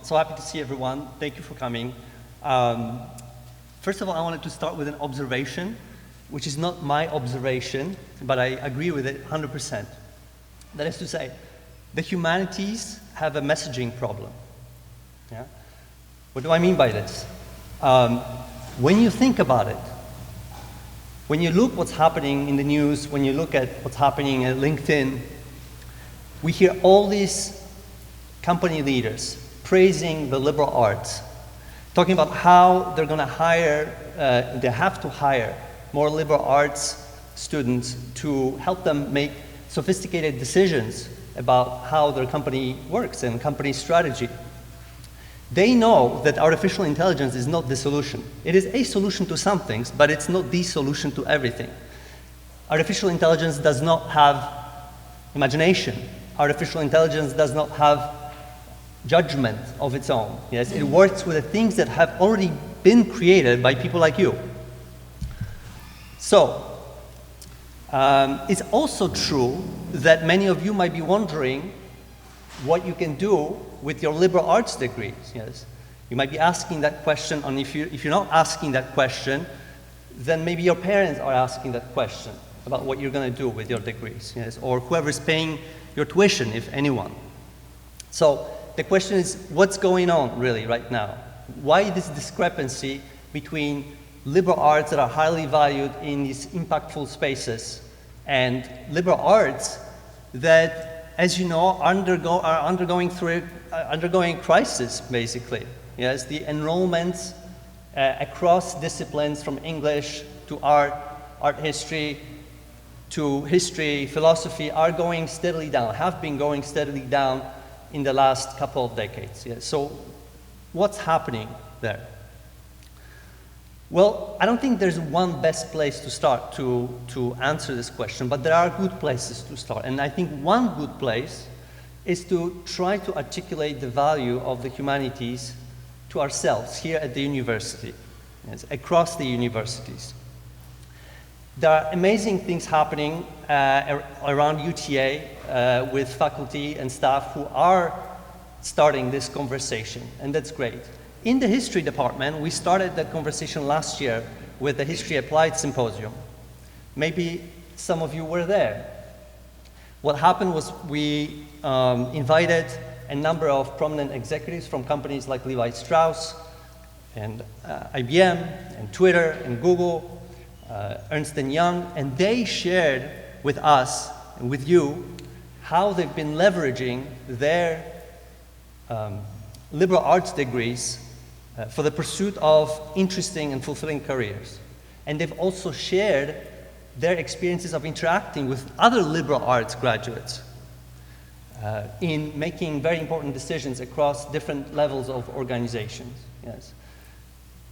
So happy to see everyone. Thank you for coming. First of all, I wanted to start with an observation, which is not my observation, but I agree with it 100%. That is to say, the humanities have a messaging problem. Yeah? What do I mean by this? When you think about it, when you look what's happening in the news, when you look at what's happening at LinkedIn, we hear all these company leaders praising the liberal arts, talking about how they're going to hire, they have to hire more liberal arts students to help them make sophisticated decisions about how their company works and company strategy. They know that artificial intelligence is not the solution. It is a solution to some things, but it's not the solution to everything. Artificial intelligence does not have imagination. Artificial intelligence does not have judgment of its own. Yes, it works with the things that have already been created by people like you. So, it's also true that many of you might be wondering what you can do with your liberal arts degrees. Yes, you might be asking that question, and if you're not asking that question, then maybe your parents are asking that question about what you're going to do with your degrees. Yes, or whoever's paying your tuition, if anyone. So the question is, what's going on really right now? Why this discrepancy between liberal arts that are highly valued in these impactful spaces and liberal arts that, as you know, are undergoing crisis, basically. Yes, the enrollments across disciplines, from English to art history, to history, philosophy, are going steadily down, have been going steadily down in the last couple of decades. Yes. So what's happening there? Well, I don't think there's one best place to start to answer this question, but there are good places to start. And I think one good place is to try to articulate the value of the humanities to ourselves here at the university, yes, across the universities. There are amazing things happening around UTA with faculty and staff who are starting this conversation, and that's great. In the history department, we started that conversation last year with the History Applied Symposium. Maybe some of you were there. What happened was we invited a number of prominent executives from companies like Levi Strauss and IBM and Twitter and Google, Ernst & Young, and they shared with us and with you how they've been leveraging their liberal arts degrees for the pursuit of interesting and fulfilling careers. And they've also shared their experiences of interacting with other liberal arts graduates in making very important decisions across different levels of organizations. Yes.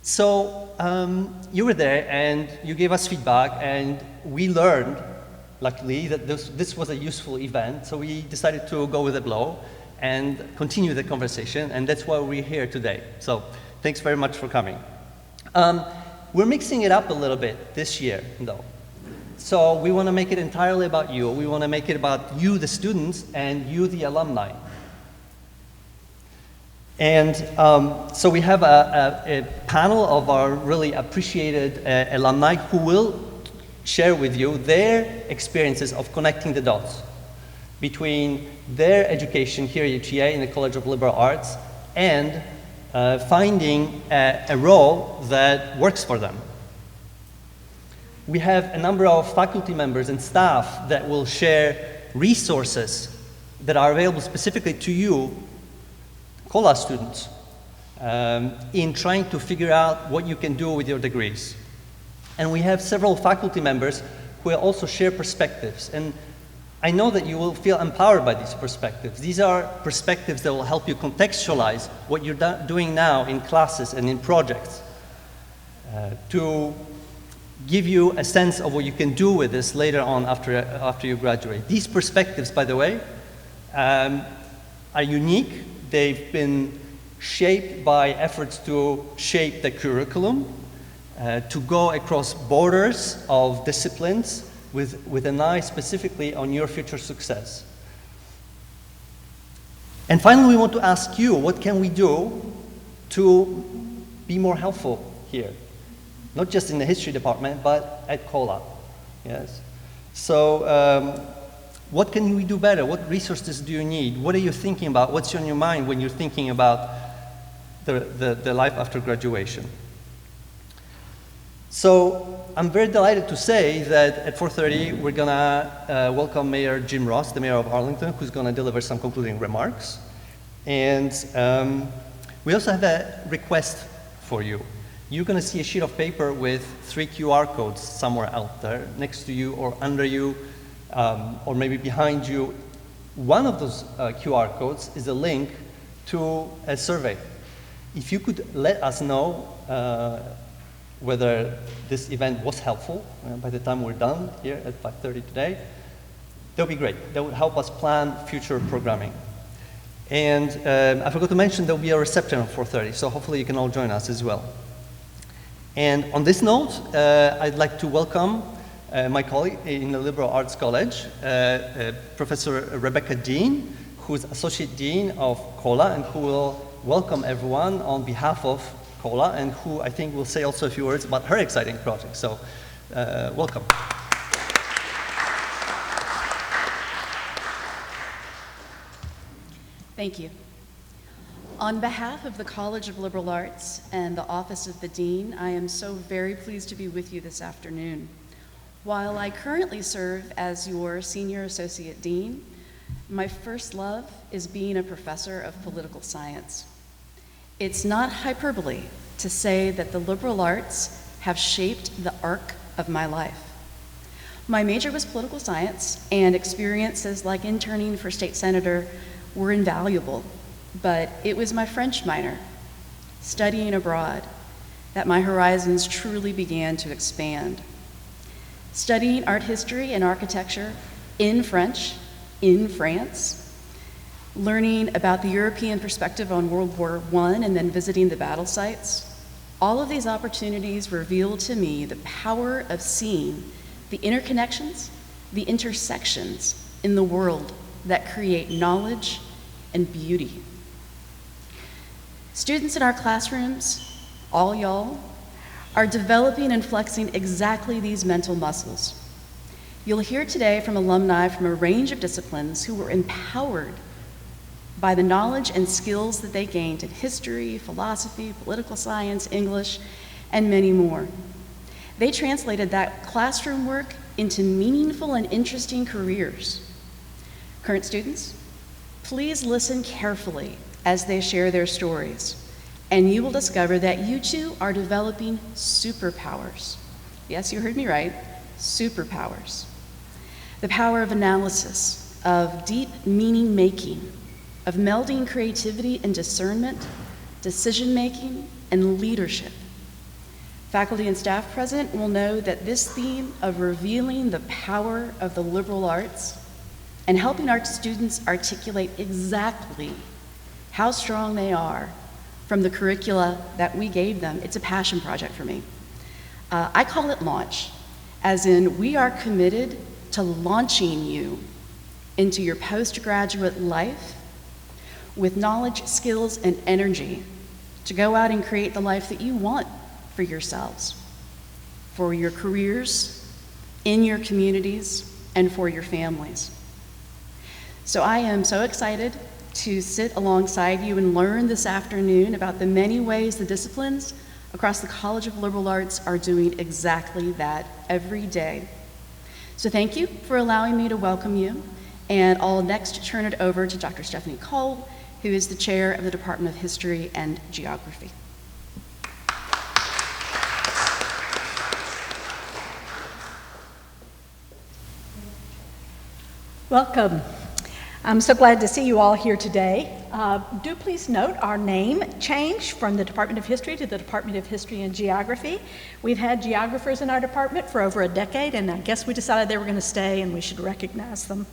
So you were there and you gave us feedback, and we learned, luckily, that this was a useful event, so we decided to go with the flow and continue the conversation, and that's why we're here today. So thanks very much for coming. We're mixing it up a little bit this year, though. So we want to make it entirely about you. We want to make it about you, the students, and you, the alumni. And so we have a panel of our really appreciated alumni who will share with you their experiences of connecting the dots between their education here at UTA in the College of Liberal Arts and finding a role that works for them. We have a number of faculty members and staff that will share resources that are available specifically to you, COLA students, in trying to figure out what you can do with your degrees. And we have several faculty members who will also share perspectives. And I know that you will feel empowered by these perspectives. These are perspectives that will help you contextualize what you're doing now in classes and in projects to give you a sense of what you can do with this later on after you graduate. These perspectives, by the way, are unique. They've been shaped by efforts to shape the curriculum, to go across borders of disciplines with an eye specifically on your future success. And finally, we want to ask you, what can we do to be more helpful here? Not just in the history department, but at COLA. Yes. So what can we do better? What resources do you need? What are you thinking about? What's on your mind when you're thinking about the life after graduation? So I'm very delighted to say that at 4:30 we're gonna welcome Mayor Jim Ross, the mayor of Arlington, who's gonna deliver some concluding remarks. And we also have a request for you. You're gonna see a sheet of paper with 3 QR codes somewhere out there, next to you or under you, or maybe behind you. One of those QR codes is a link to a survey. If you could let us know whether this event was helpful by the time we're done here at 5:30 today, that would be great. That would help us plan future programming. And I forgot to mention there will be a reception at 4:30, so hopefully you can all join us as well. And on this note, I'd like to welcome my colleague in the Liberal Arts College, Professor Rebecca Dean, who's Associate Dean of COLA, and who will welcome everyone on behalf of COLA, and who I think will say also a few words about her exciting project. So, welcome. Thank you. On behalf of the College of Liberal Arts and the Office of the Dean, I am so very pleased to be with you this afternoon. While I currently serve as your Senior Associate Dean, my first love is being a professor of political science. It's not hyperbole to say that the liberal arts have shaped the arc of my life. My major was political science, and experiences like interning for state senator were invaluable, but it was my French minor, studying abroad, that my horizons truly began to expand. Studying art history and architecture in French, in France, learning about the European perspective on World War I, and then visiting the battle sites, all of these opportunities revealed to me the power of seeing the interconnections, the intersections in the world that create knowledge and beauty. Students in our classrooms, all y'all, are developing and flexing exactly these mental muscles. You'll hear today from alumni from a range of disciplines who were empowered by the knowledge and skills that they gained in history, philosophy, political science, English, and many more. They translated that classroom work into meaningful and interesting careers. Current students, please listen carefully as they share their stories, and you will discover that you too are developing superpowers. Yes, you heard me right, superpowers. The power of analysis, of deep meaning making, of melding creativity and discernment, decision-making, and leadership. Faculty and staff present will know that this theme of revealing the power of the liberal arts and helping our students articulate exactly how strong they are from the curricula that we gave them, it's a passion project for me. I call it launch, as in we are committed to launching you into your postgraduate life with knowledge, skills, and energy to go out and create the life that you want for yourselves, for your careers, in your communities, and for your families. So I am so excited to sit alongside you and learn this afternoon about the many ways the disciplines across the College of Liberal Arts are doing exactly that every day. So thank you for allowing me to welcome you, and I'll next turn it over to Dr. Stephanie Cole, who is the chair of the Department of History and Geography. Welcome. I'm so glad to see you all here today. Do please note our name changed from the Department of History to the Department of History and Geography. We've had geographers in our department for over a decade, and I guess we decided they were going to stay and we should recognize them.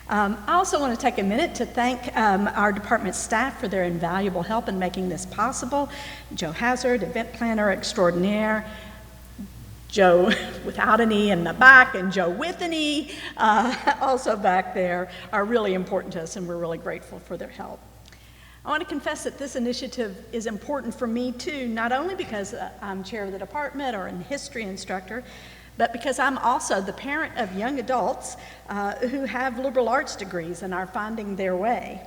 I also want to take a minute to thank our department staff for their invaluable help in making this possible. Joe Hazard, event planner extraordinaire, Joe without an E in the back, and Joe with an E also back there are really important to us, and we're really grateful for their help. I want to confess that this initiative is important for me too, not only because I'm chair of the department or an history instructor, but because I'm also the parent of young adults who have liberal arts degrees and are finding their way.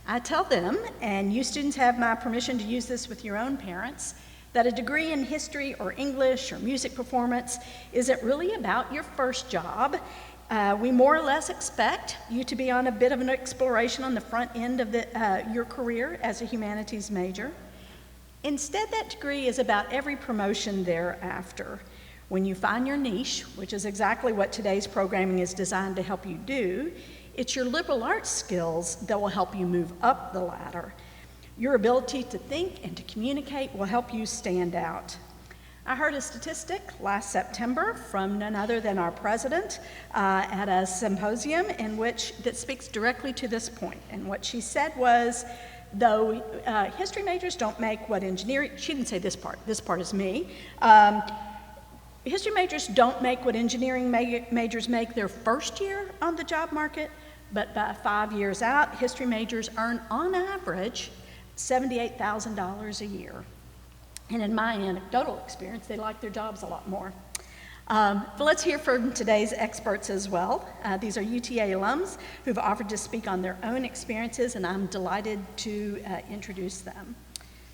I tell them, and you students have my permission to use this with your own parents, that a degree in history or English or music performance isn't really about your first job. We more or less expect you to be on a bit of an exploration on the front end of your career as a humanities major. Instead, that degree is about every promotion thereafter. When you find your niche, which is exactly what today's programming is designed to help you do, it's your liberal arts skills that will help you move up the ladder. Your ability to think and to communicate will help you stand out. I heard a statistic last September from none other than our president at a symposium that speaks directly to this point. And what she said was, though history majors don't make what engineering, she didn't say this part is me. History majors don't make what engineering majors make their first year on the job market, but by 5 years out, history majors earn on average $78,000 a year. And in my anecdotal experience, they like their jobs a lot more. But let's hear from today's experts as well. These are UTA alums who've offered to speak on their own experiences, and I'm delighted to introduce them.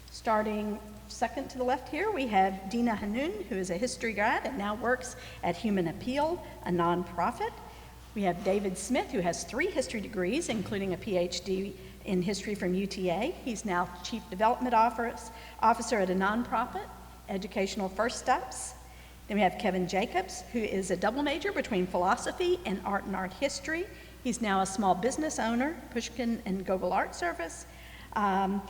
Starting second to the left here, we have Dina Hanoun, who is a history grad and now works at Human Appeal, a nonprofit. We have David Smith, who has 3 history degrees, including a PhD in history from UTA. He's now Chief Development Officer at a nonprofit, Educational First Steps. Then we have Kevin Jacobs, who is a double major between philosophy and art history. He's now a small business owner, Pushkin and Gogol Art Service. And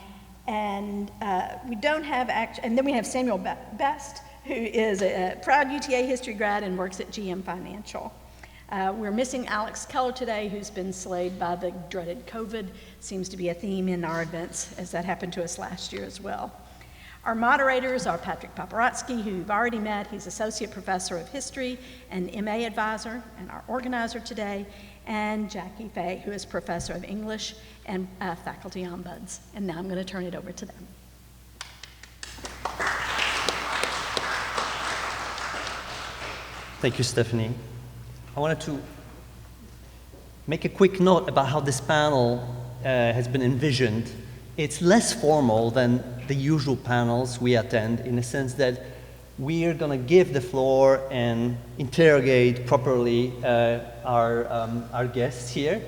then we have Samuel Best, who is a proud UTA history grad and works at GM Financial. We're missing Alex Keller today, who's been slayed by the dreaded COVID. Seems to be a theme in our events, as that happened to us last year as well. Our moderators are Patrick Paparotsky, who you've already met. He's Associate Professor of History and MA Advisor, and our organizer today, and Jackie Fay, who is Professor of English and Faculty Ombuds. And now I'm going to turn it over to them. Thank you, Stephanie. I wanted to make a quick note about how this panel has been envisioned. It's less formal than the usual panels we attend, in the sense that we are going to give the floor and interrogate properly our guests here,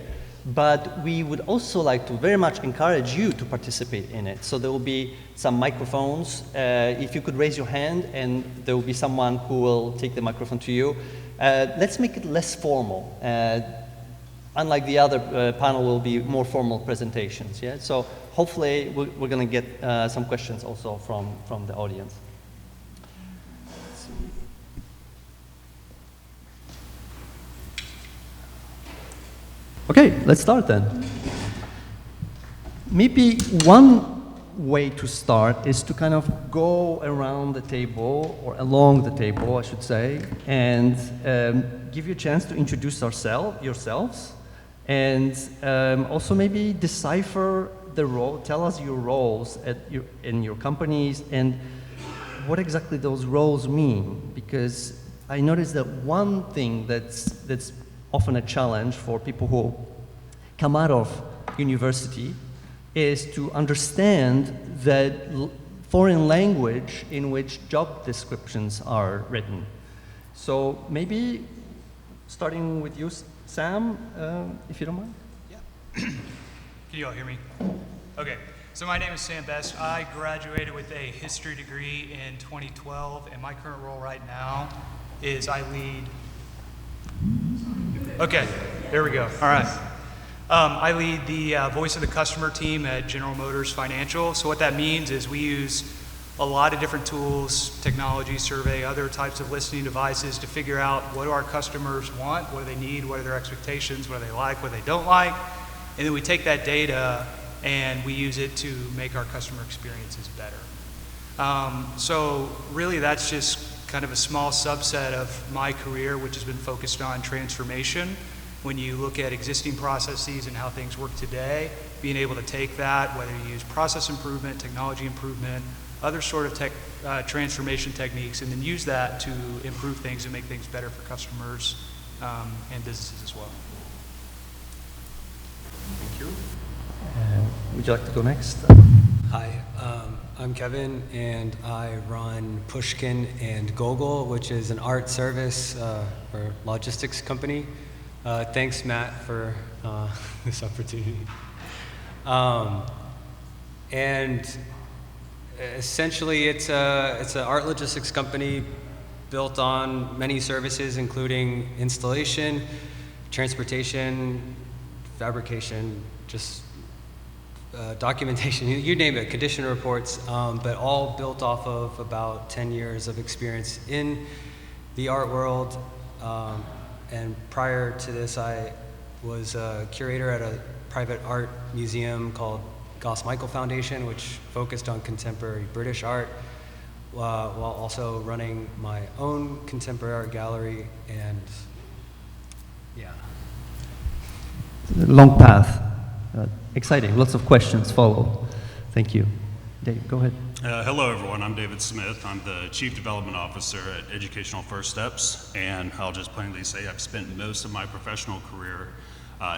but we would also like to very much encourage you to participate in it. So there will be some microphones. If you could raise your hand, and there will be someone who will take the microphone to you. Let's make it less formal. Unlike the other panel, will be more formal presentations. Yeah. So hopefully we're going to get some questions also from the audience. Okay, let's start then. Maybe one way to start is to kind of go around the table, or along the table, I should say, and give you a chance to introduce yourselves, and also maybe decipher the role, tell us your roles in your companies, and what exactly those roles mean. Because I noticed that one thing that's often a challenge for people who come out of university is to understand that foreign language in which job descriptions are written. So maybe starting with you, Sam, if you don't mind. Yeah. Can you all hear me? Okay. So my name is Sam Best. I graduated with a history degree in 2012, and my current role right now is I lead. Okay, there we go. All right. I lead the voice of the customer team at General Motors Financial. So what that means is we use a lot of different tools, technology, survey, other types of listening devices to figure out what do our customers want, what do they need, what are their expectations, what do they like, what they don't like. And then we take that data and we use it to make our customer experiences better. So really that's just kind of a small subset of my career, which has been focused on transformation. When you look at existing processes and how things work today, being able to take that, whether you use process improvement, technology improvement, other sort of transformation techniques, and then use that to improve things and make things better for customers and businesses as well. Thank you. Would you like to go next? Hi, I'm Kevin, and I run Pushkin and Gogol, which is an art service or logistics company. Thanks, Matt, for this opportunity. And essentially, it's an art logistics company built on many services, including installation, transportation, fabrication, just documentation, you name it, condition reports, but all built off of about 10 years of experience in the art world. And prior to this, I was a curator at a private art museum called Goss Michael Foundation, which focused on contemporary British art, while also running my own contemporary art gallery. And yeah. Long path. Exciting. Lots of questions follow. Thank you. Dave, go ahead. Hello, everyone. I'm David Smith. I'm the Chief Development Officer at Educational First Steps, and I'll just plainly say I've spent most of my professional career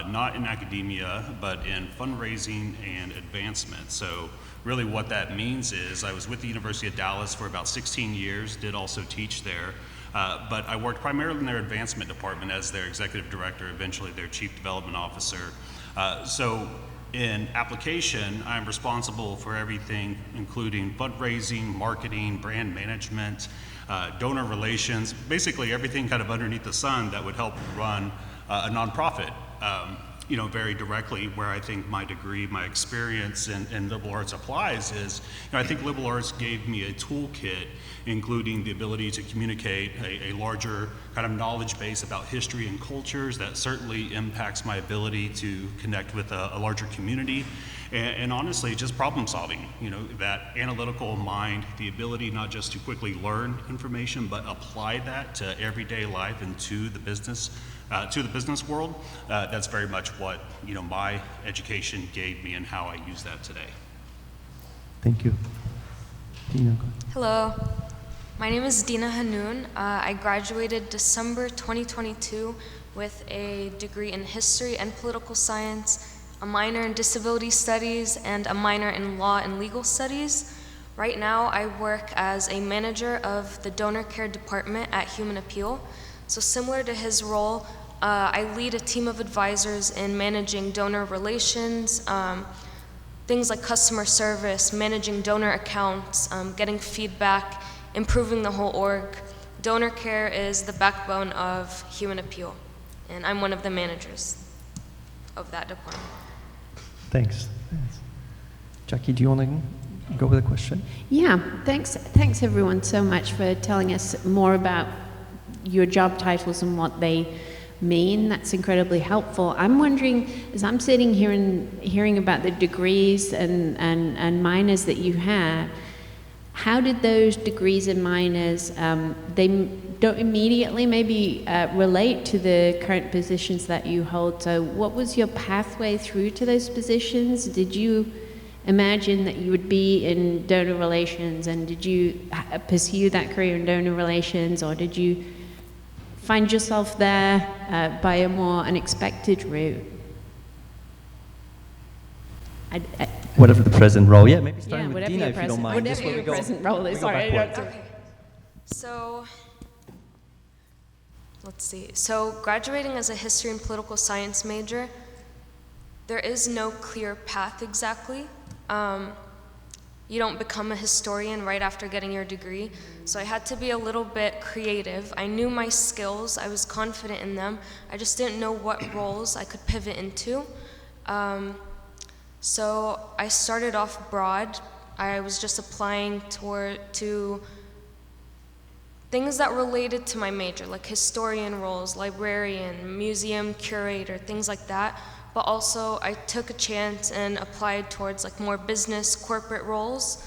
not in academia, but in fundraising and advancement. So really what that means is I was with the University of Dallas for about 16 years, did also teach there, but I worked primarily in their advancement department as their executive director, eventually their chief development officer. So in application, I'm responsible for everything, including fundraising, marketing, brand management, donor relations, basically everything kind of underneath the sun that would help run a nonprofit. Very directly where I think my degree, my experience in liberal arts applies is, I think liberal arts gave me a toolkit, including the ability to communicate a larger kind of knowledge base about history and cultures that certainly impacts my ability to connect with a larger community. And honestly, just problem solving, that analytical mind, the ability not just to quickly learn information, but apply that to everyday life and to the business world. That's very much what my education gave me and how I use that today. Thank you. Dina, go ahead. Hello, my name is Dina Hanoun. I graduated December 2022 with a degree in history and political science, a minor in disability studies, and a minor in law and legal studies. Right now, I work as a manager of the donor care department at Human Appeal. So similar to his role, I lead a team of advisors in managing donor relations, things like customer service, managing donor accounts, getting feedback, improving the whole org. Donor care is the backbone of Human Appeal, and I'm one of the managers of that department. Thanks. Jackie, do you want to go with a question? Yeah, thanks everyone so much for telling us more about your job titles and what they mean. That's incredibly helpful. I'm wondering, as I'm sitting here and hearing about the degrees and minors that you have, how did those degrees and minors, they don't immediately maybe relate to the current positions that you hold. So what was your pathway through to those positions? Did you imagine that you would be in donor relations, and did you pursue that career in donor relations, or did you find yourself there by a more unexpected route? Whatever the present role. Yeah, maybe starting with whatever Dina, your if you don't mind. Whatever your present role is. Sorry. Okay. So, let's see. So, graduating as a history and political science major, there is no clear path exactly. You don't become a historian right after getting your degree. So I had to be a little bit creative. I knew my skills, I was confident in them. I just didn't know what roles I could pivot into. So I started off broad. I was just applying to things that related to my major, like historian roles, librarian, museum curator, things like that. But also I took a chance and applied towards like more business corporate roles,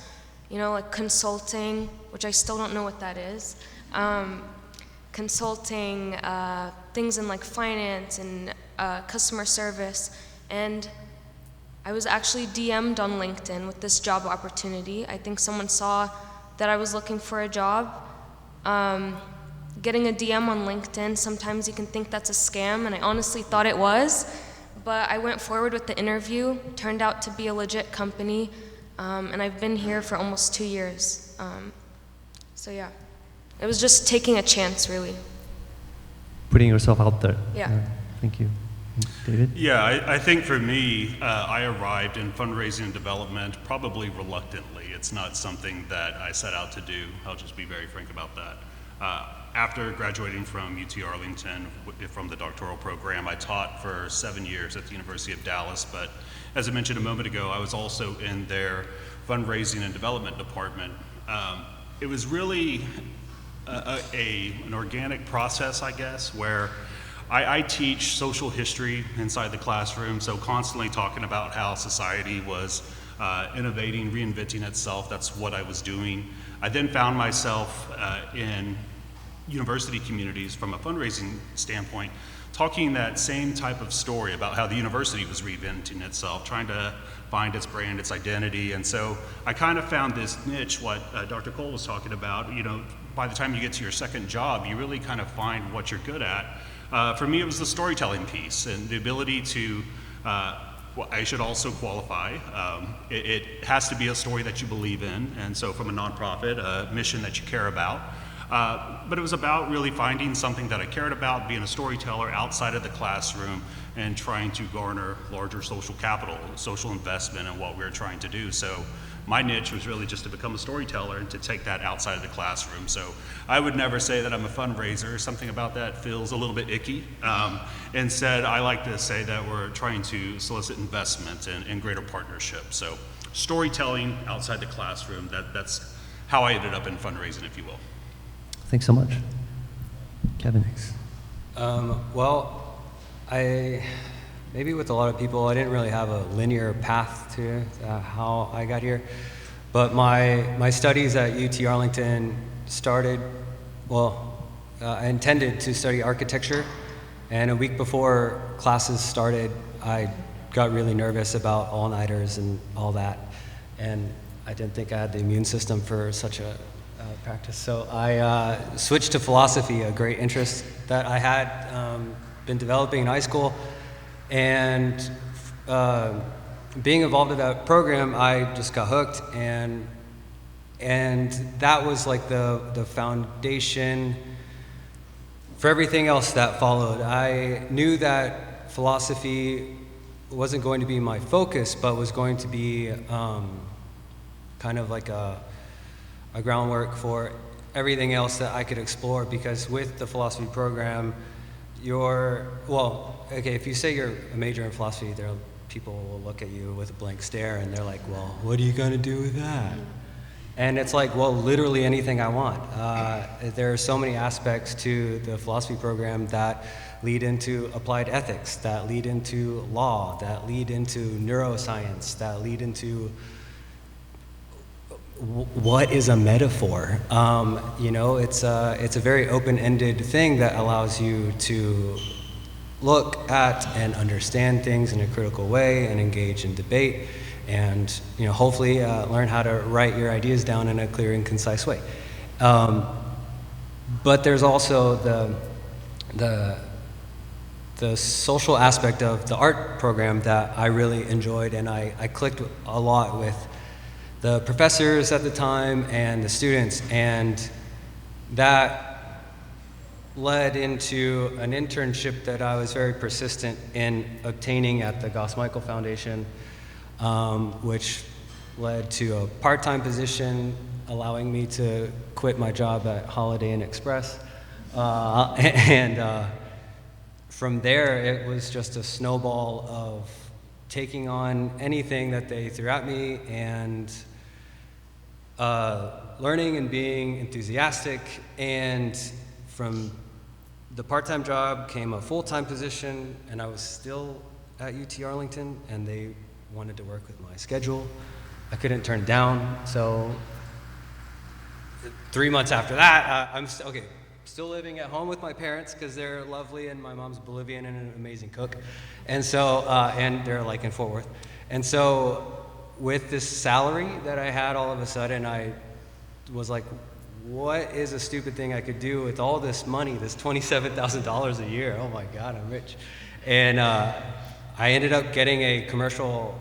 like consulting, which I still don't know what that is. Consulting, things in like finance and customer service. And I was actually DM'd on LinkedIn with this job opportunity. I think someone saw that I was looking for a job. Getting a DM on LinkedIn, sometimes you can think that's a scam, and I honestly thought it was, but I went forward with the interview, turned out to be a legit company, and I've been here for almost 2 years. So yeah, it was just taking a chance, really. Putting yourself out there. Yeah. Thank you. David? Yeah, I think for me, I arrived in fundraising and development probably reluctantly. It's not something that I set out to do. I'll just be very frank about that. After graduating from UT Arlington from the doctoral program, I taught for 7 years at the University of Dallas, but as I mentioned a moment ago, I was also in their fundraising and development department. It was really an organic process, I guess, where I teach social history inside the classroom, so constantly talking about how society was innovating, reinventing itself. That's what I was doing. I then found myself in university communities from a fundraising standpoint, talking that same type of story about how the university was reinventing itself, trying to find its brand, its identity. And so I kind of found this niche, what Dr. Cole was talking about. You know, by the time you get to your second job, you really kind of find what you're good at. For me, it was the storytelling piece and the ability to, well, I should also qualify. It has to be a story that you believe in, and so from a nonprofit, a mission that you care about. But it was about really finding something that I cared about, being a storyteller outside of the classroom, and trying to garner larger social capital, social investment in what we were trying to do. So my niche was really just to become a storyteller and to take that outside of the classroom. So I would never say that I'm a fundraiser. Something about that feels a little bit icky. Instead, I like to say that we're trying to solicit investment and greater partnership. So storytelling outside the classroom, that's how I ended up in fundraising, if you will. Thanks so much. Kevin. Well, maybe with a lot of people, I didn't really have a linear path to how I got here. But my studies at UT Arlington started, I intended to study architecture. And a week before classes started, I got really nervous about all-nighters and all that. And I didn't think I had the immune system for such a practice. So I switched to philosophy, a great interest that I had been developing in high school. And being involved in that program, I just got hooked, and that was like the foundation for everything else that followed. I knew that philosophy wasn't going to be my focus, but was going to be kind of like a groundwork for everything else that I could explore, because with the philosophy program, if you say you're a major in philosophy, people will look at you with a blank stare and they're like, well, what are you going to do with that? And it's like, well, literally anything I want. There are so many aspects to the philosophy program that lead into applied ethics, that lead into law, that lead into neuroscience, that lead into what is a metaphor? It's a very open-ended thing that allows you to look at and understand things in a critical way and engage in debate, and hopefully learn how to write your ideas down in a clear and concise way. But there's also the social aspect of the art program that I really enjoyed, and I clicked a lot with the professors at the time and the students, and that led into an internship that I was very persistent in obtaining at the Goss-Michael Foundation, which led to a part-time position, allowing me to quit my job at Holiday Inn Express. From there, it was just a snowball of taking on anything that they threw at me and learning and being enthusiastic. And from the part-time job came a full-time position, and I was still at UT Arlington, and they wanted to work with my schedule. I couldn't turn it down, so 3 months after that, I'm still living at home with my parents because they're lovely, and my mom's Bolivian and an amazing cook, and so and they're like in Fort Worth, And so with this salary that I had, all of a sudden I was like, what is a stupid thing I could do with all this money, this $27,000 a year? Oh my God, I'm rich. And I ended up getting a commercial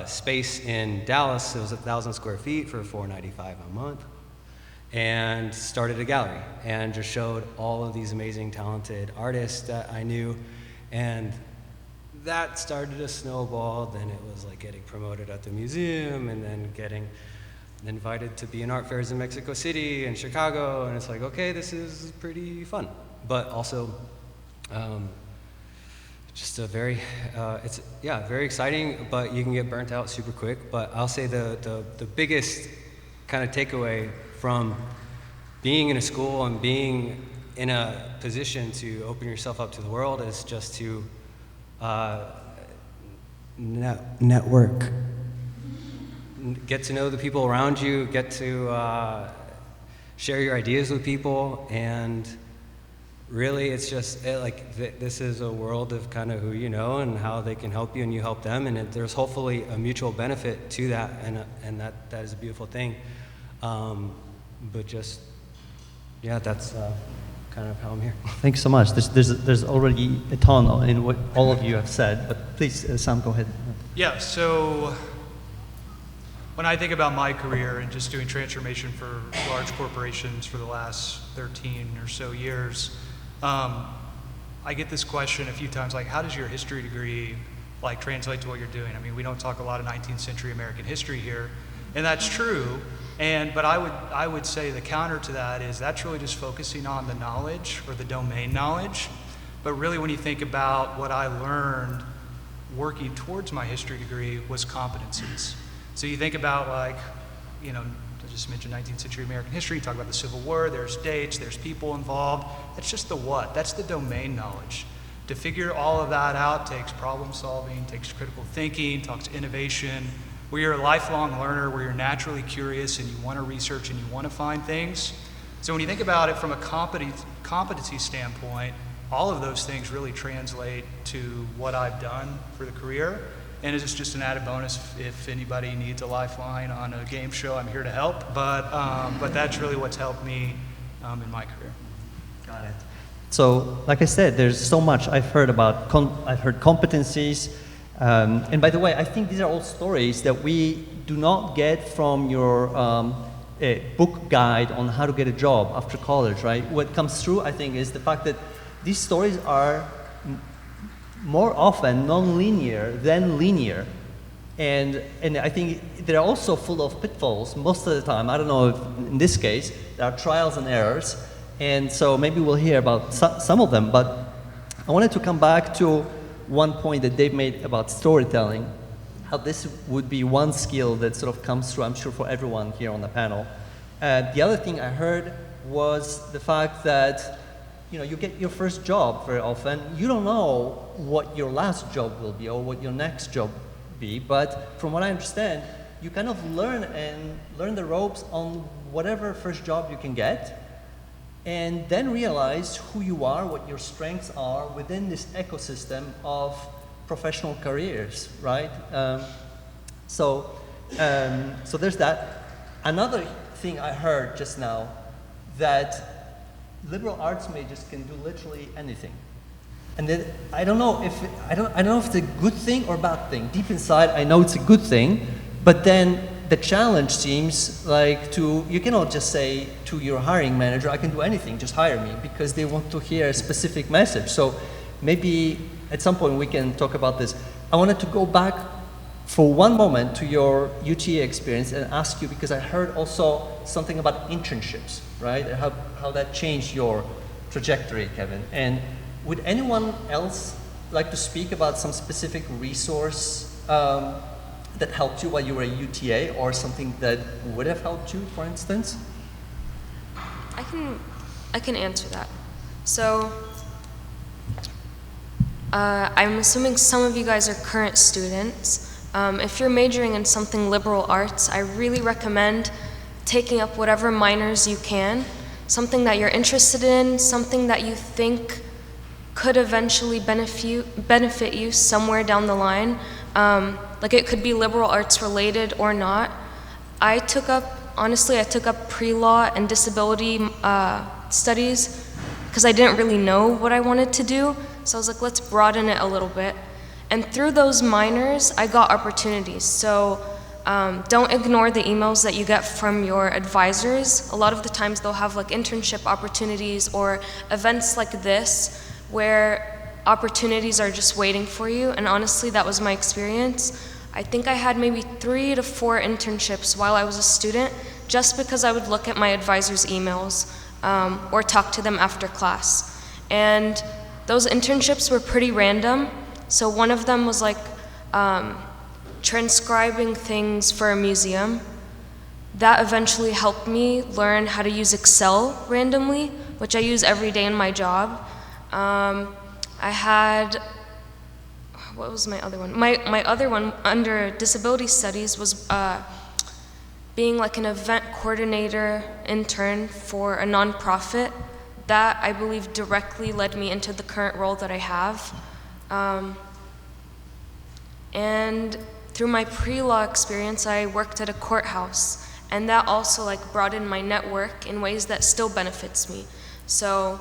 space in Dallas. It was 1,000 square feet for $495 a month, and started a gallery and just showed all of these amazing, talented artists that I knew. And that started to snowball. Then it was like getting promoted at the museum, and then getting invited to be in art fairs in Mexico City and Chicago. And it's like, okay, this is pretty fun, but also just a very, it's, yeah, very exciting, but you can get burnt out super quick. But I'll say the biggest kind of takeaway from being in a school and being in a position to open yourself up to the world is just to network. Get to know the people around you, get to share your ideas with people, and really it's just this is a world of kind of who you know and how they can help you and you help them, and there's hopefully a mutual benefit to that, and that is a beautiful thing. But just, yeah, that's kind of how I'm here. Thanks so much. There's already a ton in what all of you have said, but please, Sam, go ahead. Yeah, so when I think about my career and just doing transformation for large corporations for the last 13 or so years, I get this question a few times, like, how does your history degree like translate to what you're doing? I mean, we don't talk a lot of 19th century American history here, and that's true. But I would say the counter to that is that's really just focusing on the knowledge or the domain knowledge. But really, when you think about what I learned working towards my history degree was competencies. So you think about, like, you know, I just mentioned 19th century American history, you talk about the Civil War, there's dates, there's people involved. That's just the what, that's the domain knowledge. To figure all of that out takes problem solving, takes critical thinking, takes innovation. Where you're a lifelong learner, where you're naturally curious and you want to research and you want to find things. So when you think about it from a competency standpoint, all of those things really translate to what I've done for the career. And it's just an added bonus if anybody needs a lifeline on a game show, I'm here to help. But that's really what's helped me in my career. Got it. So, like I said, there's so much I've heard about. I've heard competencies. And by the way, I think these are all stories that we do not get from your book guide on how to get a job after college, right? What comes through, I think, is the fact that these stories are more often non-linear than linear. And I think they're also full of pitfalls most of the time. I don't know if in this case, there are trials and errors. And so maybe we'll hear about some of them. But I wanted to come back to one point that Dave made about storytelling, how this would be one skill that sort of comes through, I'm sure, for everyone here on the panel. The other thing I heard was the fact that, you know, you get your first job very often. You don't know what your last job will be or what your next job will be, but from what I understand, you kind of learn the ropes on whatever first job you can get, and then realize who you are, what your strengths are within this ecosystem of professional careers, right? So there's that. Another thing I heard just now, that liberal arts majors can do literally anything. And then I don't know if it's a good thing or bad thing. Deep inside, I know it's a good thing, but then the challenge seems like you cannot just say to your hiring manager, I can do anything, just hire me, because they want to hear a specific message. So maybe at some point we can talk about this. I wanted to go back for one moment to your UTA experience and ask you, because I heard also something about internships, right? And how that changed your trajectory, Kevin. And would anyone else like to speak about some specific resource that helped you while you were at UTA, or something that would have helped you, for instance? I can answer that. So I'm assuming some of you guys are current students. If you're majoring in something liberal arts, I really recommend taking up whatever minors you can, something that you're interested in, something that you think could eventually benefit you somewhere down the line. Like it could be liberal arts related or not. Honestly, I took up pre-law and disability studies because I didn't really know what I wanted to do. So I was like, let's broaden it a little bit. And through those minors, I got opportunities. So don't ignore the emails that you get from your advisors. A lot of the times they'll have like internship opportunities or events like this where opportunities are just waiting for you. And honestly, that was my experience. I think I had maybe 3 to 4 internships while I was a student, just because I would look at my advisor's emails or talk to them after class. And those internships were pretty random. So one of them was like transcribing things for a museum. That eventually helped me learn how to use Excel randomly, which I use every day in my job. I had, what was my other one? My other one under disability studies was being like an event coordinator intern for a nonprofit. That, I believe, directly led me into the current role that I have. And through my pre-law experience, I worked at a courthouse, and that also like broadened my network in ways that still benefits me. So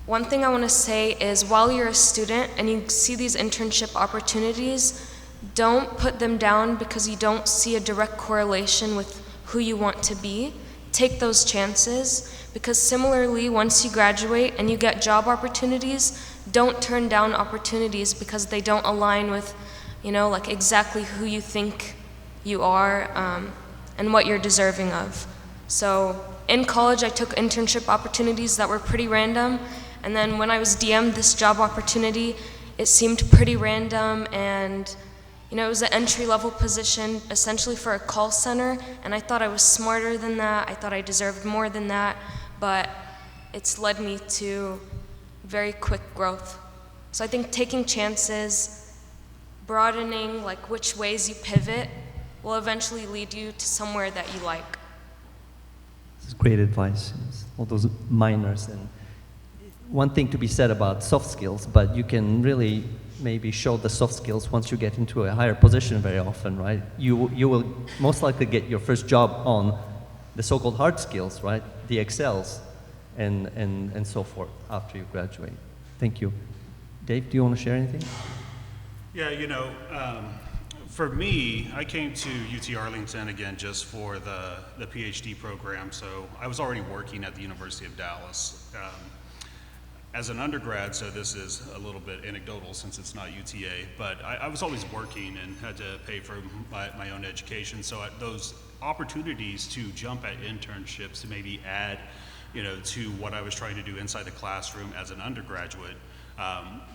one thing I want to say is, while you're a student and you see these internship opportunities, don't put them down because you don't see a direct correlation with who you want to be. Take those chances, because similarly, once you graduate and you get job opportunities, don't turn down opportunities because they don't align with, like exactly who you think you are and what you're deserving of. So in college, I took internship opportunities that were pretty random. And then when I was DM'd this job opportunity, it seemed pretty random, and it was an entry-level position essentially for a call center, and I thought I was smarter than that. I thought I deserved more than that, but it's led me to very quick growth. So I think taking chances, broadening like which ways you pivot, will eventually lead you to somewhere that you like. This is great advice, all those minors. And one thing to be said about soft skills, but you can really maybe show the soft skills once you get into a higher position very often, right? You will most likely get your first job on the so-called hard skills, right? The Excels and so forth after you graduate. Thank you. Dave, do you want to share anything? Yeah, for me, I came to UT Arlington again just for the PhD program, so I was already working at the University of Dallas. As an undergrad, so this is a little bit anecdotal since it's not UTA, but I was always working and had to pay for my own education. So those opportunities to jump at internships to maybe add, to what I was trying to do inside the classroom as an undergraduate,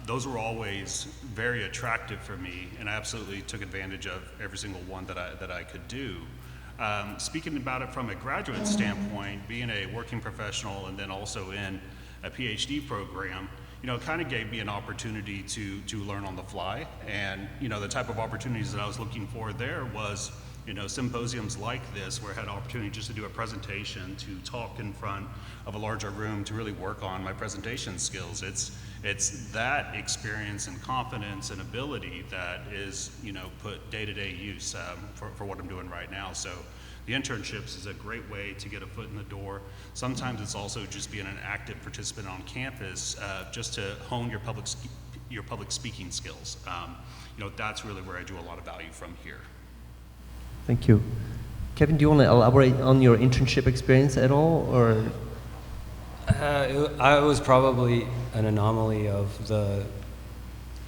those were always very attractive for me, and I absolutely took advantage of every single one that I could do. Speaking about it from a graduate standpoint, being a working professional and then also in a PhD program, it kind of gave me an opportunity to learn on the fly. And, the type of opportunities that I was looking for there was, symposiums like this, where I had opportunity just to do a presentation, to talk in front of a larger room, to really work on my presentation skills. It's that experience and confidence and ability that is, put day-to-day use for what I'm doing right now. So the internships is a great way to get a foot in the door. Sometimes it's also just being an active participant on campus, just to hone your public speaking skills. That's really where I do a lot of value from here. Thank you. Kevin, do you want to elaborate on your internship experience at all, or? I was probably an anomaly of the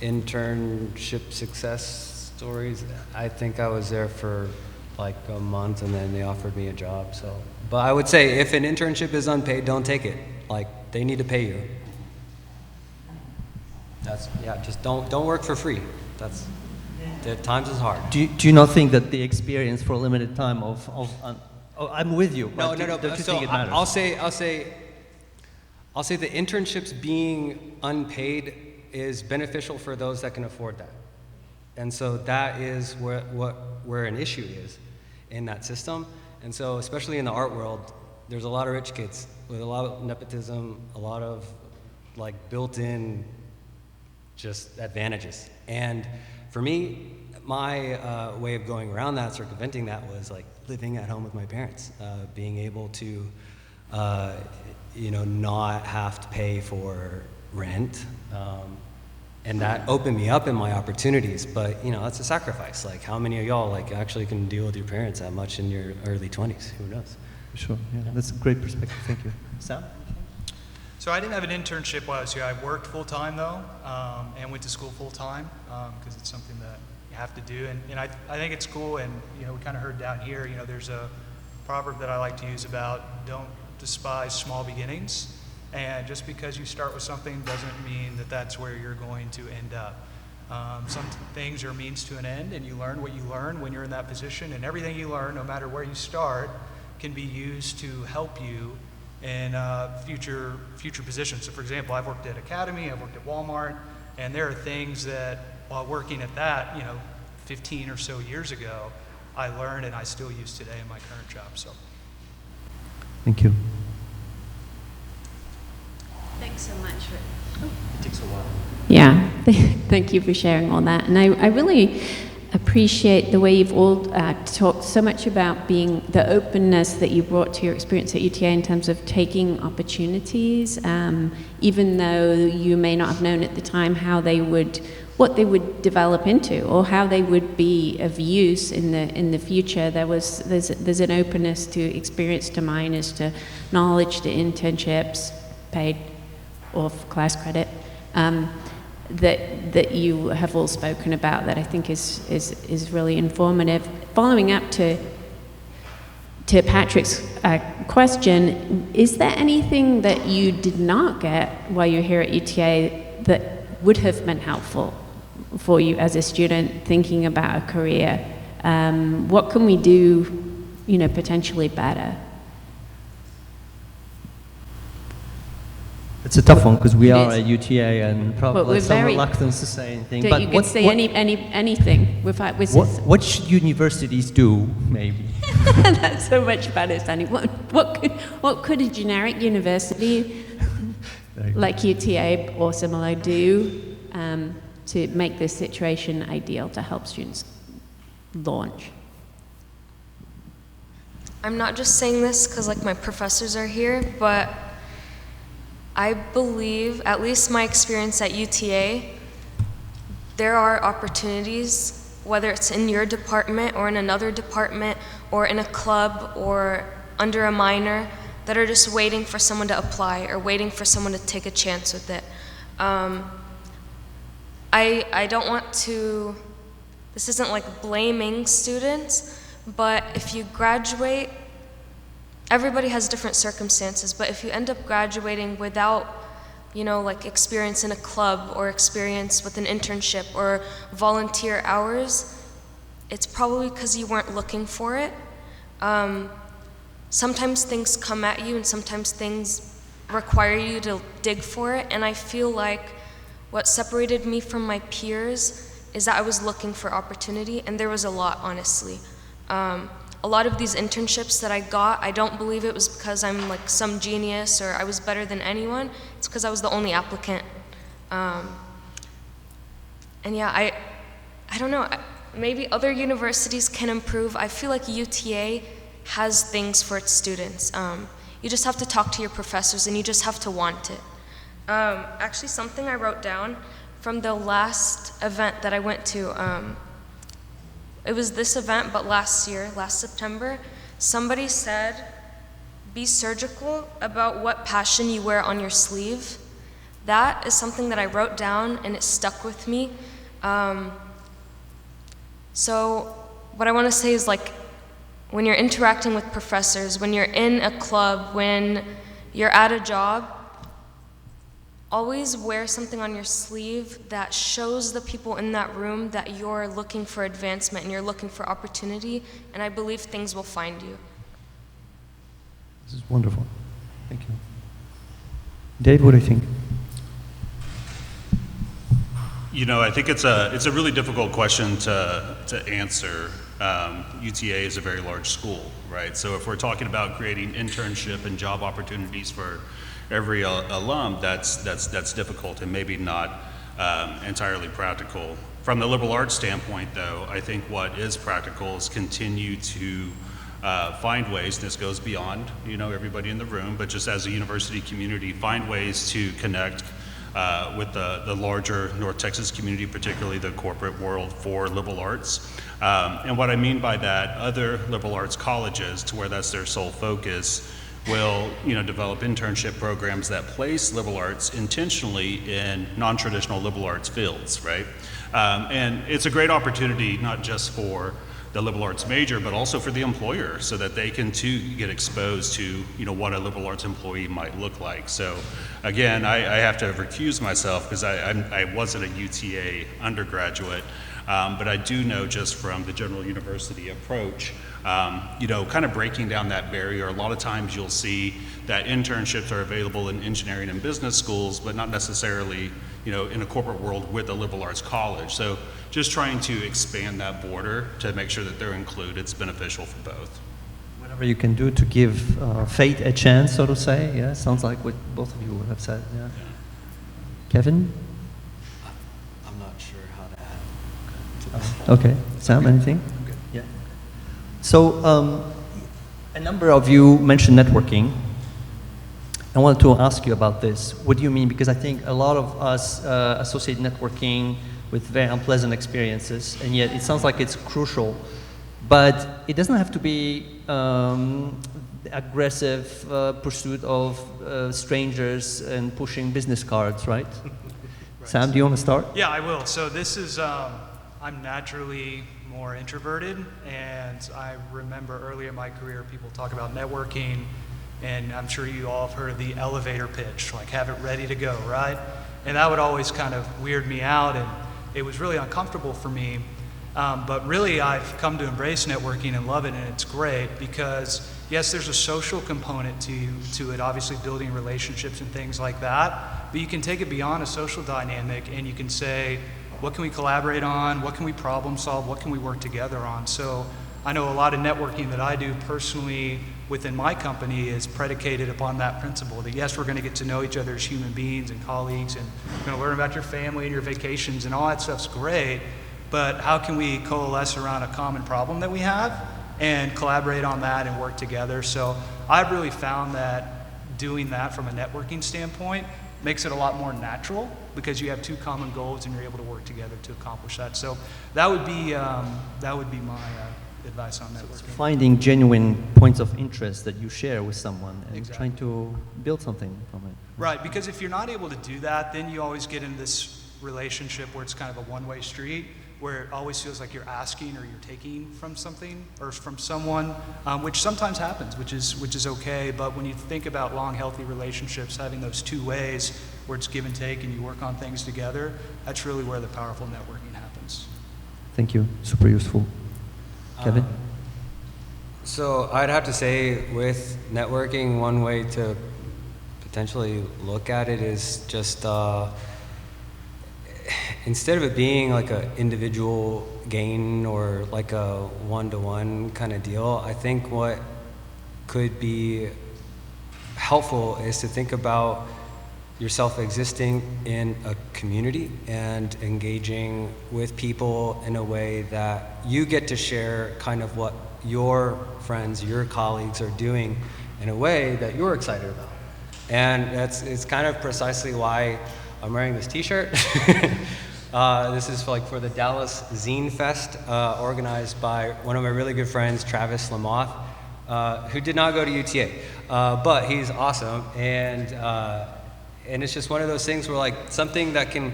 internship success stories. I think I was there for like a month and then they offered me a job. So, but I would say if an internship is unpaid, don't take it. Like, they need to pay you. Just don't work for free. The times is hard. Do you not think that the experience for a limited time I'm with you. No. Don't you So think it matters? I'll say the internships being unpaid is beneficial for those that can afford that. And so that is where an issue is in that system. And so especially in the art world, there's a lot of rich kids with a lot of nepotism, a lot of like built-in just advantages. And For me, my way of going around that, circumventing that, was like living at home with my parents, being able to, not have to pay for rent. And that opened me up in my opportunities, but that's a sacrifice. Like, how many of y'all actually can deal with your parents that much in your early 20s? Who knows? Sure, yeah, that's a great perspective, thank you. Sam? So I didn't have an internship while I was here. I worked full-time though, and went to school full-time, because it's something that you have to do. And I think it's cool, and we kind of heard down here, there's a proverb that I like to use about don't despise small beginnings. And just because you start with something doesn't mean that that's where you're going to end up. Some things are means to an end, and you learn what you learn when you're in that position, and everything you learn, no matter where you start, can be used to help you in future positions. So for example, I've worked at Academy, I've worked at Walmart, and there are things that while working at that, 15 or so years ago, I learned and I still use today in my current job. So. Thank you. Thanks so much for. It takes a while. Yeah, thank you for sharing all that. And I really appreciate the way you've all talked so much about being the openness that you brought to your experience at UTA in terms of taking opportunities, even though you may not have known at the time what they would develop into or how they would be of use in the future. There's an openness to experience, to minors, to knowledge, to internships, paid or for class credit, that you have all spoken about, that I think is really informative. Following up to Patrick's question, is there anything that you did not get while you're here at UTA that would have been helpful for you as a student thinking about a career? What can we do, potentially better? It's a tough one because we are at UTA and probably some very, reluctance to say anything. But you could say anything. What should universities do, maybe? That's so much better, Sandy. What could a generic university like UTA or similar do to make this situation ideal to help students launch? I'm not just saying this because my professors are here, but I believe, at least my experience at UTA, there are opportunities, whether it's in your department or in another department or in a club or under a minor, that are just waiting for someone to apply or waiting for someone to take a chance with it. I don't want to, this isn't blaming students, but if you graduate, everybody has different circumstances, but if you end up graduating without, experience in a club or experience with an internship or volunteer hours, it's probably because you weren't looking for it. Sometimes things come at you and sometimes things require you to dig for it, and I feel like what separated me from my peers is that I was looking for opportunity, and there was a lot, honestly. A lot of these internships that I got, I don't believe it was because I'm some genius or I was better than anyone. It's because I was the only applicant. And yeah, I don't know, maybe other universities can improve. I feel like UTA has things for its students. You just have to talk to your professors and you just have to want it. Actually, something I wrote down from the last event that I went to, it was this event, but last September, somebody said, be surgical about what passion you wear on your sleeve. That is something that I wrote down and it stuck with me. So what I want to say is when you're interacting with professors, when you're in a club, when you're at a job, always wear something on your sleeve that shows the people in that room that you're looking for advancement and you're looking for opportunity, and I believe things will find you. This is wonderful. Thank you. Dave, what do you think? I think it's a really difficult question to answer. UTA is a very large school, right? So if we're talking about creating internship and job opportunities for every alum, that's difficult and maybe not entirely practical From the liberal arts standpoint, though, I think what is practical is continue to find ways, and this goes beyond, everybody in the room, but just as a university community, find ways to connect with the larger North Texas community, particularly the corporate world for liberal arts. And what I mean by that, other liberal arts colleges, to where that's their sole focus, will develop internship programs that place liberal arts intentionally in non-traditional liberal arts fields, right? And it's a great opportunity not just for the liberal arts major, but also for the employer, so that they can too get exposed to what a liberal arts employee might look like. So again, I have to recuse myself because I wasn't a UTA undergraduate, but I do know just from the general university approach, kind of breaking down that barrier. A lot of times you'll see that internships are available in engineering and business schools, but not necessarily in a corporate world with a liberal arts college. So just trying to expand that border to make sure that they're included, it's beneficial for both. Whatever you can do to give fate a chance, so to say. Yeah, sounds like what both of you have said. Yeah. Kevin? I'm not sure how to add. Okay. Sam, anything? Yeah. So a number of you mentioned networking. I wanted to ask you about this. What do you mean? Because I think a lot of us associate networking with very unpleasant experiences, and yet it sounds like it's crucial. But it doesn't have to be the aggressive pursuit of strangers and pushing business cards, right? Right. Sam, do you want to start? Yeah, I will. So this is, I'm naturally more introverted, and I remember earlier in my career people talk about networking, and I'm sure you all have heard of the elevator pitch, like have it ready to go, right? And that would always kind of weird me out, and it was really uncomfortable for me. But really, I've come to embrace networking and love it, and it's great because, yes, there's a social component to it, obviously building relationships and things like that, but you can take it beyond a social dynamic, and you can say, what can we collaborate on? What can we problem solve? What can we work together on? So I know a lot of networking that I do personally within my company is predicated upon that principle, that yes, we're going to get to know each other as human beings and colleagues, and we're going to learn about your family and your vacations, and all that stuff's great, but how can we coalesce around a common problem that we have and collaborate on that and work together? So I've really found that doing that from a networking standpoint makes it a lot more natural because you have two common goals and you're able to work together to accomplish that. So that would be my advice on networking. Finding genuine points of interest that you share with someone and Exactly. trying to build something from it. Right, because if you're not able to do that, then you always get into this relationship where it's kind of a one-way street, where it always feels like you're asking or you're taking from something or from someone, which sometimes happens, which is okay. But when you think about long, healthy relationships, having those two ways where it's give and take and you work on things together, that's really where the powerful networking happens. Thank you. Super useful. Kevin? So I'd have to say with networking, one way to potentially look at it is just instead of it being like an individual gain or like a one-to-one kind of deal, I think what could be helpful is to think about yourself existing in a community and engaging with people in a way that you get to share kind of what your friends, your colleagues are doing in a way that you're excited about. And it's kind of precisely why I'm wearing this t-shirt. This is for the Dallas Zine Fest, organized by one of my really good friends, Travis Lamoth, who did not go to UTA, but he's awesome. And it's just one of those things where like something that can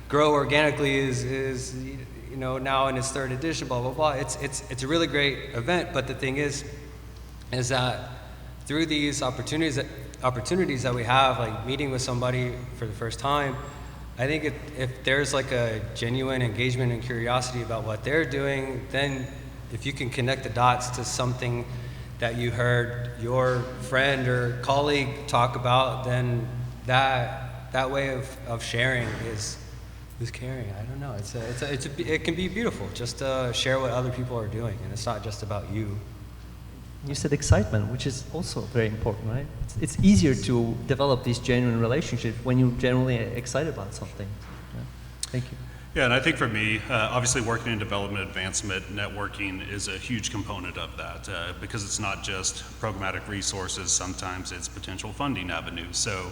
grow organically is now in its third edition, blah blah blah. It's a really great event, but the thing is that through these opportunities that we have, like meeting with somebody for the first time, I think if there's like a genuine engagement and curiosity about what they're doing, then if you can connect the dots to something that you heard your friend or colleague talk about, then that way of sharing is caring. I don't know. It can be beautiful just to share what other people are doing, and it's not just about you. You said excitement, which is also very important, right? It's easier to develop these genuine relationships when you're genuinely excited about something. Yeah. Thank you. Yeah, and I think for me, obviously working in development advancement, networking is a huge component of that because it's not just programmatic resources, sometimes it's potential funding avenues. So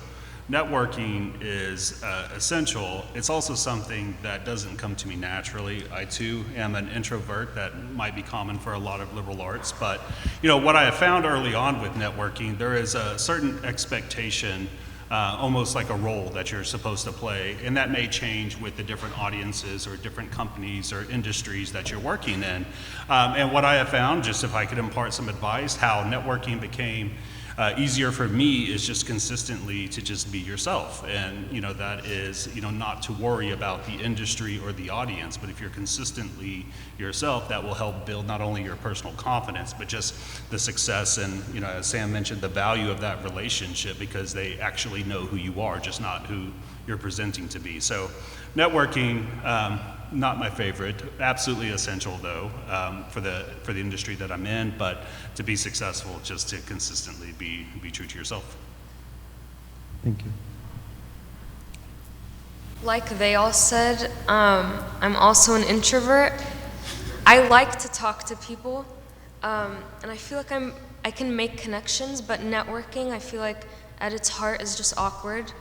networking is essential. It's also something that doesn't come to me naturally. I too am an introvert. That might be common for a lot of liberal arts, but what I have found early on with networking, there is a certain expectation, almost like a role that you're supposed to play, and that may change with the different audiences or different companies or industries that you're working in. And what I have found, just if I could impart some advice, how networking became easier for me is just consistently to just be yourself. And that is not to worry about the industry or the audience, but if you're consistently yourself, that will help build not only your personal confidence, but just the success and, as Sam mentioned, the value of that relationship, because they actually know who you are, just not who you're presenting to be. So networking, not my favorite, absolutely essential though, for the industry that I'm in, but to be successful, just to consistently be true to yourself. Thank you. Like they all said, I'm also an introvert. I like to talk to people, and I feel like I can make connections, but networking, I feel like at its heart is just awkward,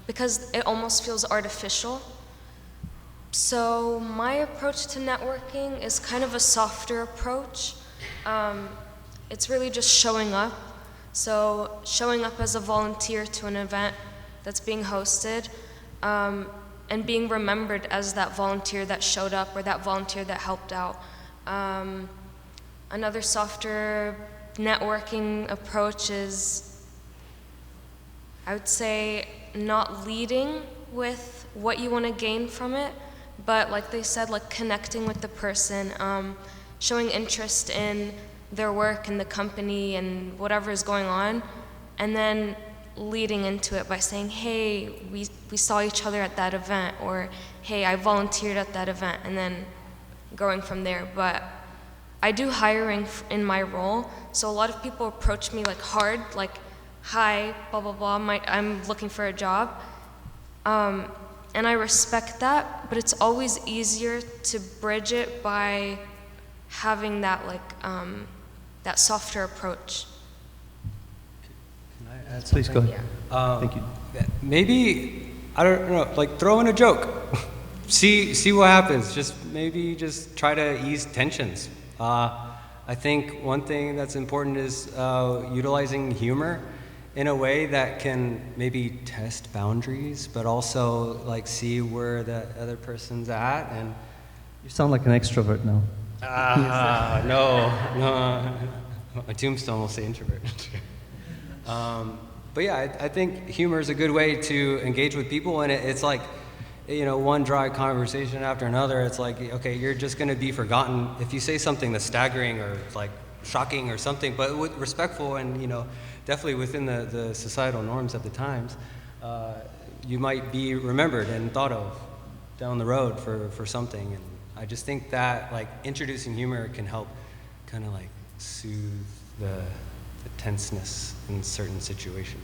because it almost feels artificial. So my approach to networking is kind of a softer approach. It's really just showing up. So showing up as a volunteer to an event that's being hosted, and being remembered as that volunteer that showed up or that volunteer that helped out. Another softer networking approach is, I would say, not leading with what you want to gain from it, but like they said, like connecting with the person, showing interest in their work and the company and whatever is going on, and then leading into it by saying, hey, we saw each other at that event, or hey, I volunteered at that event, and then going from there. But I do hiring in my role, so a lot of people approach me like hard, like, hi, blah, blah, blah, I'm looking for a job. And I respect that, but it's always easier to bridge it by having that that softer approach. Can I add Please go something? ahead. Thank you. Maybe, I don't know, like throw in a joke. see what happens. Maybe just try to ease tensions. I think one thing that's important is utilizing humor in a way that can maybe test boundaries, but also like see where the other person's at. And You sound like an extrovert now. no. My tombstone will say introvert. But yeah, I think humor is a good way to engage with people, and it's like, one dry conversation after another. It's like, okay, you're just going to be forgotten if you say something that's staggering or like shocking or something, but with respectful and definitely within the societal norms of the times. You might be remembered and thought of down the road for something. And I just think that like introducing humor can help kind of like soothe the tenseness in certain situations.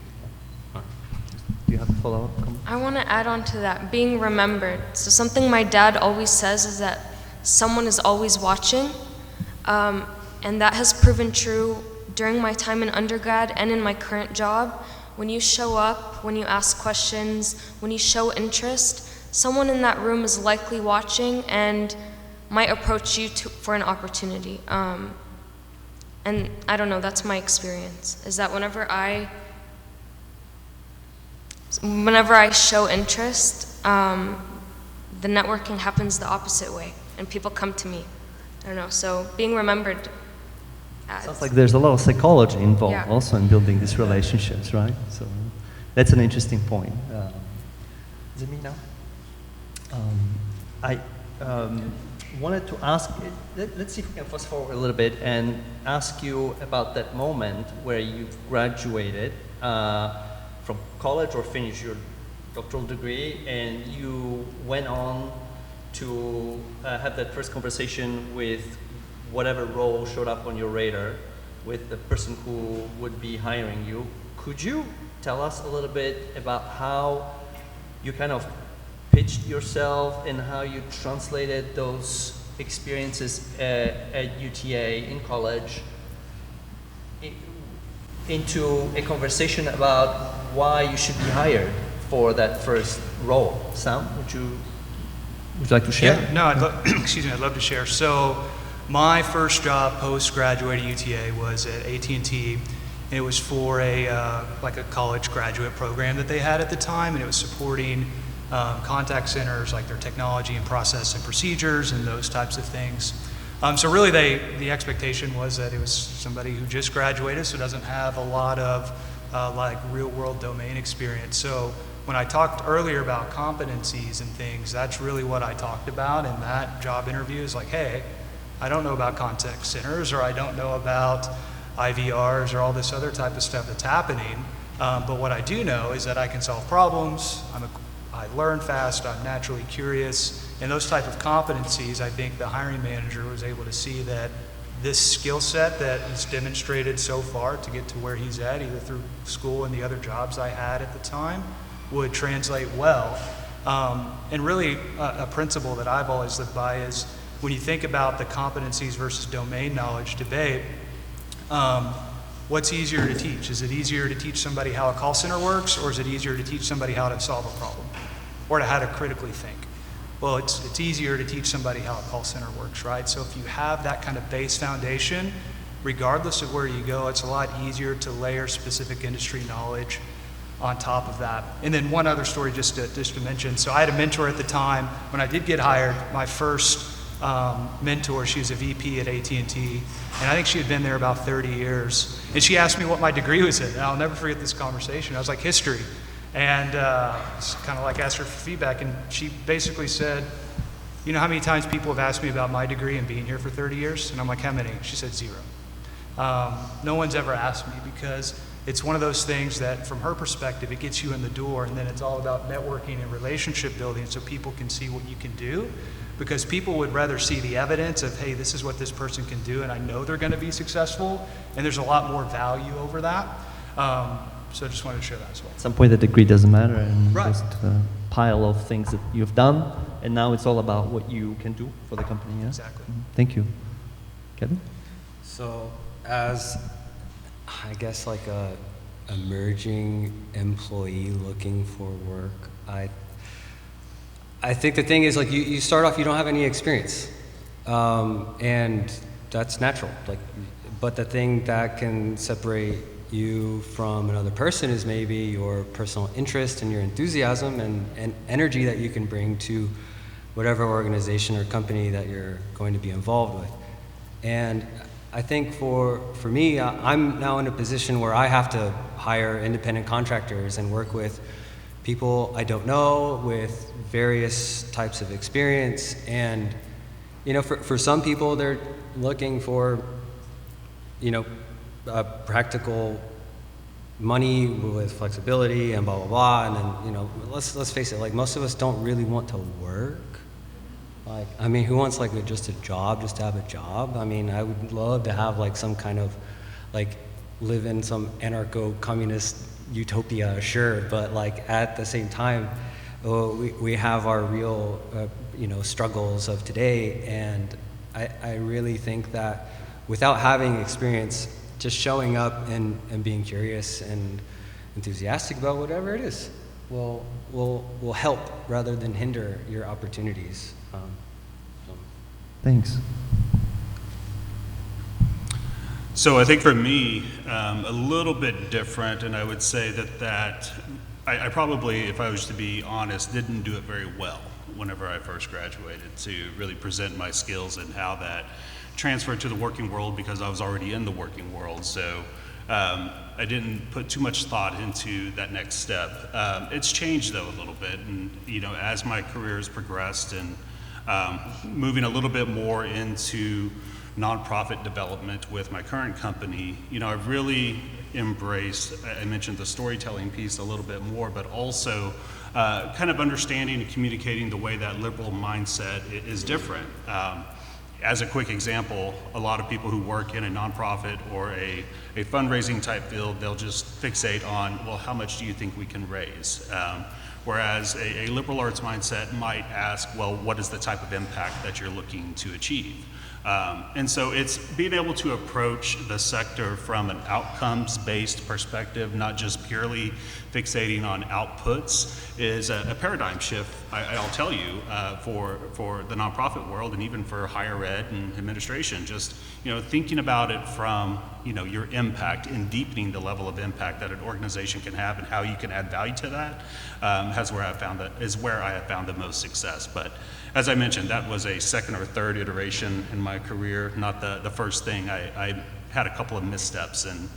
Do you have a follow-up comment? I want to add on to that, being remembered. So something my dad always says is that someone is always watching, and that has proven true during my time in undergrad and in my current job. When you show up, when you ask questions, when you show interest, someone in that room is likely watching and might approach you for an opportunity. And I don't know, that's my experience, is that whenever I show interest, the networking happens the opposite way, and people come to me. I don't know, so being remembered. Sounds like there's a lot of psychology involved Yeah. also in building these relationships, right? So that's an interesting point. Is it me now? I wanted to ask, let's see if we can fast forward a little bit and ask you about that moment where you've graduated from college or finished your doctoral degree, and you went on to have that first conversation with whatever role showed up on your radar with the person who would be hiring you. Could you tell us a little bit about how you kind of pitched yourself and how you translated those experiences at UTA in college into a conversation about why you should be hired for that first role. Sam, would you like to share? Yeah, no, excuse me, I'd love to share. So my first job post-graduate at UTA was at AT&T, and it was for like a college graduate program that they had at the time, and it was supporting contact centers, like their technology and process and procedures and those types of things. So really the expectation was that it was somebody who just graduated, so doesn't have a lot of like real world domain experience. So when I talked earlier about competencies and things, that's really what I talked about in that job interview, is like, hey, I don't know about contact centers, or I don't know about IVRs or all this other type of stuff that's happening, but what I do know is that I can solve problems, I learn fast, I'm naturally curious, and those type of competencies, I think the hiring manager was able to see that this skill set that he's demonstrated so far to get to where he's at, either through school and the other jobs I had at the time, would translate well. And really a principle that I've always lived by is when you think about the competencies versus domain knowledge debate, what's easier to teach? Is it easier to teach somebody how a call center works, or is it easier to teach somebody how to solve a problem, or how to critically think? Well, it's easier to teach somebody how a call center works, right? So if you have that kind of base foundation, regardless of where you go, it's a lot easier to layer specific industry knowledge on top of that. And then one other story just to mention. So I had a mentor at the time. When I did get hired, my first mentor, she was a VP at AT&T, and I think she had been there about 30 years. And she asked me what my degree was in, and I'll never forget this conversation. I was like, history. And it's kind of like asked her for feedback, and she basically said, you know how many times people have asked me about my degree and being here for 30 years? And I'm like, how many? She said 0. No one's ever asked me, because it's one of those things that from her perspective, it gets you in the door, and then it's all about networking and relationship building so people can see what you can do, because people would rather see the evidence of, hey, this is what this person can do, and I know they're going to be successful, and there's a lot more value over that. So I just wanted to share that as well. At some point, the degree doesn't matter, and Right. just a pile of things that you've done, and now it's all about what you can do for the company. Yeah? Exactly. Thank you. Kevin? So as, I guess, like a emerging employee looking for work, I think the thing is, like, you start off, you don't have any experience, and that's natural. Like, but the thing that can separate you from another person is maybe your personal interest and your enthusiasm and energy that you can bring to whatever organization or company that you're going to be involved with. And I think for me, I'm now in a position where I have to hire independent contractors and work with people I don't know with various types of experience. And, you know, for some people, they're looking for, you know, practical money with flexibility and blah, blah, blah. And then, you know, let's face it, like, most of us don't really want to work. Like, I mean, who wants like just a job, just to have a job? I mean, I would love to have like some kind of, like, live in some anarcho-communist utopia, sure, but like at the same time, we have our real, you know, struggles of today, and I really think that without having experience, just showing up and being curious and enthusiastic about whatever it is will help rather than hinder your opportunities. Thanks. So I think for me, a little bit different, and I would say that I probably, if I was to be honest, didn't do it very well whenever I first graduated, to really present my skills and how that transferred to the working world, because I was already in the working world. So I didn't put too much thought into that next step. It's changed though a little bit, and you know, as my career has progressed and moving a little bit more into nonprofit development with my current company, you know, I've really embraced, I mentioned the storytelling piece a little bit more, but also kind of understanding and communicating the way that liberal mindset is different. As a quick example, a lot of people who work in a nonprofit or a fundraising type field, they'll just fixate on, well, how much do you think we can raise? Whereas a liberal arts mindset might ask, well, what is the type of impact that you're looking to achieve? And so it's being able to approach the sector from an outcomes-based perspective, not just purely fixating on outputs, is a paradigm shift, I'll tell you, for the nonprofit world and even for higher ed and administration. Just thinking about it from your impact and deepening the level of impact that an organization can have and how you can add value to that is where I have found the most success. But as I mentioned, that was a second or third iteration in my career, not the first thing. I had a couple of missteps and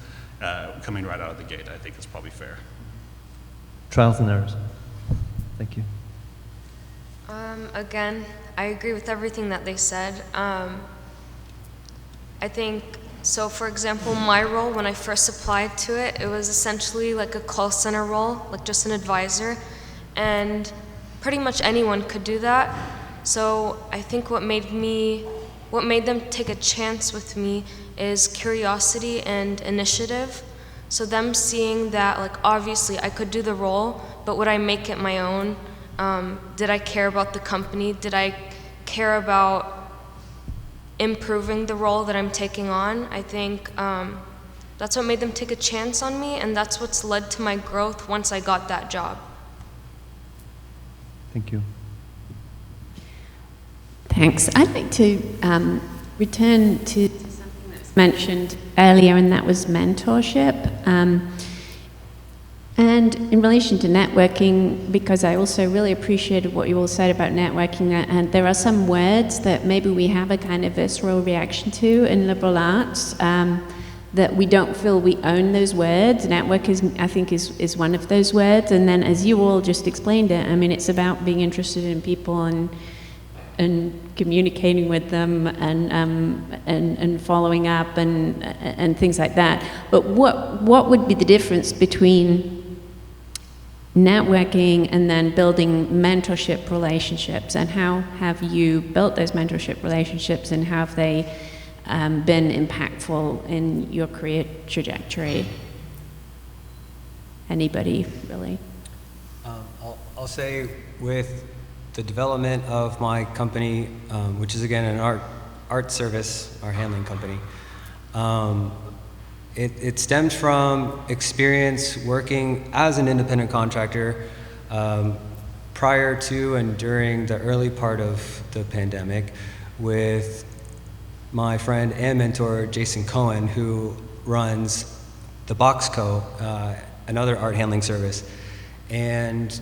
coming right out of the gate, I think is probably fair. Trials and errors. Thank you. Again, I agree with everything that they said. I think, so for example, my role when I first applied to it, it was essentially like a call center role, like just an advisor, and pretty much anyone could do that. So I think what made them take a chance with me is curiosity and initiative. So them seeing that, like, obviously I could do the role, but would I make it my own? Did I care about the company? Did I care about improving the role that I'm taking on? I think that's what made them take a chance on me, and that's what's led to my growth once I got that job. Thank you. Thanks. I'd like to return to something that's mentioned earlier, and that was mentorship. And in relation to networking, because I also really appreciated what you all said about networking, and there are some words that maybe we have a kind of visceral reaction to in liberal arts, that we don't feel we own those words. Network I think is one of those words. And then as you all just explained it, I mean, it's about being interested in people and communicating with them and following up and things like that. But what would be the difference between networking and then building mentorship relationships, and how have you built those mentorship relationships, and how have they been impactful in your career trajectory? Anybody, really? I'll say with the development of my company, which is again an art service, our handling company, it stems from experience working as an independent contractor prior to and during the early part of the pandemic with my friend and mentor, Jason Cohen, who runs the Box Co., another art handling service. And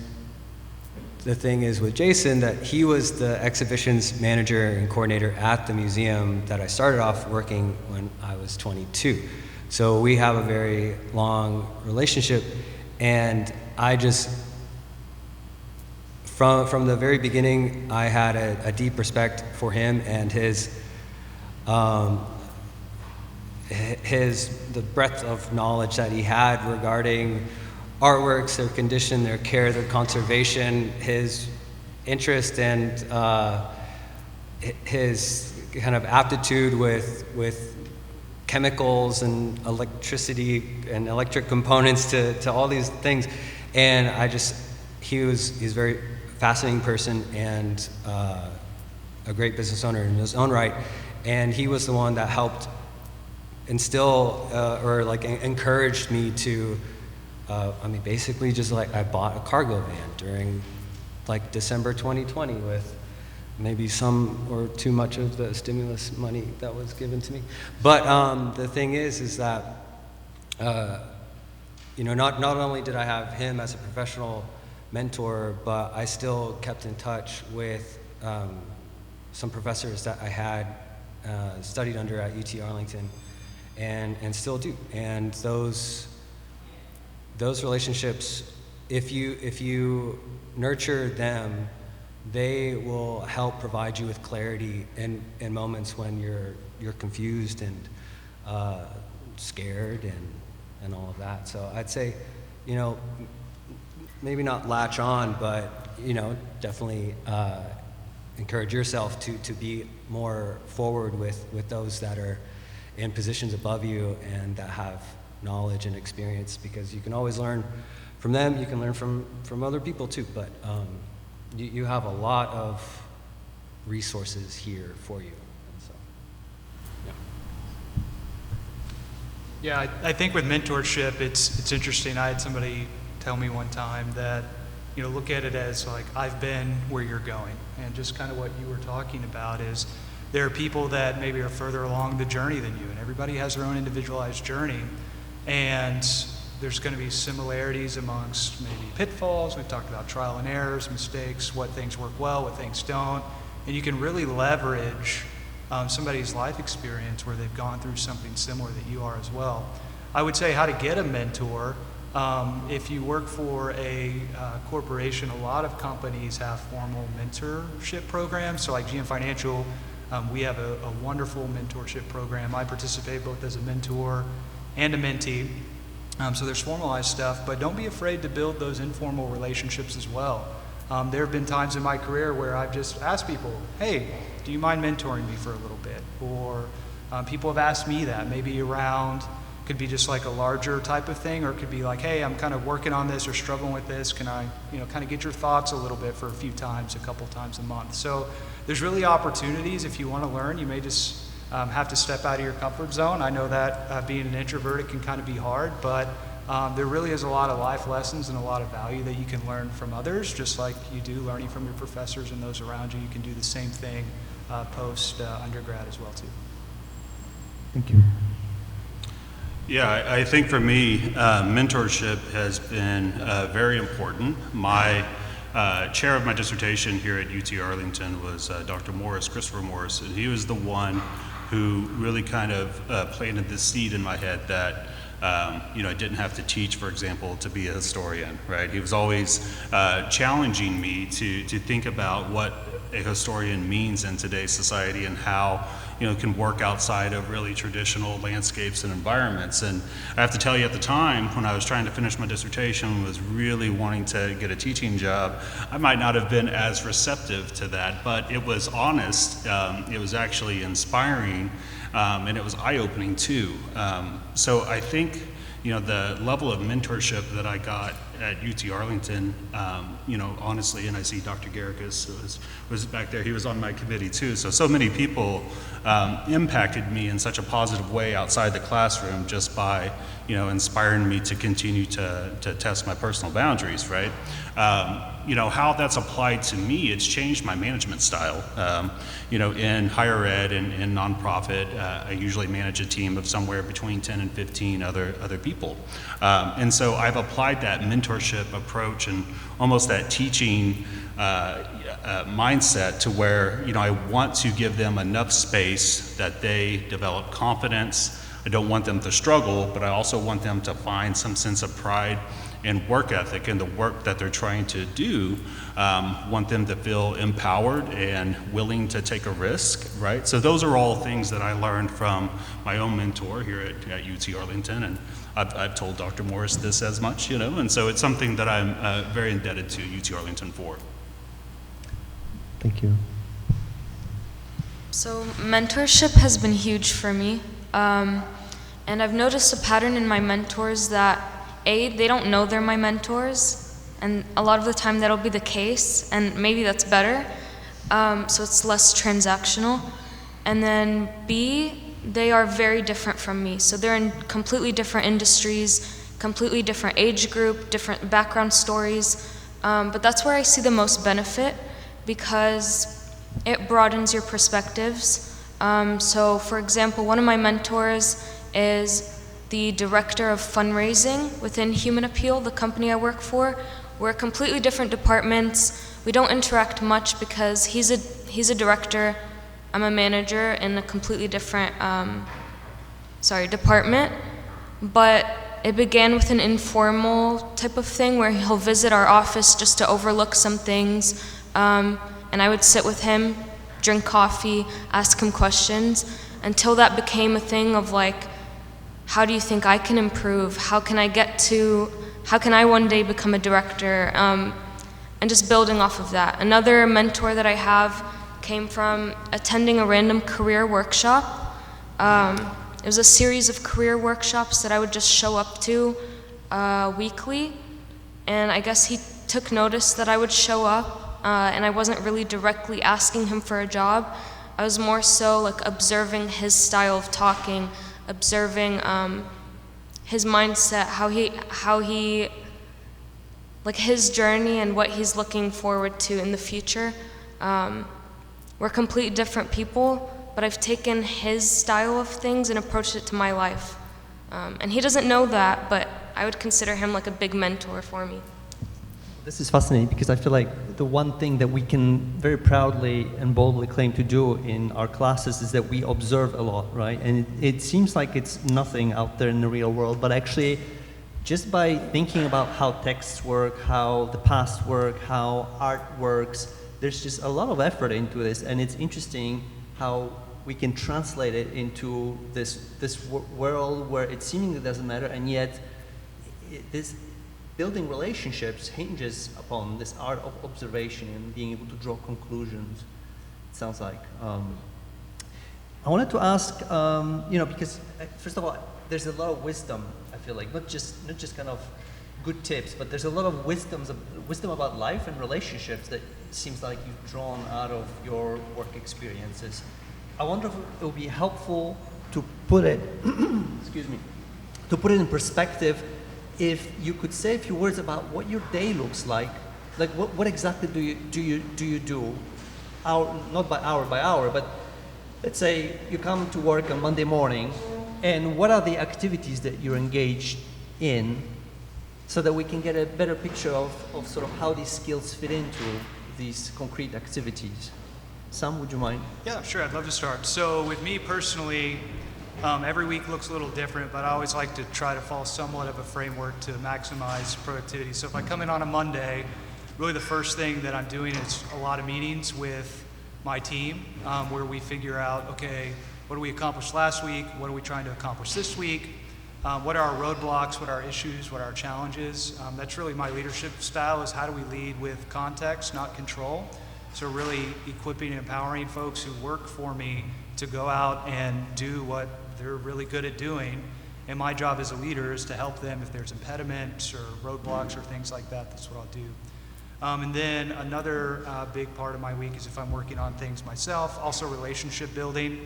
the thing is with Jason that he was the exhibitions manager and coordinator at the museum that I started off working when I was 22. So we have a very long relationship, and I just, from the very beginning, I had a deep respect for him and the breadth of knowledge that he had regarding artworks, their condition, their care, their conservation, his interest and his kind of aptitude with chemicals and electricity and electric components to all these things. And he's a very fascinating person and a great business owner in his own right. And he was the one that helped instill or encouraged me to basically just I bought a cargo van during December 2020 with maybe some or too much of the stimulus money that was given to me. But the thing is that, not only did I have him as a professional mentor, but I still kept in touch with some professors that I had studied under at UT Arlington and still do. And those relationships, if you nurture them, they will help provide you with clarity in moments when you're confused and scared and all of that. So I'd say, maybe not latch on, but definitely encourage yourself to be more forward with those that are in positions above you and that have knowledge and experience, because you can always learn from them, you can learn from other people too, but you have a lot of resources here for you. And so, yeah. Yeah, I think with mentorship, it's interesting. I had somebody tell me one time that, look at it as like, I've been where you're going. And just kind of what you were talking about is there are people that maybe are further along the journey than you, and everybody has their own individualized journey. And there's going to be similarities amongst maybe pitfalls. We've talked about trial and errors, mistakes, what things work well, what things don't. And you can really leverage somebody's life experience where they've gone through something similar that you are as well. I would say how to get a mentor. If you work for a corporation, a lot of companies have formal mentorship programs. So like GM Financial, we have a wonderful mentorship program. I participate both as a mentor and a mentee. So there's formalized stuff, but don't be afraid to build those informal relationships as well. There have been times in my career where I've just asked people, hey, do you mind mentoring me for a little bit? Or people have asked me that, maybe around, could be just like a larger type of thing, or it could be like, hey, I'm kind of working on this or struggling with this. Can I, kind of get your thoughts a little bit for a couple times a month. So there's really opportunities. If you want to learn, you may just have to step out of your comfort zone. I know that being an introvert, it can kind of be hard, but there really is a lot of life lessons and a lot of value that you can learn from others, just like you do learning from your professors and those around you. You can do the same thing post undergrad as well too. Thank you. Yeah, I think for me, mentorship has been very important. My chair of my dissertation here at UT Arlington was Dr. Morris, Christopher Morris, and he was the one who really kind of planted the seed in my head that I didn't have to teach, for example, to be a historian, right? He was always challenging me to think about what a historian means in today's society and how can work outside of really traditional landscapes and environments. And I have to tell you, at the time when I was trying to finish my dissertation, was really wanting to get a teaching job, I might not have been as receptive to that, but it was honest, it was actually inspiring, and it was eye-opening too. So I think the level of mentorship that I got at UT Arlington, honestly, and I see Dr. Garrikus was back there, he was on my committee too, so many people impacted me in such a positive way outside the classroom just by, inspiring me to continue to test my personal boundaries, right? How that's applied to me, it's changed my management style. In higher ed and in nonprofit, I usually manage a team of somewhere between 10 and 15 other people. And so I've applied that mentorship approach and almost that teaching mindset to where, I want to give them enough space that they develop confidence. I don't want them to struggle, but I also want them to find some sense of pride and work ethic in the work that they're trying to do. Want them to feel empowered and willing to take a risk, right? So those are all things that I learned from my own mentor here at UT Arlington, and I've told Dr. Morris this as much, and so it's something that I'm very indebted to UT Arlington for. Thank you. So mentorship has been huge for me, and I've noticed a pattern in my mentors that they don't know they're my mentors, and a lot of the time that'll be the case, and maybe that's better, so it's less transactional. And then B, they are very different from me, so they're in completely different industries, completely different age group, different background stories, but that's where I see the most benefit because it broadens your perspectives. So for example, one of my mentors is the director of fundraising within Human Appeal, the company I work for. We're completely different departments. We don't interact much because he's a director, I'm a manager in a completely different department. But it began with an informal type of thing where he'll visit our office just to overlook some things, and I would sit with him, drink coffee, ask him questions, until that became a thing of like, how do you think I can improve? How can I one day become a director? And just building off of that. Another mentor that I have came from attending a random career workshop. It was a series of career workshops that I would just show up to weekly. and I guess he took notice that I would show up, and I wasn't really directly asking him for a job. I was more so like observing his style of talking, observing his mindset, how he like his journey and what he's looking forward to in the future. We're completely different people, but I've taken his style of things and approached it to my life. And he doesn't know that, but I would consider him like a big mentor for me. This is fascinating because I feel like the one thing that we can very proudly and boldly claim to do in our classes is that we observe a lot, right? And it seems like it's nothing out there in the real world, but actually just by thinking about how texts work, how the past work, how art works, there's just a lot of effort into this, and it's interesting how we can translate it into this world where it seemingly doesn't matter, and yet this building relationships hinges upon this art of observation and being able to draw conclusions, it sounds like. I wanted to ask, because first of all, there's a lot of wisdom, I feel like, not just kind of good tips, but there's a lot of wisdom about life and relationships that seems like you've drawn out of your work experiences. I wonder if it would be helpful to put it, excuse me, to put it in perspective. If you could say a few words about what your day looks like what exactly do you do, not by hour, but let's say you come to work on Monday morning, and what are the activities that you're engaged in, so that we can get a better picture of sort of how these skills fit into these concrete activities. Sam, would you mind? Yeah, sure, I'd love to start. So with me personally, every week looks a little different, but I always like to try to follow somewhat of a framework to maximize productivity. So if I come in on a Monday, really the first thing that I'm doing is a lot of meetings with my team, where we figure out, okay, what did we accomplish last week? What are we trying to accomplish this week? What are our roadblocks? What are our issues? What are our challenges? That's really my leadership style, is how do we lead with context, not control? So really equipping and empowering folks who work for me to go out and do what they're really good at doing. And my job as a leader is to help them if there's impediments or roadblocks or things like that. That's what I'll do. And then another big part of my week is if I'm working on things myself, also relationship building.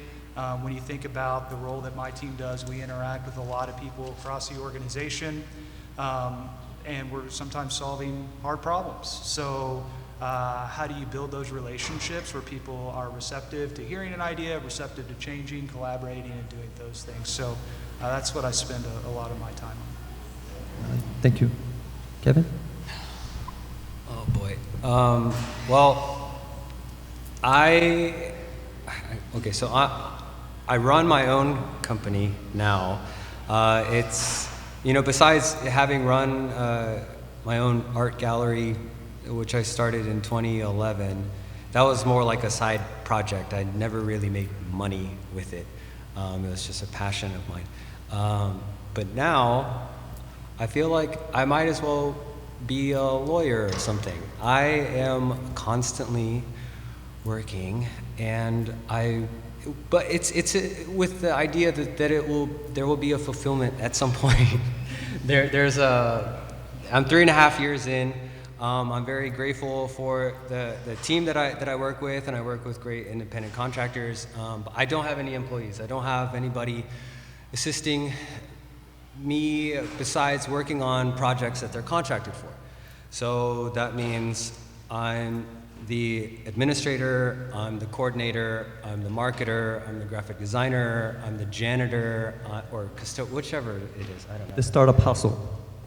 When you think about the role that my team does, we interact with a lot of people across the organization, and we're sometimes solving hard problems. So how do you build those relationships where people are receptive to hearing an idea, receptive to changing, collaborating, and doing those things? So that's what I spend a lot of my time on. Thank you. Kevin? Oh boy. Well, okay, so I run my own company now. It's, besides having run my own art gallery, which I started in 2011, that was more like a side project. I never really made money with it. It was just a passion of mine. But now, I feel like I might as well be a lawyer or something. I am constantly working, and but it's with the idea that there will be a fulfillment at some point. I'm 3.5 years in. I'm very grateful for the team that I work with, and I work with great independent contractors. But I don't have any employees. I don't have anybody assisting me besides working on projects that they're contracted for. So that means I'm the administrator, I'm the coordinator, I'm the marketer, I'm the graphic designer, I'm the janitor, or whichever it is, I don't know. The startup hustle.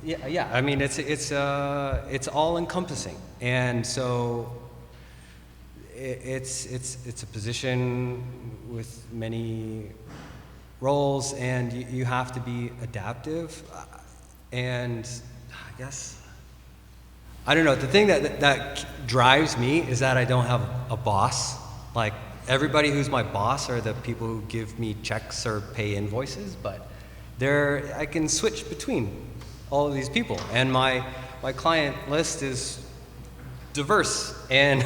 Yeah. I mean, it's all encompassing, and so it's a position with many roles, and you have to be adaptive. And I guess I don't know. The thing that drives me is that I don't have a boss. Like everybody who's my boss are the people who give me checks or pay invoices, but I can switch between all of these people, and my client list is diverse, and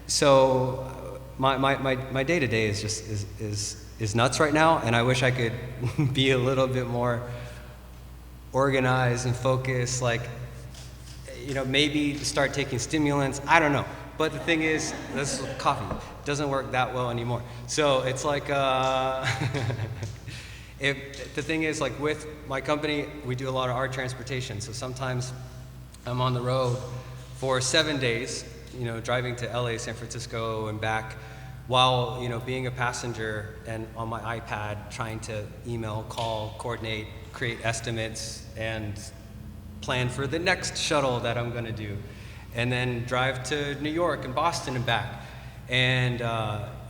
so my day-to-day is just is nuts right now, and I wish I could be a little bit more organize and focus, like, you know, maybe start taking stimulants, I don't know. But the thing is, this coffee doesn't work that well anymore. So it's like, the thing is, like with my company, we do a lot of art transportation. So sometimes I'm on the road for 7 days, you know, driving to LA, San Francisco, and back, while, you know, being a passenger and on my iPad trying to email, call, coordinate, create estimates, and plan for the next shuttle that I'm gonna do, and then drive to New York and Boston and back. And,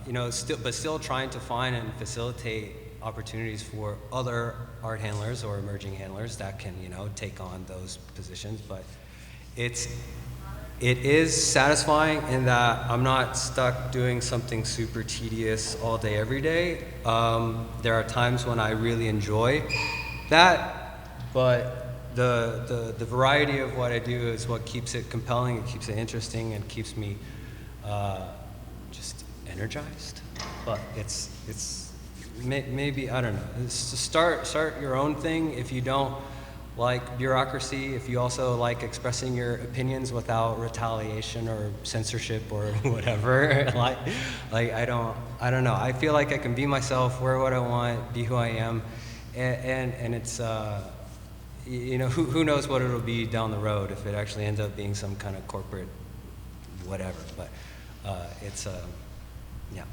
you know, still trying to find and facilitate opportunities for other art handlers or emerging handlers that can, you know, take on those positions. But it is satisfying in that I'm not stuck doing something super tedious all day, every day. There are times when I really enjoy that, but the variety of what I do is what keeps it compelling, it keeps it interesting, and keeps me just energized. But it's maybe, I don't know, it's to start your own thing. If you don't like bureaucracy, if you also like expressing your opinions without retaliation or censorship or whatever, like I don't know. I feel like I can be myself, wear what I want, be who I am, and it's you know, who knows what it'll be down the road if it actually ends up being some kind of corporate whatever. But it's yeah.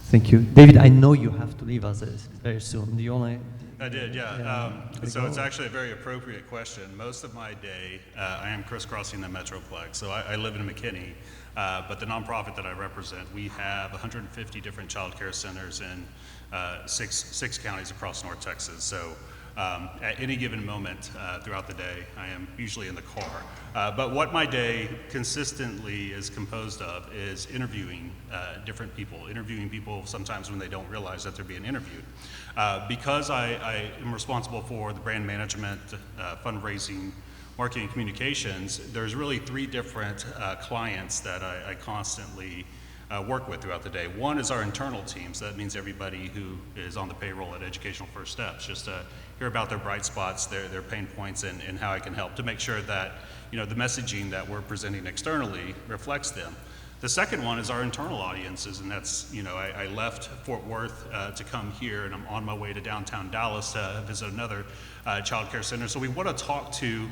Thank you. David, I know you have to leave us very soon. Do you want to? I did, yeah. So it's actually a very appropriate question. Most of my day, I am crisscrossing the Metroplex. So I live in McKinney, but the nonprofit that I represent, we have 150 different child care centers in six counties across North Texas. So at any given moment throughout the day, I am usually in the car. But what my day consistently is composed of is interviewing different people, interviewing people sometimes when they don't realize that they're being interviewed. Because I am responsible for the brand management, fundraising, marketing, and communications, there's really three different clients that I constantly work with throughout the day. One is our internal team, so that means everybody who is on the payroll at Educational First Steps, just to hear about their bright spots, their pain points, and how I can help to make sure that, you know, the messaging that we're presenting externally reflects them. The second one is our internal audiences, and that's, you know, I left Fort Worth to come here, and I'm on my way to downtown Dallas to visit another child care center. So we want to talk to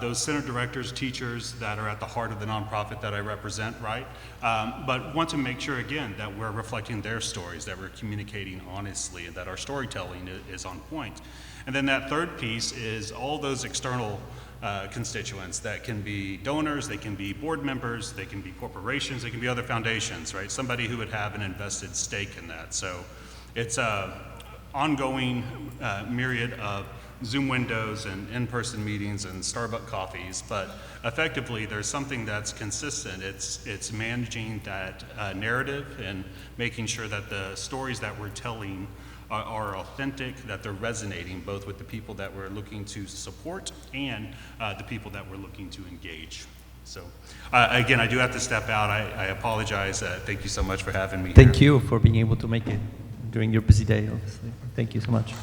those center directors, teachers that are at the heart of the nonprofit that I represent, right? But want to make sure, again, that we're reflecting their stories, that we're communicating honestly, and that our storytelling is on point. And then that third piece is all those external constituents that can be donors, they can be board members, they can be corporations, they can be other foundations, right? Somebody who would have an invested stake in that. So it's an ongoing myriad of Zoom windows and in-person meetings and Starbucks coffees, but effectively there's something that's consistent. It's managing that narrative and making sure that the stories that we're telling are authentic, that they're resonating both with the people that we're looking to support and the people that we're looking to engage. So again, I do have to step out. I apologize. Thank you so much for having me. Thank you for being able to make it during your busy day, obviously. Thank you so much.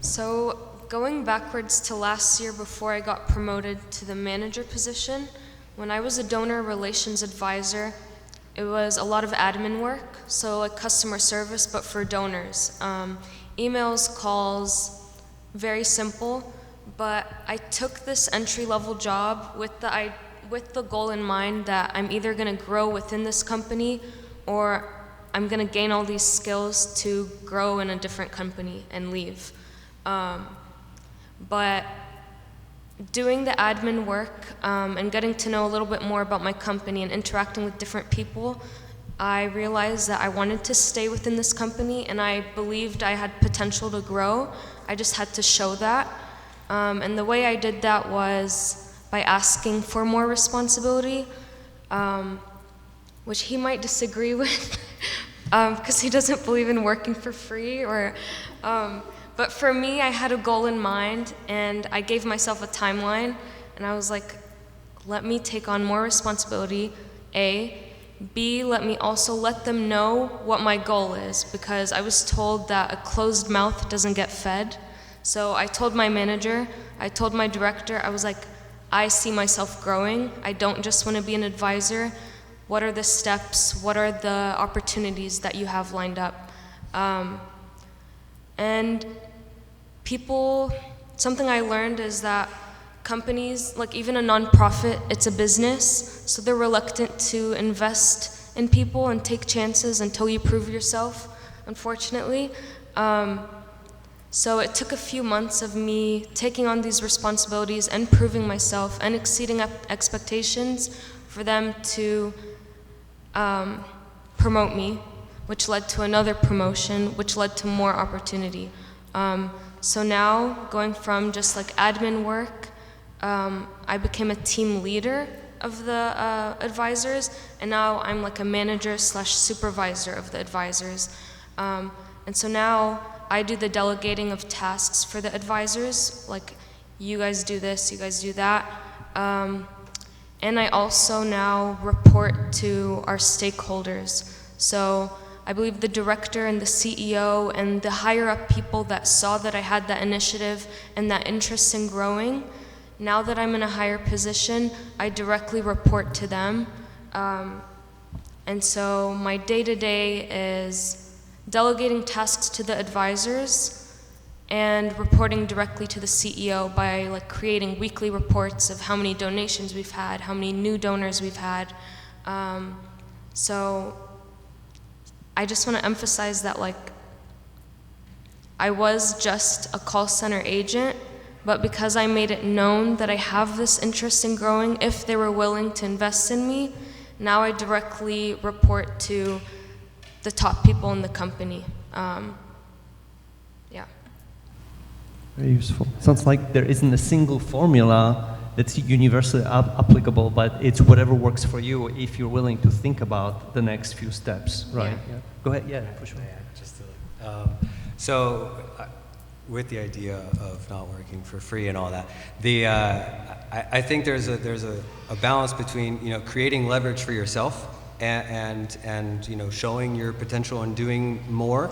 So going backwards to last year before I got promoted to the manager position, when I was a donor relations advisor, it was a lot of admin work, so like customer service, but for donors. Emails, calls, very simple, but I took this entry-level job with the goal in mind that I'm either gonna grow within this company or I'm gonna gain all these skills to grow in a different company and leave. But doing the admin work and getting to know a little bit more about my company and interacting with different people, I realized that I wanted to stay within this company and I believed I had potential to grow. I just had to show that. And the way I did that was by asking for more responsibility, which he might disagree with because he doesn't believe in working for free or but for me, I had a goal in mind, and I gave myself a timeline, and I was like, let me take on more responsibility, A, B, let me also let them know what my goal is, because I was told that a closed mouth doesn't get fed. So I told my manager, I told my director, I was like, I see myself growing. I don't just want to be an advisor. What are the steps? What are the opportunities that you have lined up? And people, something I learned is that companies, like even a nonprofit, it's a business, so they're reluctant to invest in people and take chances until you prove yourself, unfortunately. So it took a few months of me taking on these responsibilities and proving myself and exceeding expectations for them to promote me, which led to another promotion, which led to more opportunity. So now, going from just like admin work, I became a team leader of the advisors, and now I'm like a manager / supervisor of the advisors. And so now I do the delegating of tasks for the advisors, like you guys do this, you guys do that. And I also now report to our stakeholders. So I believe the director and the CEO and the higher up people that saw that I had that initiative and that interest in growing, now that I'm in a higher position, I directly report to them. And so my day-to-day is delegating tasks to the advisors and reporting directly to the CEO by like creating weekly reports of how many donations we've had, how many new donors we've had. So I just want to emphasize that like I was just a call center agent, but because I made it known that I have this interest in growing, if they were willing to invest in me, now I directly report to the top people in the company. Yeah. Very useful. Sounds like there isn't a single formula that's universally applicable, but it's whatever works for you if you're willing to think about the next few steps, right? Yeah. Yeah. Go ahead, yeah, for sure. With the idea of not working for free and all that, I think there's a balance between creating leverage for yourself and showing your potential and doing more,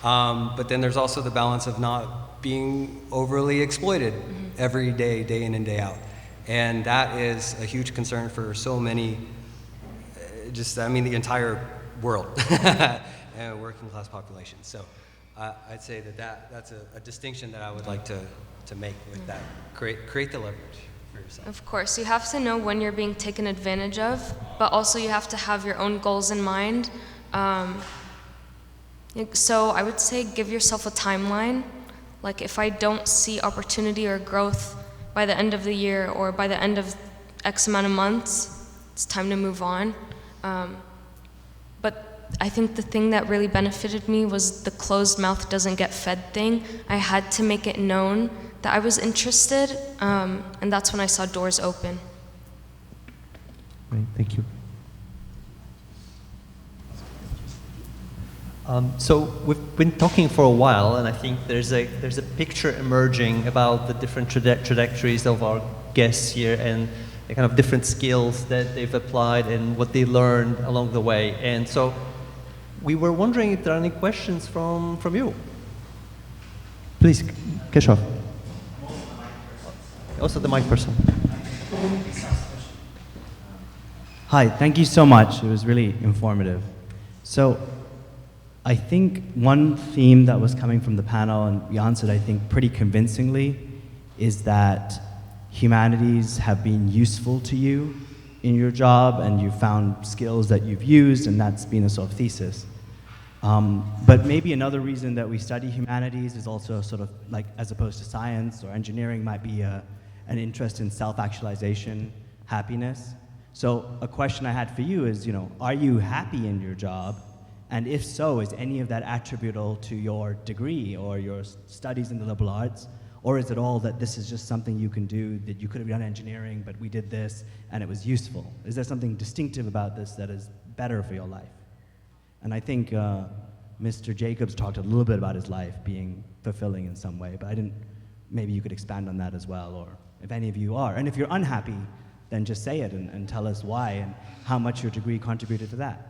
but then there's also the balance of not being overly exploited every day, day in and day out, and that is a huge concern for so many. The entire world and working class population. So. I'd say that's a distinction that I would like to make with that. Create the leverage for yourself. Of course, you have to know when you're being taken advantage of, but also you have to have your own goals in mind. So I would say give yourself a timeline. Like if I don't see opportunity or growth by the end of the year or by the end of X amount of months, it's time to move on. But I think the thing that really benefited me was the closed mouth doesn't get fed thing. I had to make it known that I was interested, and that's when I saw doors open. Great, thank you. So we've been talking for a while, and I think there's a picture emerging about the different trajectories of our guests here and the kind of different skills that they've applied and what they learned along the way. And so we were wondering if there are any questions from you. Please, Keshav. Also the mic person. Hi, thank you so much. It was really informative. So I think one theme that was coming from the panel, and you answered, I think, pretty convincingly, is that humanities have been useful to you in your job, and you found skills that you've used, and that's been a sort of thesis. But maybe another reason that we study humanities is also sort of like, as opposed to science or engineering, might be an interest in self-actualization, happiness. So a question I had for you is, are you happy in your job? And if so, is any of that attributable to your degree or your studies in the liberal arts? Or is it all that this is just something you can do, that you could have done engineering, but we did this and it was useful? Is there something distinctive about this that is better for your life? And I think Mr. Jacobs talked a little bit about his life being fulfilling in some way, but maybe you could expand on that as well, or if any of you are. And if you're unhappy, then just say it and tell us why and how much your degree contributed to that.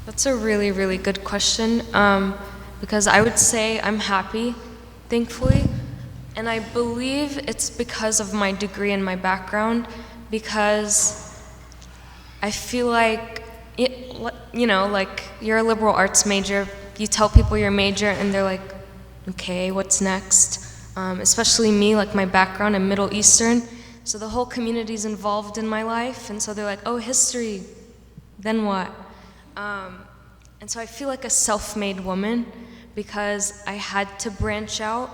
That's a really, really good question, because I would say I'm happy, thankfully, and I believe it's because of my degree and my background, because I feel like, you know, like you're a liberal arts major, you tell people your major and they're like, okay, what's next? Especially me, like my background, I'm Middle Eastern, so the whole community's involved in my life, and so they're like, oh, history, then what? And so I feel like a self-made woman because I had to branch out.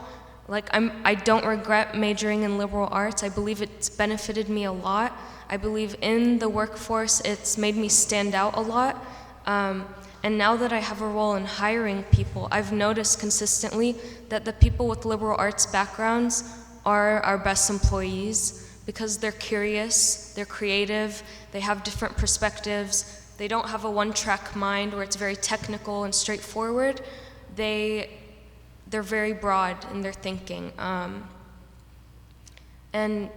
Like I don't regret majoring in liberal arts. I believe it's benefited me a lot. I believe in the workforce, it's made me stand out a lot. And now that I have a role in hiring people, I've noticed consistently that the people with liberal arts backgrounds are our best employees because they're curious, they're creative, they have different perspectives. They don't have a one-track mind where it's very technical and straightforward. They're very broad in their thinking. And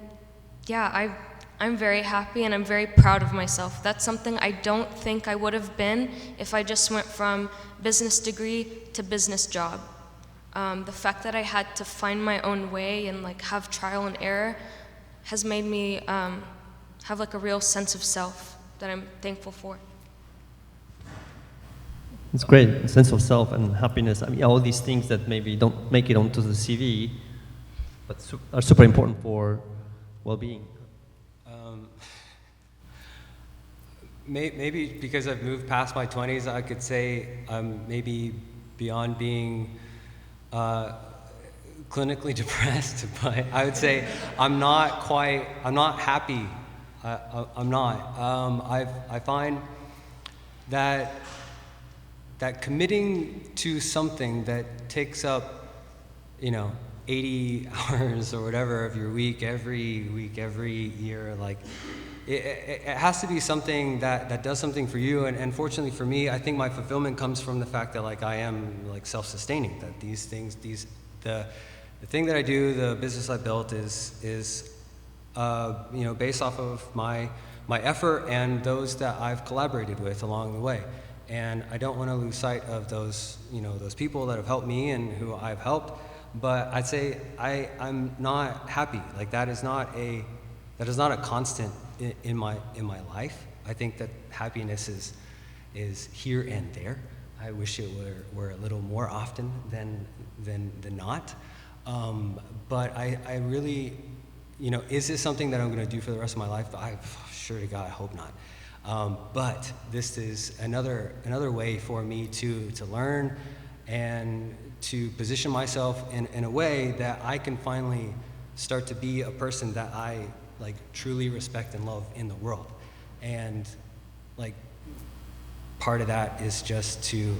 yeah, I'm very happy and I'm very proud of myself. That's something I don't think I would have been if I just went from business degree to business job. The fact that I had to find my own way and like have trial and error has made me have like a real sense of self that I'm thankful for. It's great, a sense of self and happiness. I mean, all these things that maybe don't make it onto the CV, but are super important for well-being. Maybe because I've moved past my 20s, I could say I'm maybe beyond being clinically depressed, but I would say I'm not happy. I'm not. I find that committing to something that takes up, 80 hours or whatever of your week, every year, like, it has to be something that does something for you. And fortunately for me, I think my fulfillment comes from the fact that like I am like self-sustaining, that these things, the thing that I do, the business I built is based off of my effort and those that I've collaborated with along the way. And I don't want to lose sight of those, those people that have helped me and who I've helped. But I'd say I'm not happy. Like that is not a constant in my life. I think that happiness is here and there. I wish it were a little more often than not. But I really, is this something that I'm going to do for the rest of my life? I sure to God, I hope not. But this is another way for me to learn and to position myself in a way that I can finally start to be a person that I like truly respect and love in the world. And like part of that is just to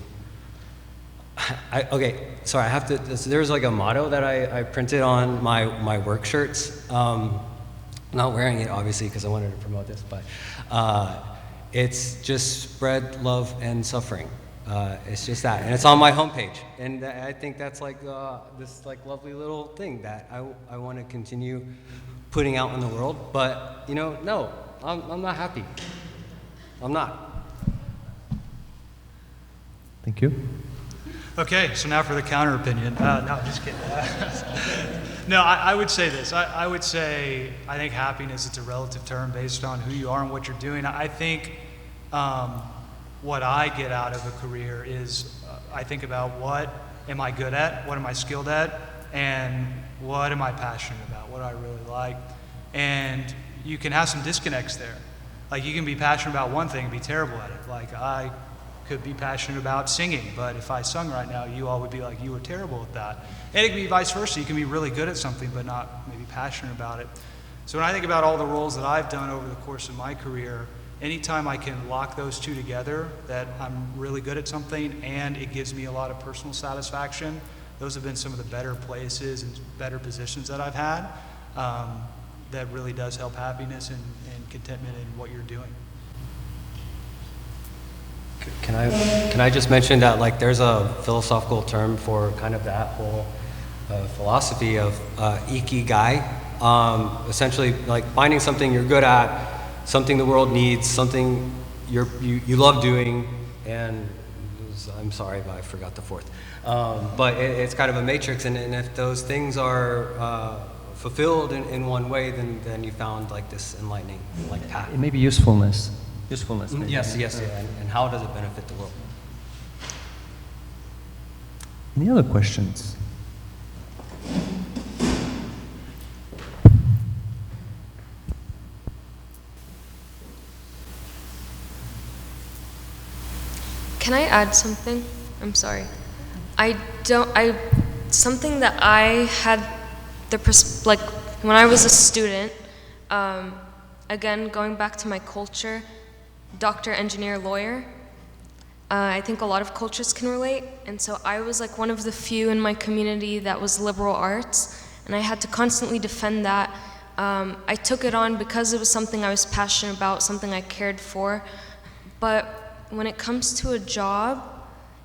there's like a motto that I printed on my work shirts. I'm not wearing it obviously because I wanted to promote this, but it's just spread love and suffering. It's just that, and it's on my homepage, and I think that's like this like lovely little thing that I want to continue putting out in the world. But no, I'm not happy. I'm not. Thank you. Okay, so now for the counter opinion. No, just kidding. No, I would say this. I would say I think happiness is a relative term based on who you are and what you're doing. I think what I get out of a career is I think about what am I good at, what am I skilled at, and what am I passionate about, what do I really like. And you can have some disconnects there. Like you can be passionate about one thing and be terrible at it. Like I could be passionate about singing, but if I sung right now, you all would be like, you were terrible at that. And it can be vice versa. You can be really good at something, but not maybe passionate about it. So when I think about all the roles that I've done over the course of my career, anytime I can lock those two together, that I'm really good at something and it gives me a lot of personal satisfaction, those have been some of the better places and better positions that I've had. That really does help happiness and contentment in what you're doing. Can I just mention that like there's a philosophical term for kind of that whole philosophy of ikigai, essentially like finding something you're good at, something the world needs, something you love doing, and I'm sorry, but I forgot the fourth. But it's kind of a matrix, and if those things are fulfilled in one way, then you found like this enlightening like path. It may be usefulness. Usefulness. Maybe. Yes, yeah. And how does it benefit the world? Any other questions? Can I add something? I'm sorry. Something that I had like when I was a student, again, going back to my culture, doctor, engineer, lawyer, I think a lot of cultures can relate, and so I was like one of the few in my community that was liberal arts, and I had to constantly defend that. I took it on because it was something I was passionate about, something I cared for, but when it comes to a job,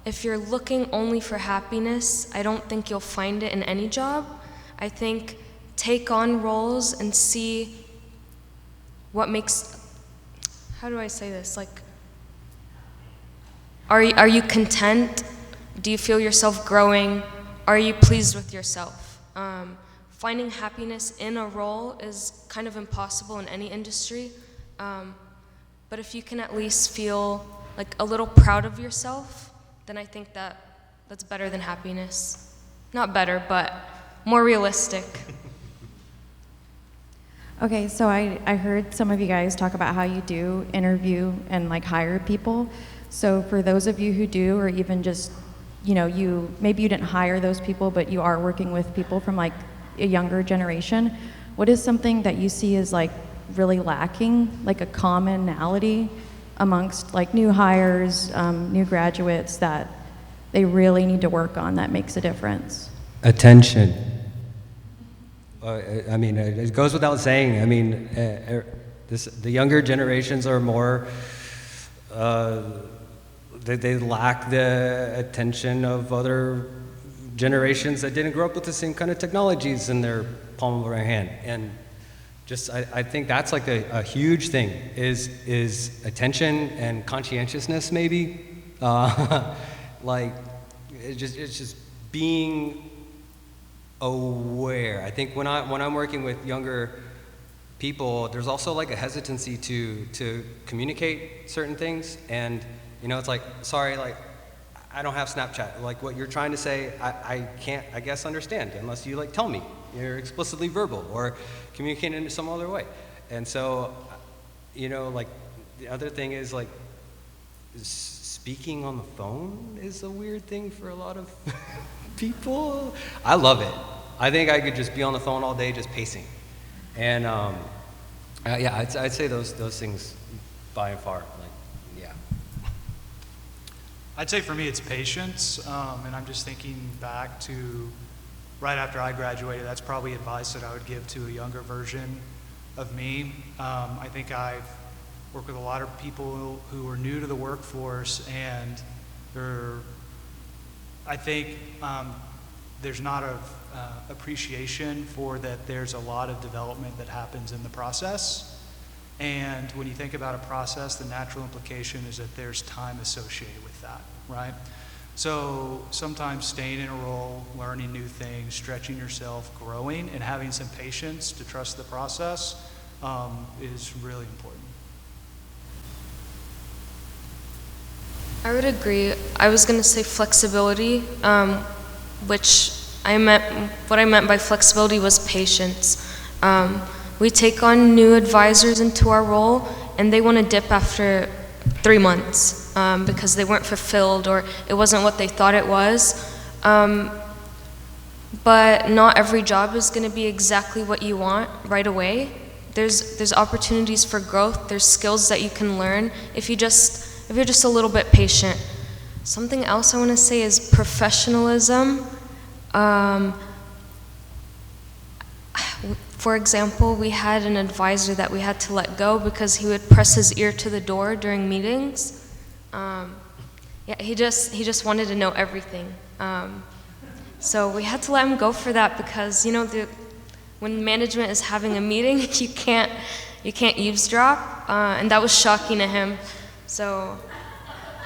if you're looking only for happiness, I don't think you'll find it in any job. I think take on roles and see what makes, how do I say this? Like, are you content? Do you feel yourself growing? Are you pleased with yourself? Finding happiness in a role is kind of impossible in any industry. But if you can at least feel like a little proud of yourself, then I think that's better than happiness. Not better, but more realistic. Okay, so I heard some of you guys talk about how you do interview and like hire people. So for those of you who do, or even just, maybe you didn't hire those people, but you are working with people from like a younger generation, what is something that you see as like really lacking, like a commonality amongst like new hires, new graduates that they really need to work on that makes a difference? Attention. I mean, it goes without saying. I mean, the younger generations are more, they lack the attention of other generations that didn't grow up with the same kind of technologies in their palm of their hand. And just, I think that's like a huge thing, is attention and conscientiousness maybe. Like, it's just being aware. I think when I'm working with younger people, there's also like a hesitancy to communicate certain things, and it's like, sorry, like I don't have Snapchat. Like what you're trying to say, I can't, I guess, understand unless you like tell me. You're explicitly verbal or communicate in some other way. And so, like the other thing is like speaking on the phone is a weird thing for a lot of people. I love it. I think I could just be on the phone all day just pacing. And yeah, I'd say those things by and far. Like, yeah. I'd say for me it's patience, and I'm just thinking back to right after I graduated, that's probably advice that I would give to a younger version of me. I think I've worked with a lot of people who are new to the workforce, and I think there's not a appreciation for that there's a lot of development that happens in the process. And when you think about a process, the natural implication is that there's time associated with that, right? So sometimes staying in a role, learning new things, stretching yourself, growing, and having some patience to trust the process is really important. I would agree. I was going to say flexibility, which what I meant by flexibility was patience. We take on new advisors into our role, and they want to dip after 3 months because they weren't fulfilled or it wasn't what they thought it was. But not every job is going to be exactly what you want right away. There's opportunities for growth. There's skills that you can learn if you're just a little bit patient. Something else I want to say is professionalism. For example, we had an advisor that we had to let go because he would press his ear to the door during meetings. Yeah, he just wanted to know everything. So we had to let him go for that because, you know, when management is having a meeting, you can't eavesdrop, and that was shocking to him. So,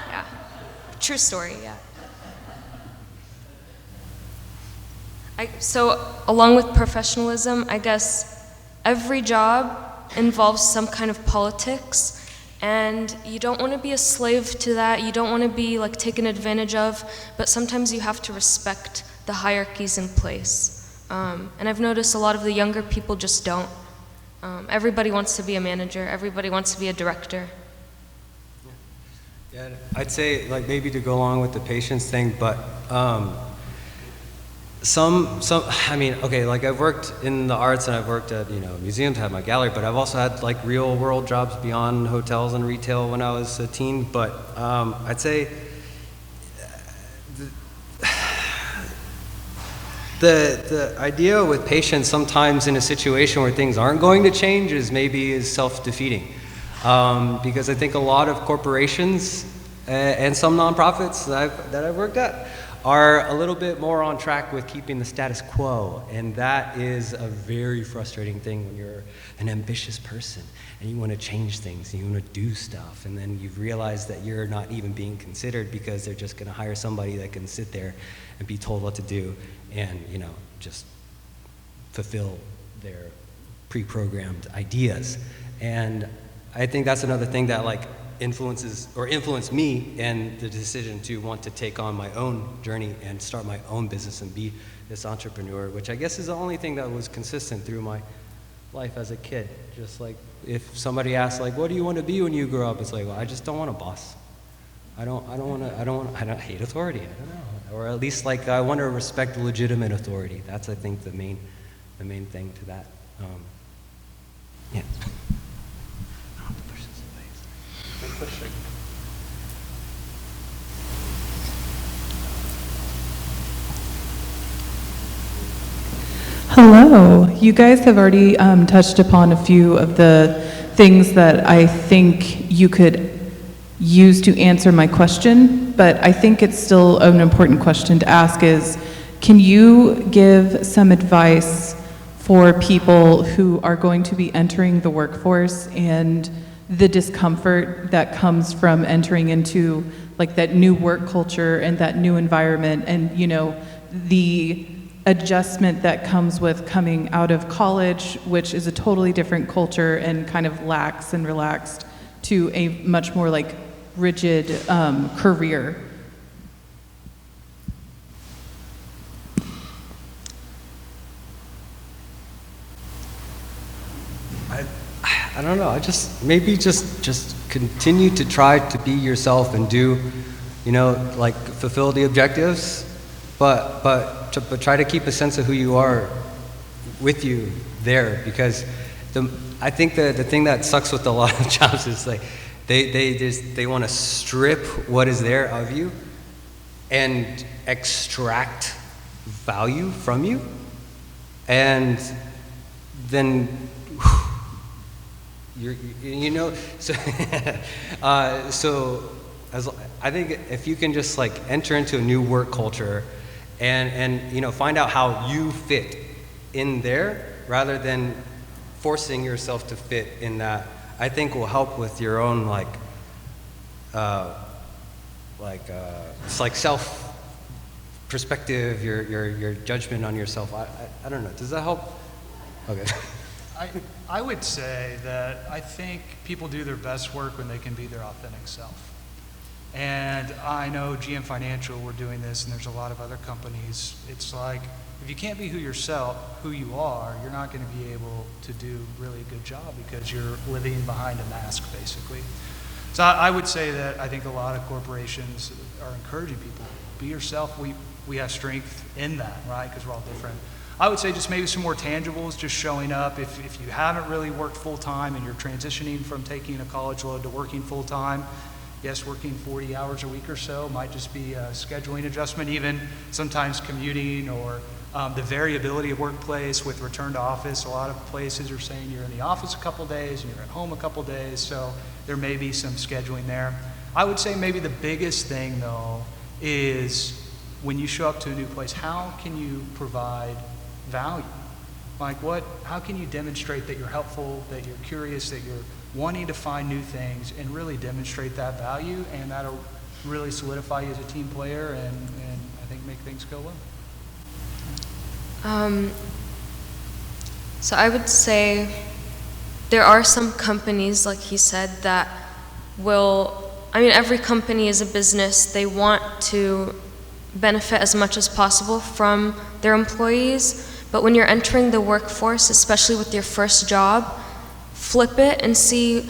yeah, true story, yeah. So along with professionalism, I guess every job involves some kind of politics, and you don't want to be a slave to that. You don't want to be like taken advantage of, but sometimes you have to respect the hierarchies in place. And I've noticed a lot of the younger people just don't. Everybody wants to be a manager. Everybody wants to be a director. Yeah, I'd say like maybe to go along with the patience thing, but I mean, okay, like I've worked in the arts and I've worked at, you know, museums, had my gallery, but I've also had like real world jobs beyond hotels and retail when I was a teen. But I'd say the idea with patience sometimes in a situation where things aren't going to change is self-defeating. Because I think a lot of corporations and some nonprofits that I've worked at are a little bit more on track with keeping the status quo, and that is a very frustrating thing when you're an ambitious person and you want to change things and you want to do stuff, and then you realize that you're not even being considered because they're just going to hire somebody that can sit there and be told what to do and, you know, just fulfill their pre-programmed ideas. And I think that's another thing that like influenced me and the decision to want to take on my own journey and start my own business and be this entrepreneur, which I guess is the only thing that was consistent through my life as a kid. Just like if somebody asks like, what do you want to be when you grow up? It's like, well, I just don't want a boss. I hate authority. I don't know. Or at least like I want to respect legitimate authority. That's I think the main thing to that. Yeah. Hello. You guys have already touched upon a few of the things that I think you could use to answer my question, but I think it's still an important question to ask is, can you give some advice for people who are going to be entering the workforce and the discomfort that comes from entering into like that new work culture and that new environment, and you know, the adjustment that comes with coming out of college, which is a totally different culture and kind of lax and relaxed, to a much more like rigid career? I don't know. I just maybe just continue to try to be yourself and do, you know, like fulfill the objectives, but try to keep a sense of who you are with you there, because I think the thing that sucks with a lot of jobs is like they want to strip what is there of you and extract value from you, and then you know, so so I think if you can just like enter into a new work culture and you know, find out how you fit in there rather than forcing yourself to fit in that, I think will help with your own it's like self perspective, your judgment on yourself. I don't know. Does that help? Okay. I would say that I think people do their best work when they can be their authentic self. And I know GM Financial, we're doing this, and there's a lot of other companies. It's like, if you can't be who you are, you're not going to be able to do really a good job because you're living behind a mask, basically. So I would say that I think a lot of corporations are encouraging people, be yourself. We have strength in that, right? Because we're all different. I would say just maybe some more tangibles, just showing up. If you haven't really worked full-time and you're transitioning from taking a college load to working full-time, yes, working 40 hours a week or so might just be a scheduling adjustment, even sometimes commuting, or the variability of workplace with return to office. A lot of places are saying you're in the office a couple days and you're at home a couple days, so there may be some scheduling there. I would say maybe the biggest thing though is when you show up to a new place, how can you provide value? Like how can you demonstrate that you're helpful, that you're curious, that you're wanting to find new things and really demonstrate that value, and that'll really solidify you as a team player and I think make things go well. So I would say there are some companies, like he said, that every company is a business. They want to benefit as much as possible from their employees, but when you're entering the workforce, especially with your first job, flip it and see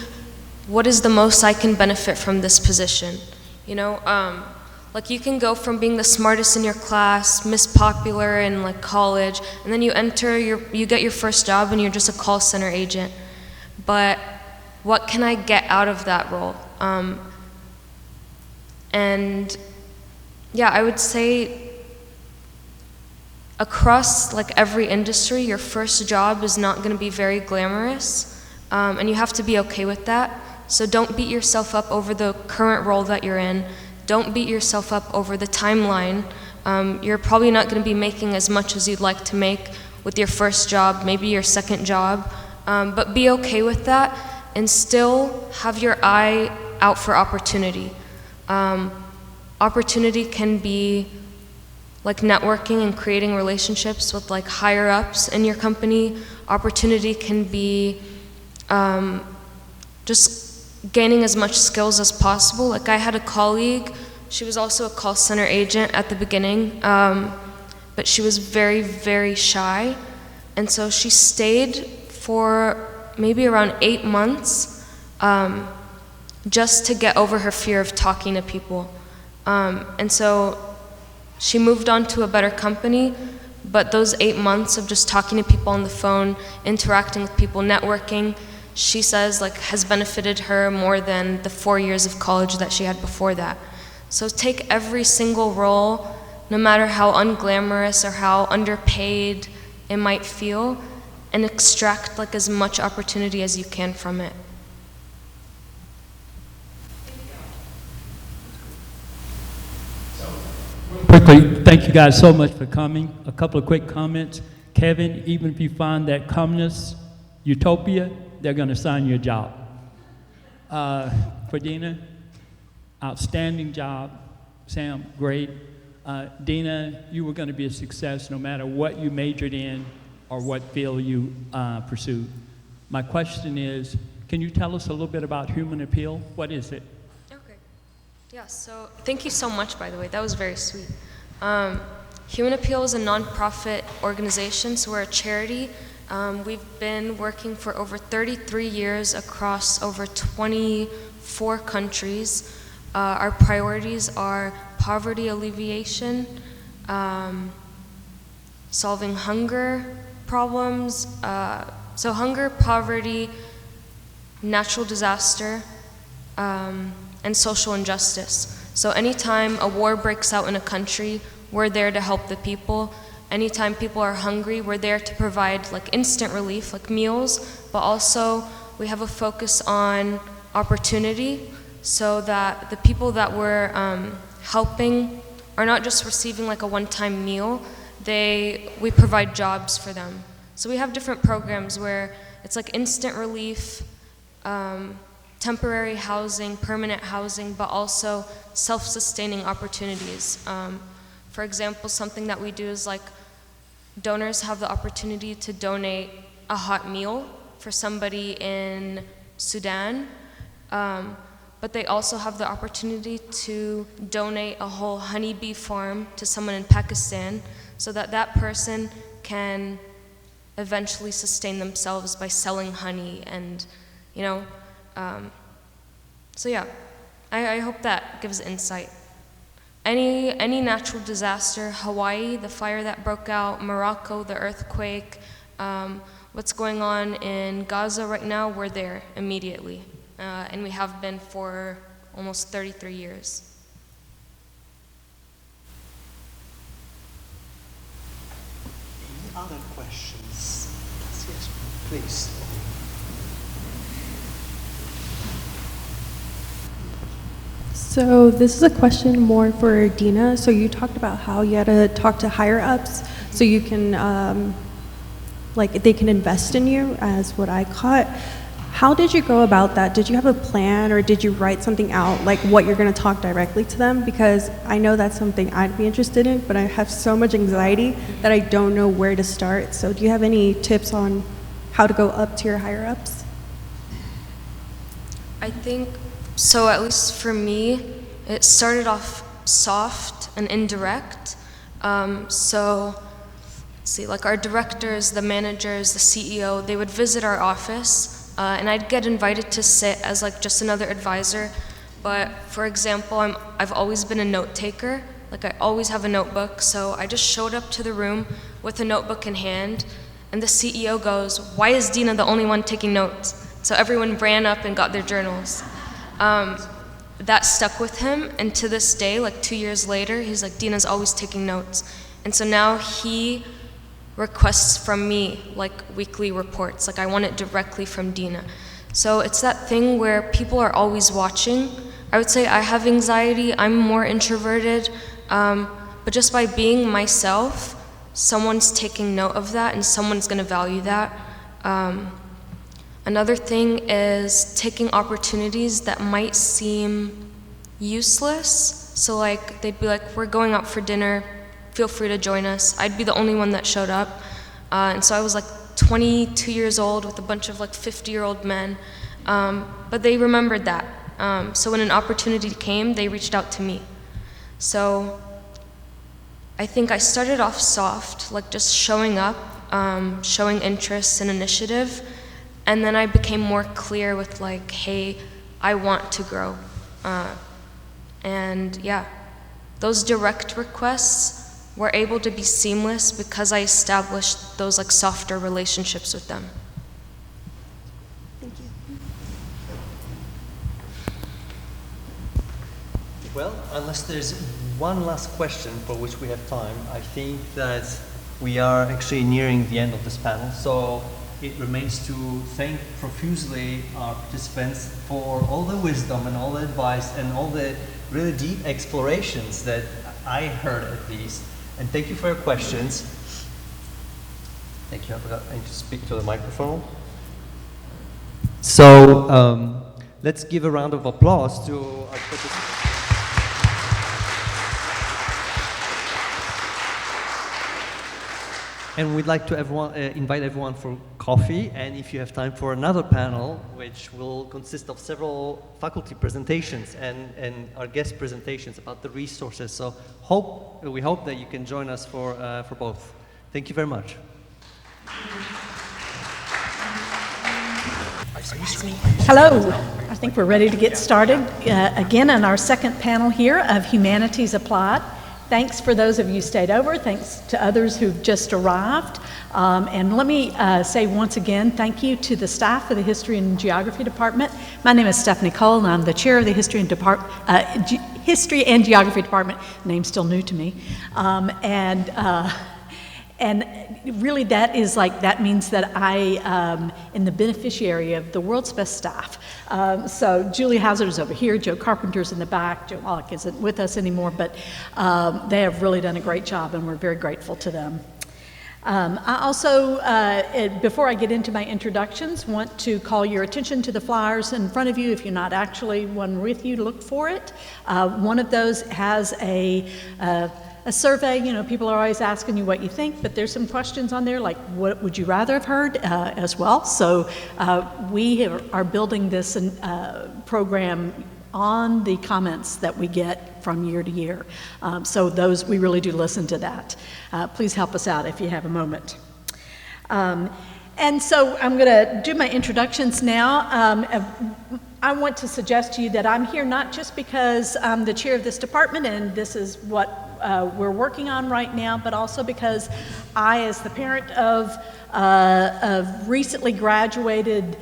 what is the most I can benefit from this position. Like you can go from being the smartest in your class, Miss Popular in like college, and then you get your first job and you're just a call center agent. But what can I get out of that role? And yeah, I would say across like every industry, your first job is not going to be very glamorous, and you have to be okay with that. So don't beat yourself up over the current role that you're in. Don't beat yourself up over the timeline. You're probably not going to be making as much as you'd like to make with your first job, maybe your second job, but be okay with that and still have your eye out for opportunity. Opportunity can be like networking and creating relationships with like higher ups in your company. Opportunity can be just gaining as much skills as possible. Like I had a colleague, she was also a call center agent at the beginning, but she was very, very shy. And so she stayed for maybe around 8 months just to get over her fear of talking to people. And so she moved on to a better company, but those 8 months of just talking to people on the phone, interacting with people, networking, she says like has benefited her more than the 4 years of college that she had before that. So take every single role, no matter how unglamorous or how underpaid it might feel, and extract like as much opportunity as you can from it. Quickly, thank you guys so much for coming. A couple of quick comments. Kevin, even if you find that communist utopia, they're going to assign you a job. For Dina, outstanding job. Sam, great. Dina, you were going to be a success no matter what you majored in or what field you pursued. My question is, can you tell us a little bit about Human Appeal? What is it? Okay. Yeah, so thank you so much, by the way. That was very sweet. Human Appeal is a nonprofit organization, so we're a charity. We've been working for over 33 years across over 24 countries. Our priorities are poverty alleviation, solving hunger problems, so hunger, poverty, natural disaster, and social injustice. So anytime a war breaks out in a country, we're there to help the people. Anytime people are hungry, we're there to provide like instant relief, like meals, but also we have a focus on opportunity so that the people that we're helping are not just receiving like a one-time meal, we provide jobs for them. So we have different programs where it's like instant relief, temporary housing, permanent housing, but also self-sustaining opportunities. For example, something that we do is like donors have the opportunity to donate a hot meal for somebody in Sudan, but they also have the opportunity to donate a whole honeybee farm to someone in Pakistan so that that person can eventually sustain themselves by selling honey and, so yeah, I hope that gives insight. Any natural disaster, Hawaii, the fire that broke out, Morocco, the earthquake, what's going on in Gaza right now, we're there immediately. And we have been for almost 33 years. Any other questions? Yes, please. So this is a question more for Dina. So you talked about how you had to talk to higher ups so you can, like they can invest in you, as what I caught. How did you go about that? Did you have a plan, or did you write something out, like what you're going to talk directly to them? Because I know that's something I'd be interested in, but I have so much anxiety that I don't know where to start. So do you have any tips on how to go up to your higher ups? I think, so at least for me, it started off soft and indirect. So, let's see, like our directors, the managers, the CEO, they would visit our office. And I'd get invited to sit as like just another advisor. But for example, I've always been a note taker. Like I always have a notebook. So I just showed up to the room with a notebook in hand, and the CEO goes, "Why is Dina the only one taking notes?" So everyone ran up and got their journals. That stuck with him, and to this day, like 2 years later, he's like, "Dina's always taking notes." And so now he requests from me like weekly reports, like I want it directly from Dina. So it's that thing where people are always watching. I would say I have anxiety, I'm more introverted, but just by being myself, someone's taking note of that and someone's gonna value that. Another thing is taking opportunities that might seem useless. So like they'd be like, "We're going out for dinner, feel free to join us." I'd be the only one that showed up. And so I was like 22 years old with a bunch of like 50-year-old men. But they remembered that. So when an opportunity came, they reached out to me. So I think I started off soft, like just showing up, showing interest and initiative. And then I became more clear with like, hey, I want to grow. And yeah, those direct requests were able to be seamless because I established those like softer relationships with them. Thank you. Well, unless there's one last question for which we have time, I think that we are actually nearing the end of this panel. So it remains to thank profusely our participants for all the wisdom and all the advice and all the really deep explorations that I heard at least. And thank you for your questions. Thank you. I need to speak to the microphone. So let's give a round of applause to our participants. And we'd like to invite everyone for coffee, and if you have time for another panel, which will consist of several faculty presentations and our guest presentations about the resources. So we hope that you can join us for both. Thank you very much. Hello. I think we're ready to get started again in our second panel here of Humanities Applied. Thanks for those of you who stayed over. Thanks to others who've just arrived. And let me say once again, thank you to the staff of the History and Geography Department. My name is Stephanie Cole, and I'm the chair of the History and Geography Department. Name's still new to me. And really that means that I am the beneficiary of the world's best staff. So Julie Hauser's over here, Joe Carpenter's in the back, Joe Wallach isn't with us anymore, but they have really done a great job and we're very grateful to them. I also, before I get into my introductions, want to call your attention to the flyers in front of you. If you're not actually one with you, look for it. One of those has a survey. You know, people are always asking you what you think, but there's some questions on there like what would you rather have heard as well. So we are building this program on the comments that we get from year to year. So those, we really do listen to that. Please help us out if you have a moment. And so I'm going to do my introductions now. I want to suggest to you that I'm here not just because I'm the chair of this department and this is what we're working on right now, but also because I, as the parent of recently graduated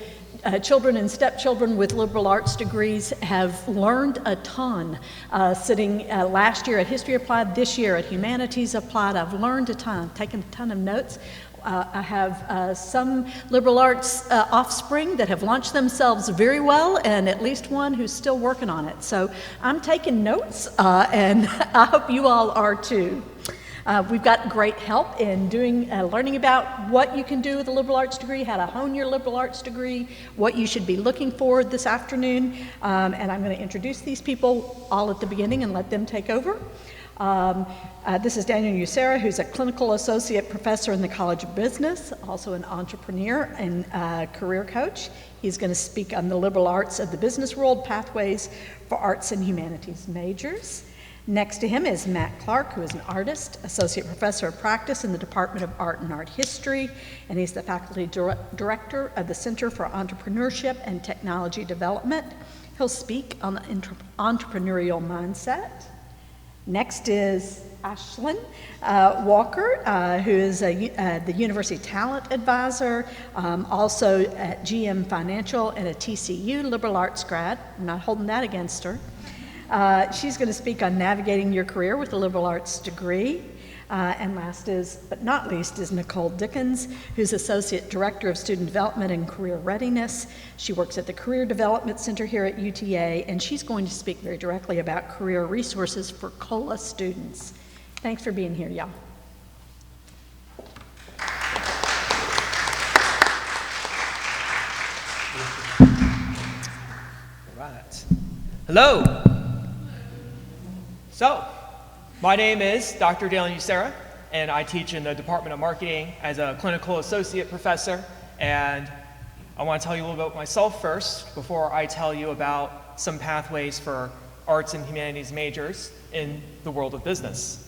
children and stepchildren with liberal arts degrees, have learned a ton. Sitting last year at History Applied, this year at Humanities Applied, I've learned a ton, taken a ton of notes. I have some liberal arts offspring that have launched themselves very well, and at least one who's still working on it. So I'm taking notes, and I hope you all are too. We've got great help in learning about what you can do with a liberal arts degree, how to hone your liberal arts degree, what you should be looking for this afternoon. And I'm going to introduce these people all at the beginning and let them take over. This is Daniel Usera, who's a clinical associate professor in the College of Business, also an entrepreneur and career coach. He's going to speak on the liberal arts of the business world, pathways for arts and humanities majors. Next to him is Matt Clark, who is an artist, associate professor of practice in the Department of Art and Art History, and he's the faculty director of the Center for Entrepreneurship and Technology Development. He'll speak on the entrepreneurial mindset. Next is Ashlyn Walker, who is the University Talent Advisor, also at GM Financial and a TCU liberal arts grad. I'm not holding that against her. She's going to speak on navigating your career with a liberal arts degree. And last but not least is Nicole Dickens, who's Associate Director of Student Development and Career Readiness. She works at the Career Development Center here at UTA, and she's going to speak very directly about career resources for COLA students. Thanks for being here, y'all. Right. Hello. So, my name is Dr. Daniel Usera, and I teach in the Department of Marketing as a clinical associate professor. And I want to tell you a little bit about myself first before I tell you about some pathways for arts and humanities majors in the world of business.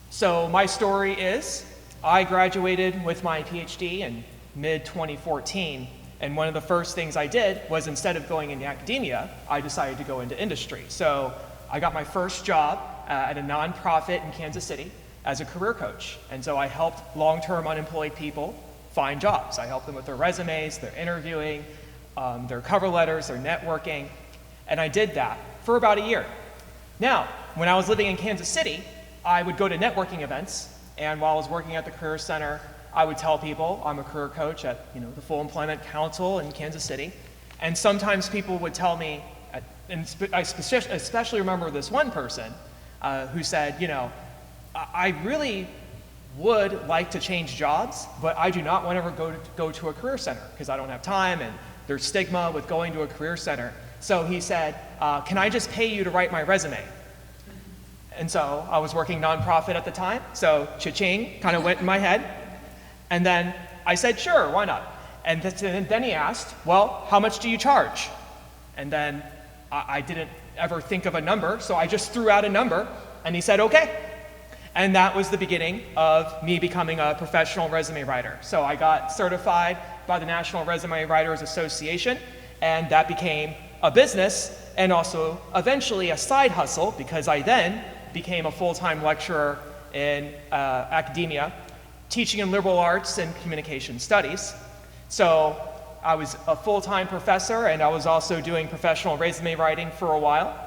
So my story is, I graduated with my PhD in mid-2014, and one of the first things I did was, instead of going into academia, I decided to go into industry. So I got my first job at a nonprofit in Kansas City as a career coach. And so I helped long-term unemployed people find jobs. I helped them with their resumes, their interviewing, their cover letters, their networking, and I did that for about a year. Now, when I was living in Kansas City, I would go to networking events, and while I was working at the Career Center, I would tell people I'm a career coach at the Full Employment Council in Kansas City, and sometimes people would tell me, and I especially remember this one person who said, I really would like to change jobs, but I do not want to ever go to a career center because I don't have time, and there's stigma with going to a career center. So he said, can I just pay you to write my resume? And so I was working nonprofit at the time, so cha-ching kind of went in my head. And then I said, sure, why not? And then he asked, well, how much do you charge? And then I didn't ever think of a number, so I just threw out a number, and he said, okay. And that was the beginning of me becoming a professional resume writer. So I got certified by the National Resume Writers Association, and that became a business and also eventually a side hustle, because I then became a full-time lecturer in academia, teaching in liberal arts and communication studies. So I was a full-time professor, and I was also doing professional resume writing for a while.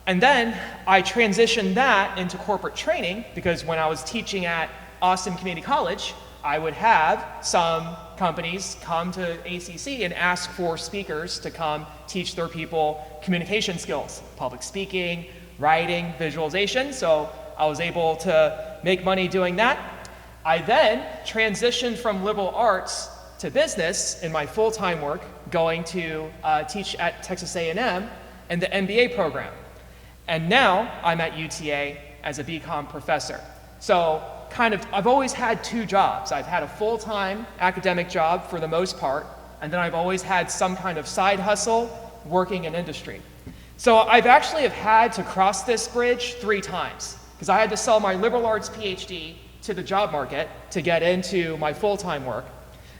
And then I transitioned that into corporate training, because when I was teaching at Austin Community College, I would have some companies come to ACC and ask for speakers to come teach their people communication skills, public speaking, writing, visualization. So I was able to make money doing that. I then transitioned from liberal arts to business in my full-time work, going to teach at Texas A&M in the MBA program. And now I'm at UTA as a BCom professor. So I've always had two jobs. I've had a full-time academic job for the most part, and then I've always had some kind of side hustle working in industry. So I've actually have had to cross this bridge 3 times, because I had to sell my liberal arts PhD to the job market to get into my full-time work.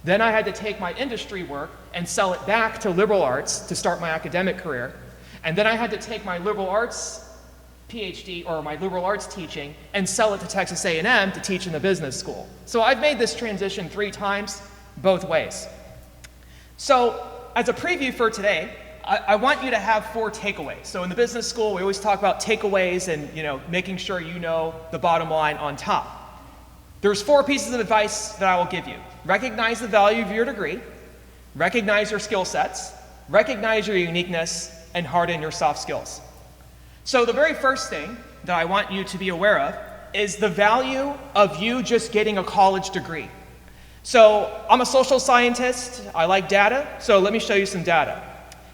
Then I had to take my industry work and sell it back to liberal arts to start my academic career. And then I had to take my liberal arts PhD, or my liberal arts teaching, and sell it to Texas A&M to teach in the business school. So I've made this transition 3 times, both ways. So as a preview for today, I want you to have 4 takeaways. So in the business school, we always talk about takeaways and making sure you know the bottom line on top. There's 4 pieces of advice that I will give you. Recognize the value of your degree, recognize your skill sets, recognize your uniqueness, and harden your soft skills. So the very first thing that I want you to be aware of is the value of you just getting a college degree. So I'm a social scientist, I like data, so let me show you some data.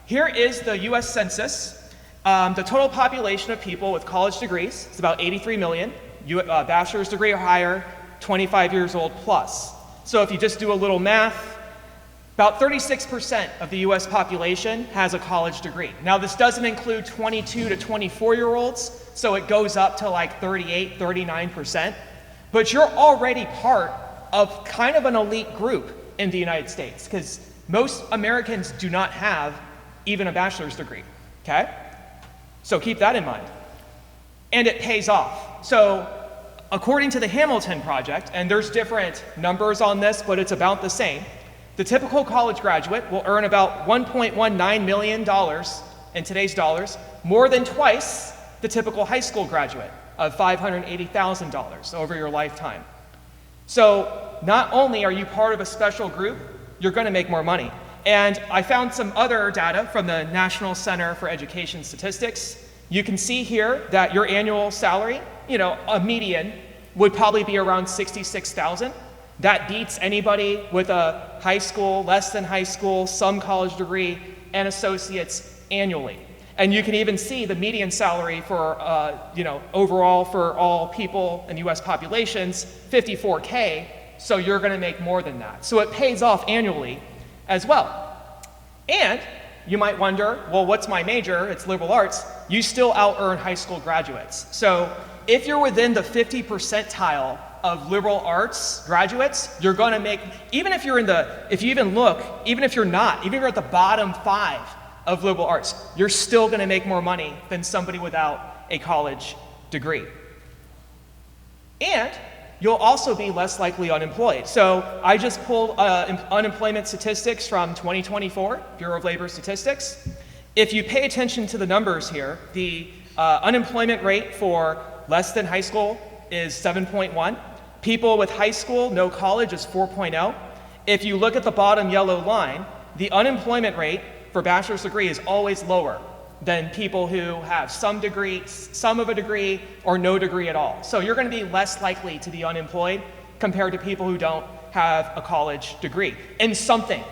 Here is the US Census. The total population of people with college degrees is about 83 million, bachelor's degree or higher, 25 years old plus. So if you just do a little math, about 36% of the US population has a college degree. Now this doesn't include 22 to 24-year-olds, so it goes up to like 38, 39%. But you're already part of kind of an elite group in the United States, because most Americans do not have even a bachelor's degree, okay? So keep that in mind. And it pays off. So according to the Hamilton Project, and there's different numbers on this, but it's about the same, the typical college graduate will earn about $1.19 million in today's dollars, more than twice the typical high school graduate of $580,000 over your lifetime. So not only are you part of a special group, you're going to make more money. And I found some other data from the National Center for Education Statistics. You can see here that your annual salary, a median, would probably be around $66,000. That beats anybody with a high school, less than high school, some college degree, and associates annually. And you can even see the median salary for, overall for all people in US populations, $54K, so you're gonna make more than that. So it pays off annually as well. And you might wonder, well, what's my major? It's liberal arts. You still out-earn high school graduates. So if you're within the 50 percentile of liberal arts graduates, you're gonna make, even if you're in the, if you even look, even if you're not, even if you're at the bottom 5 of liberal arts, you're still gonna make more money than somebody without a college degree. And you'll also be less likely unemployed. So I just pulled unemployment statistics from 2024, Bureau of Labor Statistics. If you pay attention to the numbers here, the unemployment rate for less than high school is 7.1. People with high school, no college, is 4.0. If you look at the bottom yellow line, the unemployment rate for bachelor's degree is always lower than people who have some degree, some of a degree, or no degree at all. So you're going to be less likely to be unemployed compared to people who don't have a college degree in something.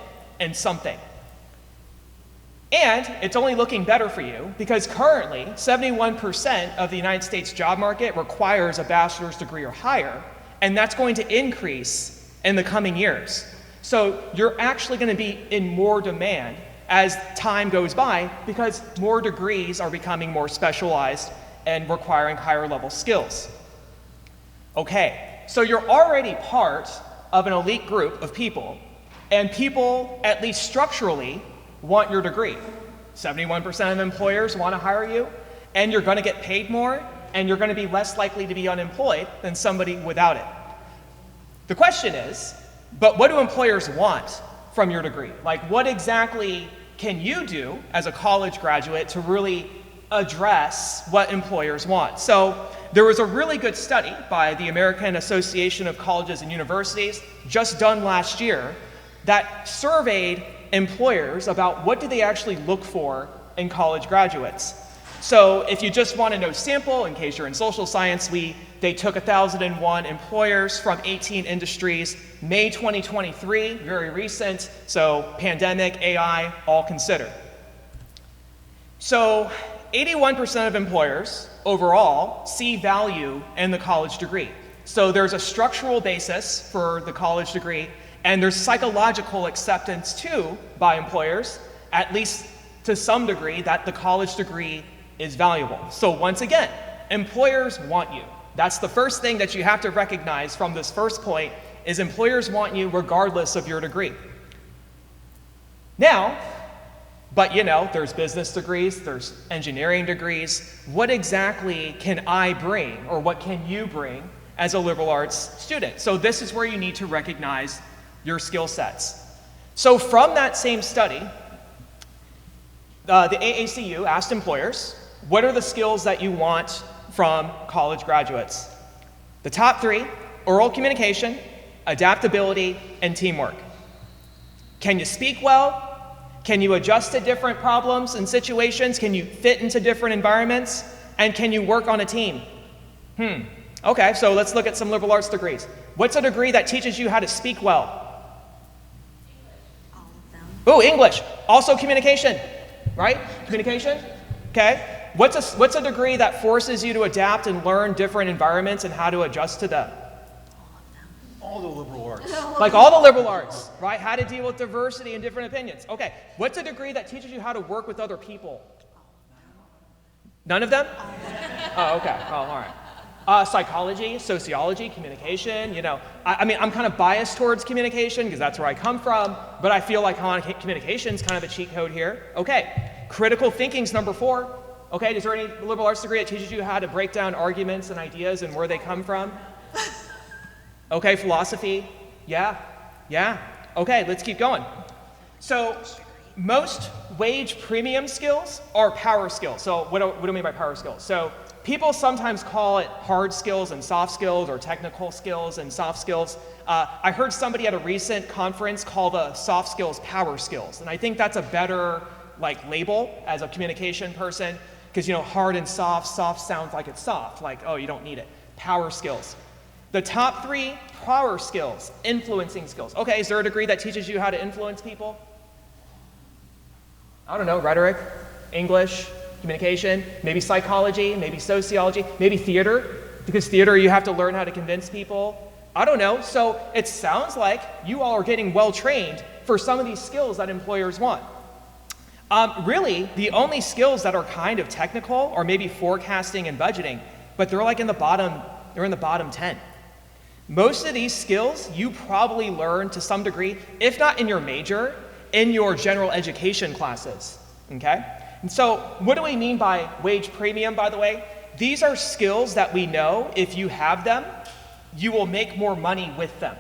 And it's only looking better for you because currently 71% of the United States job market requires a bachelor's degree or higher, and that's going to increase in the coming years. So you're actually going to be in more demand as time goes by because more degrees are becoming more specialized and requiring higher level skills. Okay, so you're already part of an elite group of people, and people, at least structurally, want your degree. 71% of employers want to hire you, and you're going to get paid more, and you're going to be less likely to be unemployed than somebody without it. The question is, but what do employers want from your degree? Like, what exactly can you do as a college graduate to really address what employers want? So there was a really good study by the American Association of Colleges and Universities just done last year that surveyed employers about what do they actually look for in college graduates. So if you just want to know sample, in case you're in social science, they took 1,001 employers from 18 industries, May 2023, very recent, so pandemic, AI, all considered. So 81% of employers overall see value in the college degree. So there's a structural basis for the college degree, and there's psychological acceptance too by employers, at least to some degree, that the college degree is valuable. So once again, employers want you. That's the first thing that you have to recognize from this first point, is employers want you regardless of your degree. Now, but there's business degrees, there's engineering degrees. What exactly can I bring, or what can you bring as a liberal arts student? So this is where you need to recognize your skill sets. So from that same study, the AACU asked employers, what are the skills that you want from college graduates? The top 3 oral communication, adaptability, and teamwork. Can you speak well? Can you adjust to different problems and situations? Can you fit into different environments? And can you work on a team? Okay, so let's look at some liberal arts degrees. What's a degree that teaches you how to speak well? Ooh, English. Also communication, right? Communication? Okay. What's a degree that forces you to adapt and learn different environments and how to adjust to them? All the liberal arts. Like all the liberal arts, right? How to deal with diversity and different opinions. Okay. What's a degree that teaches you how to work with other people? None of them? Oh, okay. Oh, all right. Psychology, sociology, communication, you know. I mean, I'm kind of biased towards communication because that's where I come from, but I feel like communication is kind of a cheat code here. Okay. Critical thinking's number 4. Okay, is there any liberal arts degree that teaches you how to break down arguments and ideas and where they come from? Okay, philosophy. Yeah. Okay, let's keep going. So, most wage premium skills are power skills. So, what do I mean by power skills? So, people sometimes call it hard skills and soft skills, or technical skills and soft skills. I heard somebody at a recent conference call the soft skills power skills, and I think that's a better label as a communication person, because hard and soft sounds like it's soft, like, oh, you don't need it. Power skills. The top 3 power skills: influencing skills. Okay, is there a degree that teaches you how to influence people? I don't know, rhetoric, English, communication, maybe psychology, maybe sociology, maybe theater, because theater you have to learn how to convince people. I don't know. So it sounds like you all are getting well trained for some of these skills that employers want. Really, the only skills that are kind of technical are maybe forecasting and budgeting, but they're in the bottom 10. Most of these skills you probably learn to some degree, if not in your major, in your general education classes, okay? And so what do we mean by wage premium, by the way? These are skills that we know if you have them, you will make more money with them.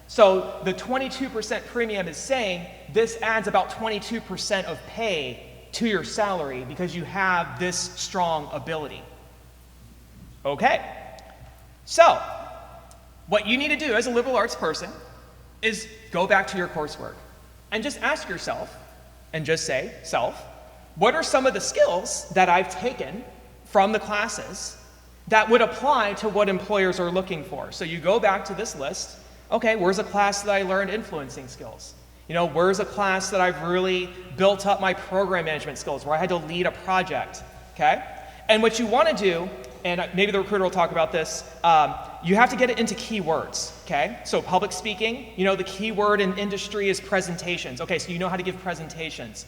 So the 22% premium is saying this adds about 22% of pay to your salary because you have this strong ability. Okay, so what you need to do as a liberal arts person is go back to your coursework and just ask yourself, and just say, self, what are some of the skills that I've taken from the classes that would apply to what employers are looking for? So you go back to this list. Okay, where's a class that I learned influencing skills? Where's a class that I've really built up my program management skills, where I had to lead a project, okay? And what you want to do, and maybe the recruiter will talk about this, you have to get it into keywords, okay? So public speaking, the key word in industry is presentations. Okay, so you know how to give presentations.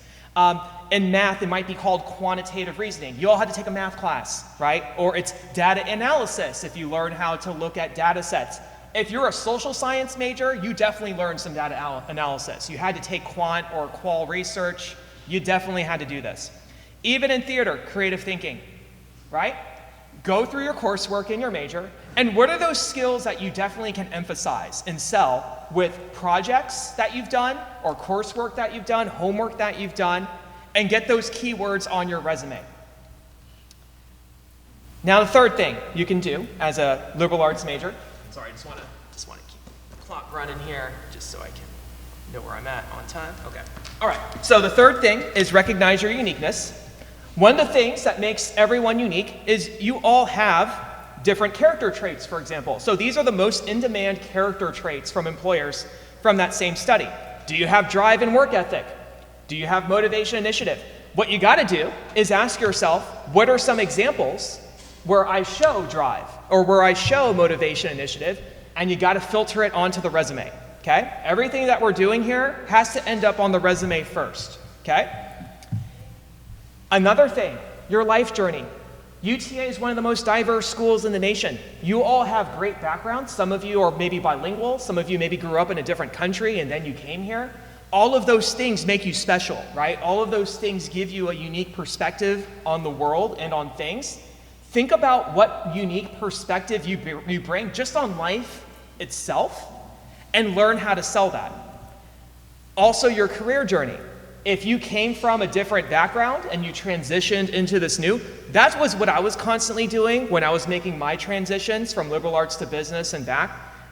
In math, it might be called quantitative reasoning. You all had to take a math class, right? Or it's data analysis if you learn how to look at data sets. If you're a social science major, you definitely learned some data analysis. You had to take quant or qual research. You definitely had to do this. Even in theater, creative thinking, right? Go through your coursework in your major, and what are those skills that you definitely can emphasize and sell with projects that you've done, or coursework that you've done, homework that you've done, and get those keywords on your resume. Now, the third thing you can do as a liberal arts major, sorry, I just want to keep the clock running here, just so I can know where I'm at on time. Okay. All right. So the third thing is recognize your uniqueness. One of the things that makes everyone unique is you all have different character traits, for example. So these are the most in-demand character traits from employers from that same study. Do you have drive and work ethic? Do you have motivation initiative? What you got to do is ask yourself, what are some examples where I show drive or where I show motivation initiative, and you got to filter it onto the resume, okay? Everything that we're doing here has to end up on the resume first, okay? Another thing, your life journey. UTA is one of the most diverse schools in the nation. You all have great backgrounds. Some of you are maybe bilingual. Some of you maybe grew up in a different country and then you came here. All of those things make you special, right? All of those things give you a unique perspective on the world and on things. Think about what unique perspective you bring just on life itself and learn how to sell that. Also, your career journey. If you came from a different background and you transitioned into this new, that was what I was constantly doing when I was making my transitions from liberal arts to business and back.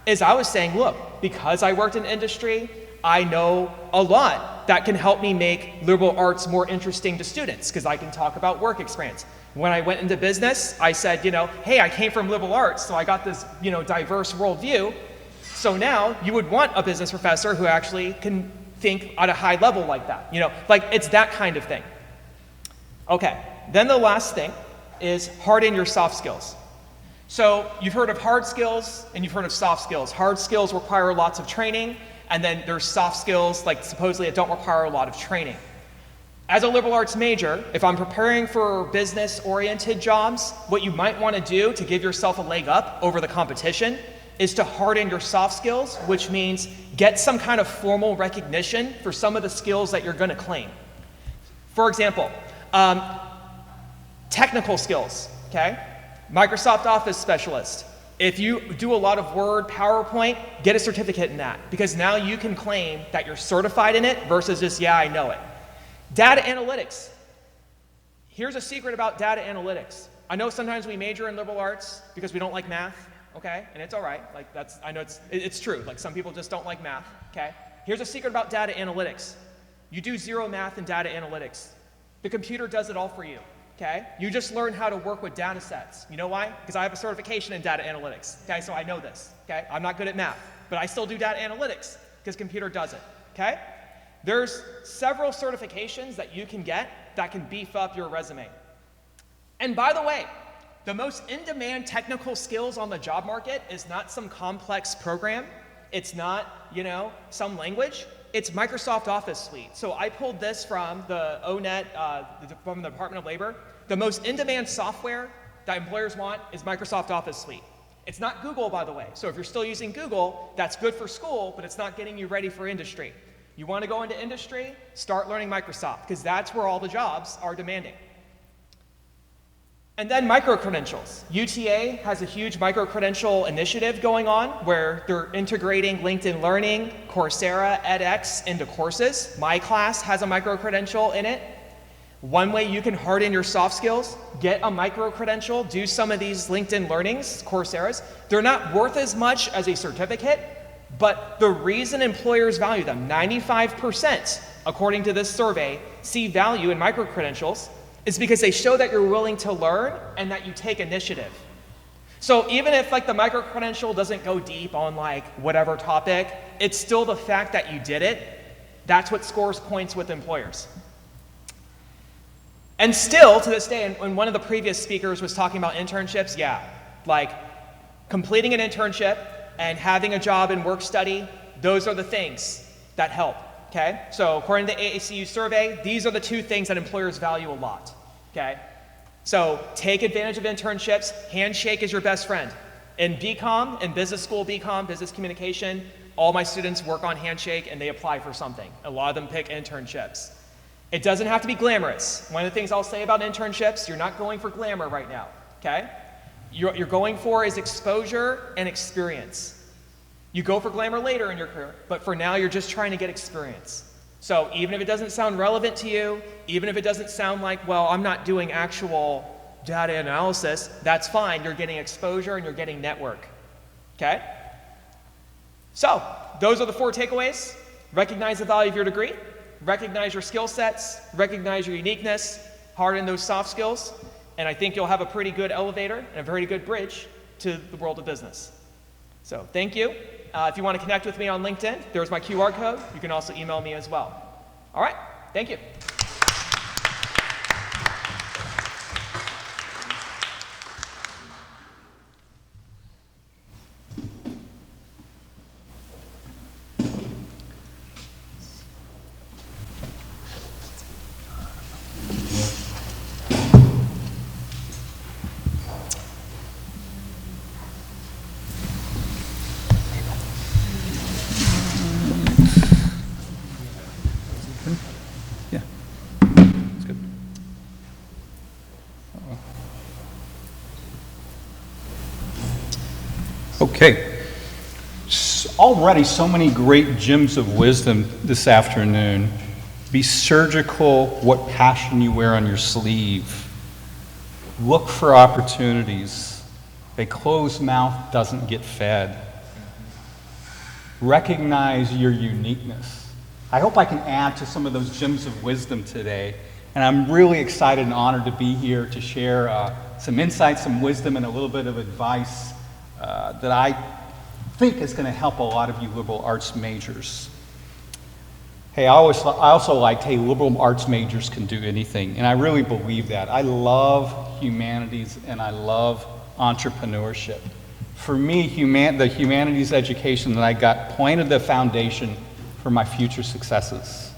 is I was saying, look, because I worked in industry, I know a lot that can help me make liberal arts more interesting to students because I can talk about work experience. When I went into business, I said, hey, I came from liberal arts, so I got this, diverse worldview. So now you would want a business professor who actually can think at a high level like that. Like it's that kind of thing. Okay, then the last thing is harden your soft skills. So you've heard of hard skills and you've heard of soft skills. Hard skills require lots of training, and then there's soft skills, like supposedly that don't require a lot of training. As a liberal arts major, if I'm preparing for business-oriented jobs, what you might want to do to give yourself a leg up over the competition is to harden your soft skills, which means get some kind of formal recognition for some of the skills that you're going to claim. For example, technical skills, okay? Microsoft Office specialist. If you do a lot of Word, PowerPoint, get a certificate in that, because now you can claim that you're certified in it versus just, yeah, I know it. Data analytics. Here's a secret about data analytics. I know sometimes we major in liberal arts because we don't like math, okay? And it's all right. Like I know it's true. Like some people just don't like math, okay? Here's a secret about data analytics. You do zero math in data analytics. The computer does it all for you, okay? You just learn how to work with data sets. You know why? Because I have a certification in data analytics, okay? So I know this, okay? I'm not good at math, but I still do data analytics because computer does it, okay? There's several certifications that you can get that can beef up your resume. And by the way, the most in-demand technical skills on the job market is not some complex program. It's not, some language. It's Microsoft Office Suite. So I pulled this from the ONET, from the Department of Labor. The most in-demand software that employers want is Microsoft Office Suite. It's not Google, by the way. So if you're still using Google, that's good for school, but it's not getting you ready for industry. You want to go into industry? Start learning Microsoft, because that's where all the jobs are demanding. And then micro-credentials. UTA has a huge micro-credential initiative going on where they're integrating LinkedIn Learning, Coursera, edX into courses. My class has a micro-credential in it. One way you can harden your soft skills, get a micro-credential, do some of these LinkedIn Learnings, Coursera's. They're not worth as much as a certificate, but the reason employers value them, 95%, according to this survey, see value in micro-credentials, is because they show that you're willing to learn and that you take initiative. So even if the micro-credential doesn't go deep on whatever topic, it's still the fact that you did it. That's what scores points with employers. And still, to this day, and when one of the previous speakers was talking about internships, completing an internship and having a job in work study, those are the things that help, okay? So according to the AACU survey, these are the two things that employers value a lot, okay? So take advantage of internships. Handshake is your best friend. In BCom, in business school BCom, business communication, all my students work on Handshake and they apply for something. A lot of them pick internships. It doesn't have to be glamorous. One of the things I'll say about internships, you're not going for glamour right now, okay? You're going for is exposure and experience. You go for glamour later in your career, but for now you're just trying to get experience. So even if it doesn't sound relevant to you, even if it doesn't sound like, well, I'm not doing actual data analysis, that's fine. You're getting exposure and you're getting network, okay? So those are the 4 takeaways. Recognize the value of your degree, recognize your skill sets, recognize your uniqueness, harden those soft skills, and I think you'll have a pretty good elevator and a very good bridge to the world of business. So thank you. If you want to connect with me on LinkedIn, there's my QR code. You can also email me as well. All right, thank you. Okay. Already so many great gems of wisdom this afternoon. Be surgical what passion you wear on your sleeve. Look for opportunities. A closed mouth doesn't get fed. Recognize your uniqueness. I hope I can add to some of those gems of wisdom today. And I'm really excited and honored to be here to share some insights, some wisdom, and a little bit of advice that I think is going to help a lot of you liberal arts majors. Hey, I also liked, hey, liberal arts majors can do anything, and I really believe that. I love humanities and I love entrepreneurship. For me, the humanities education that I got pointed the foundation for my future successes.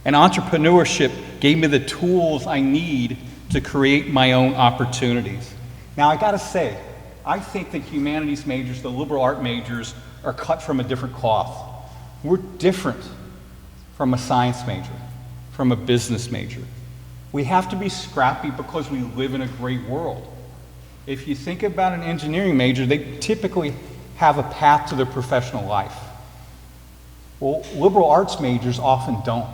And entrepreneurship gave me the tools I need to create my own opportunities. Now, I gotta say, I think that humanities majors, the liberal art majors, are cut from a different cloth. We're different from a science major, from a business major. We have to be scrappy because we live in a great world. If you think about an engineering major, they typically have a path to their professional life. Well, liberal arts majors often don't.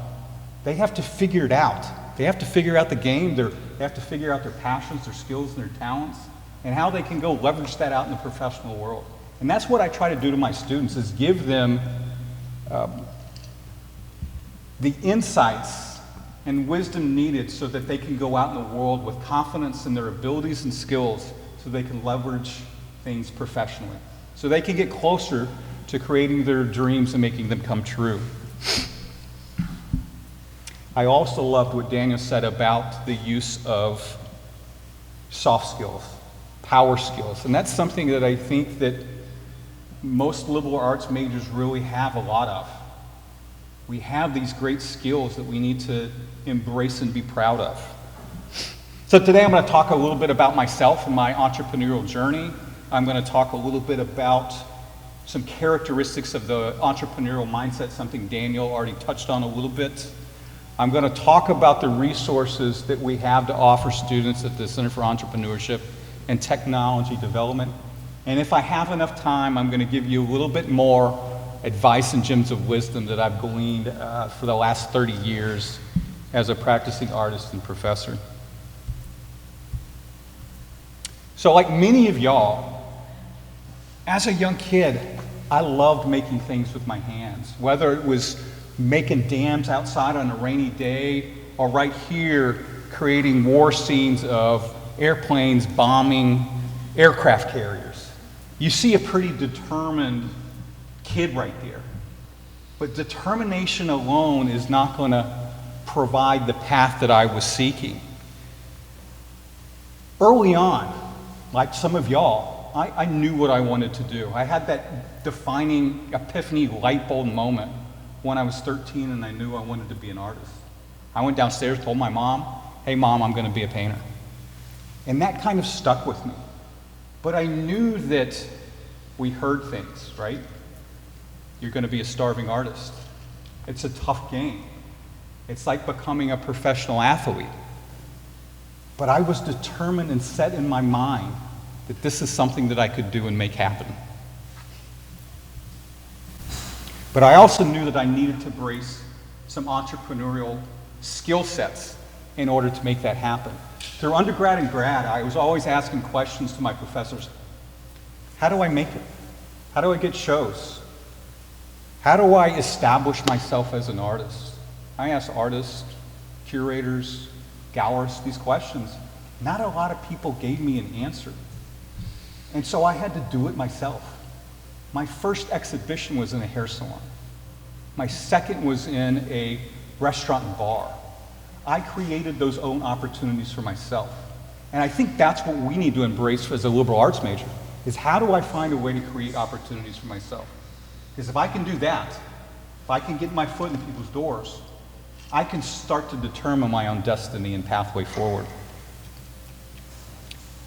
They have to figure it out. They have to figure out the game, they have to figure out their passions, their skills, and their talents, and how they can go leverage that out in the professional world. And that's what I try to do to my students, is give them the insights and wisdom needed so that they can go out in the world with confidence in their abilities and skills so they can leverage things professionally, so they can get closer to creating their dreams and making them come true. I also loved what Daniel said about the use of soft skills, power skills, and that's something that I think that most liberal arts majors really have a lot of. We have these great skills that we need to embrace and be proud of. So today I'm going to talk a little bit about myself and my entrepreneurial journey. I'm going to talk a little bit about some characteristics of the entrepreneurial mindset, something Daniel already touched on a little bit. I'm going to talk about the resources that we have to offer students at the Center for Entrepreneurship and Technology Development. And if I have enough time, I'm going to give you a little bit more advice and gems of wisdom that I've gleaned for the last 30 years as a practicing artist and professor. So like many of y'all, as a young kid, I loved making things with my hands, whether it was making dams outside on a rainy day or right here creating war scenes of airplanes bombing aircraft carriers. You see a pretty determined kid right there. But determination alone is not going to provide the path that I was seeking. Early on, like some of y'all, I knew what I wanted to do. I had that defining epiphany light bulb moment when I was 13 and I knew I wanted to be an artist. I went downstairs, told my mom, hey mom, I'm going to be a painter. And that kind of stuck with me. But I knew that we heard things, right? You're going to be a starving artist. It's a tough game. It's like becoming a professional athlete. But I was determined and set in my mind that this is something that I could do and make happen. But I also knew that I needed to embrace some entrepreneurial skill sets in order to make that happen. Through undergrad and grad, I was always asking questions to my professors. How do I make it? How do I get shows? How do I establish myself as an artist? I asked artists, curators, gallerists these questions. Not a lot of people gave me an answer. And so I had to do it myself. My first exhibition was in a hair salon. My second was in a restaurant and bar. I created those own opportunities for myself. And I think that's what we need to embrace as a liberal arts major, is how do I find a way to create opportunities for myself? Because if I can do that, if I can get my foot in people's doors, I can start to determine my own destiny and pathway forward.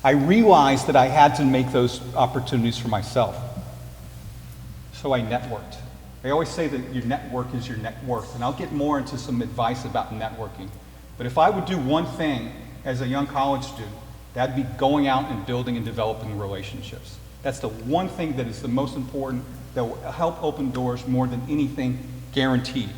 I realized that I had to make those opportunities for myself. So I networked. I always say that your network is your net worth, and I'll get more into some advice about networking. But if I would do one thing as a young college student, that'd be going out and building and developing relationships. That's the one thing that is the most important, that will help open doors more than anything, guaranteed.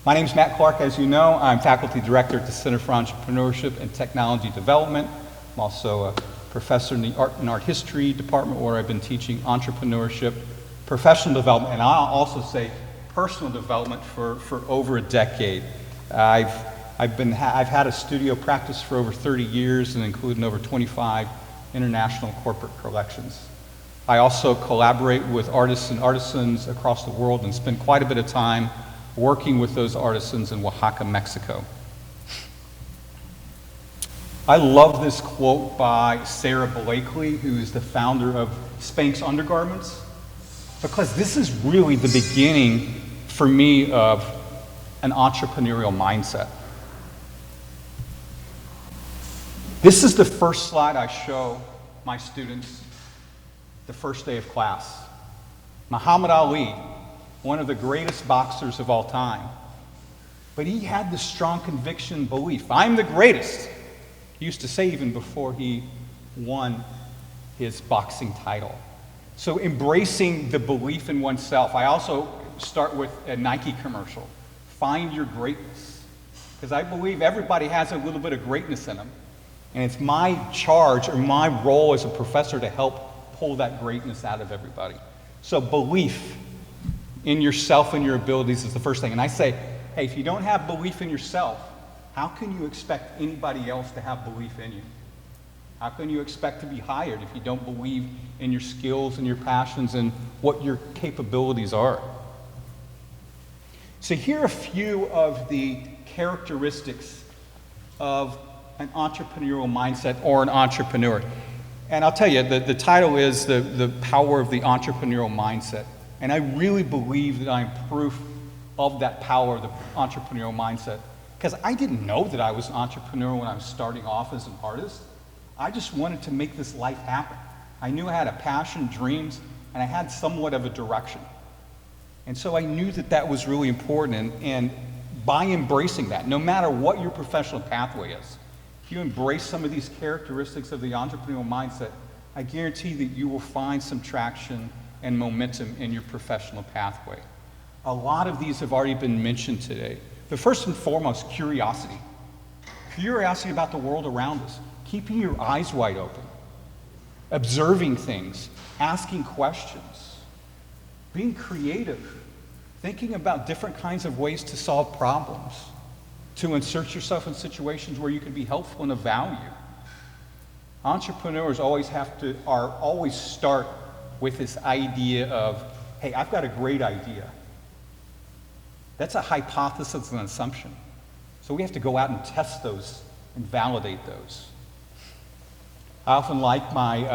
My name is Matt Clark, as you know. I'm faculty director at the Center for Entrepreneurship and Technology Development. I'm also a professor in the Art and Art History department, where I've been teaching entrepreneurship professional development, and I'll also say personal development for over a decade. I've had a studio practice for over 30 years and including over 25 international corporate collections. I also collaborate with artists and artisans across the world and spend quite a bit of time working with those artisans in Oaxaca, Mexico. I love this quote by Sarah Blakely, who is the founder of Spanx Undergarments, because this is really the beginning for me of an entrepreneurial mindset. This is the first slide I show my students the first day of class. Muhammad Ali, one of the greatest boxers of all time, but he had the strong conviction and belief, I'm the greatest. He used to say even before he won his boxing title. So embracing the belief in oneself. I also start with a Nike commercial. Find your greatness. Because I believe everybody has a little bit of greatness in them. And it's my charge or my role as a professor to help pull that greatness out of everybody. So belief in yourself and your abilities is the first thing. And I say, hey, if you don't have belief in yourself, how can you expect anybody else to have belief in you? How can you expect to be hired if you don't believe in your skills and your passions and what your capabilities are? So here are a few of the characteristics of an entrepreneurial mindset or an entrepreneur. And I'll tell you, the title is the Power of the Entrepreneurial Mindset. And I really believe that I'm proof of that power of the entrepreneurial mindset. Because I didn't know that I was an entrepreneur when I was starting off as an artist. I just wanted to make this life happen. I knew I had a passion, dreams, and I had somewhat of a direction. And so I knew that that was really important. And by embracing that, no matter what your professional pathway is, if you embrace some of these characteristics of the entrepreneurial mindset, I guarantee that you will find some traction and momentum in your professional pathway. A lot of these have already been mentioned today. But first and foremost, curiosity. Curiosity about the world around us. Keeping your eyes wide open. Observing things. Asking questions. Being creative. Thinking about different kinds of ways to solve problems. To insert yourself in situations where you can be helpful and of value. Entrepreneurs always start with this idea of, hey, I've got a great idea. That's a hypothesis and assumption. So we have to go out and test those and validate those. I often like my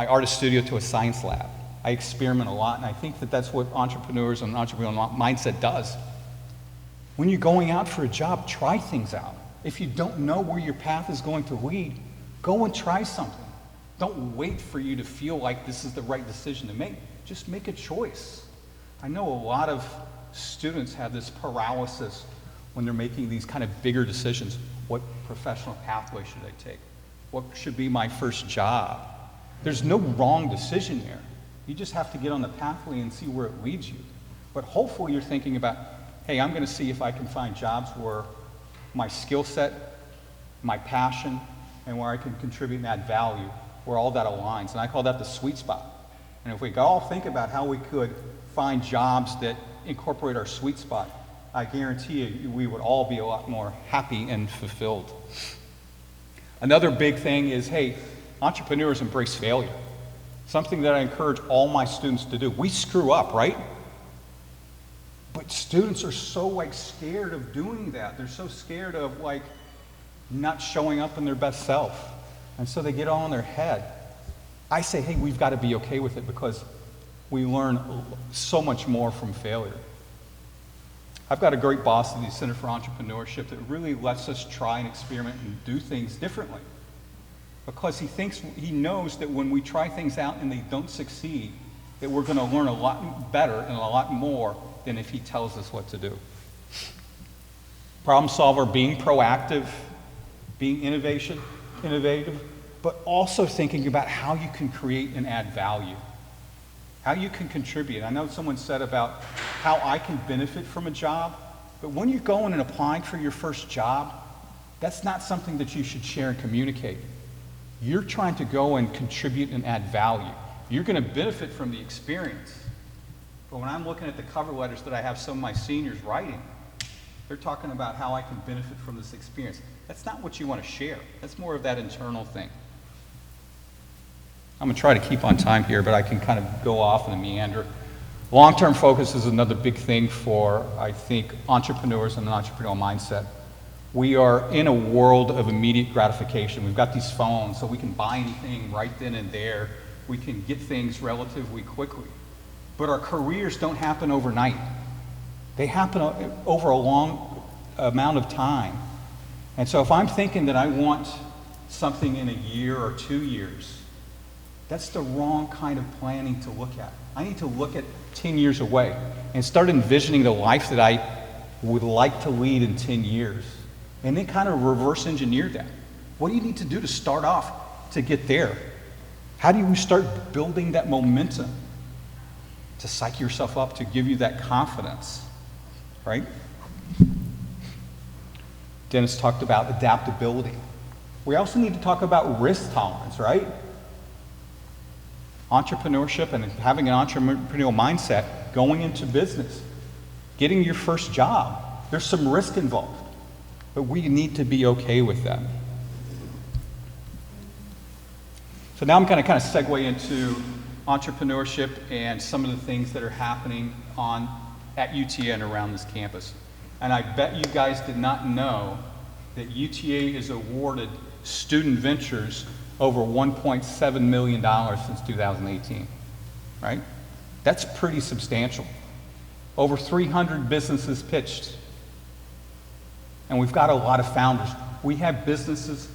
artist studio to a science lab. I experiment a lot, and I think that that's what entrepreneurs and entrepreneurial mindset does. When you're going out for a job, try things out. If you don't know where your path is going to lead, go and try something. Don't wait for you to feel like this is the right decision to make. Just make a choice. I know a lot of students have this paralysis when they're making these kind of bigger decisions. What professional pathway should I take? What should be my first job? There's no wrong decision there. You just have to get on the pathway and see where it leads you. But hopefully you're thinking about, hey, I'm going to see if I can find jobs where my skill set, my passion, and where I can contribute and add value, where all that aligns. And I call that the sweet spot. And if we could all think about how we could find jobs that incorporate our sweet spot, I guarantee you we would all be a lot more happy and fulfilled. Another big thing is, hey, entrepreneurs embrace failure. Something that I encourage all my students to do. We screw up, right? But students are so scared of doing that. They're so scared of not showing up in their best self. And so they get all in their head. I say, hey, we've got to be okay with it because we learn so much more from failure. I've got a great boss at the Center for Entrepreneurship that really lets us try and experiment and do things differently. Because he knows that when we try things out and they don't succeed, that we're going to learn a lot better and a lot more than if he tells us what to do. Problem solver, being proactive, being innovative, but also thinking about how you can create and add value, how you can contribute. I know someone said about how I can benefit from a job, but when you're going and applying for your first job, that's not something that you should share and communicate. You're trying to go and contribute and add value. You're going to benefit from the experience, But when I'm looking at the cover letters that I have some of my seniors writing, they're talking about how I can benefit from this experience. That's not what you want to share. That's more of that internal thing. I'm going to try to keep on time here, but I can kind of go off in a meander. Long-term focus is another big thing for, I think, entrepreneurs and an entrepreneurial mindset. We are in a world of immediate gratification. We've got these phones, so we can buy anything right then and there. We can get things relatively quickly. But our careers don't happen overnight. They happen over a long amount of time. And so if I'm thinking that I want something in a year or 2 years, that's the wrong kind of planning to look at. I need to look at 10 years away and start envisioning the life that I would like to lead in 10 years. And then kind of reverse engineer that. What do you need to do to start off to get there? How do you start building that momentum to psych yourself up, to give you that confidence, right? Dennis talked about adaptability. We also need to talk about risk tolerance, right? Entrepreneurship and having an entrepreneurial mindset, going into business, getting your first job. There's some risk involved, but we need to be okay with that. So now I'm going to kind of segue into entrepreneurship and some of the things that are happening at UTA and around this campus. And I bet you guys did not know that UTA is awarded student ventures over $1.7 million since 2018, right? That's pretty substantial. Over 300 businesses pitched. And we've got a lot of founders. We have businesses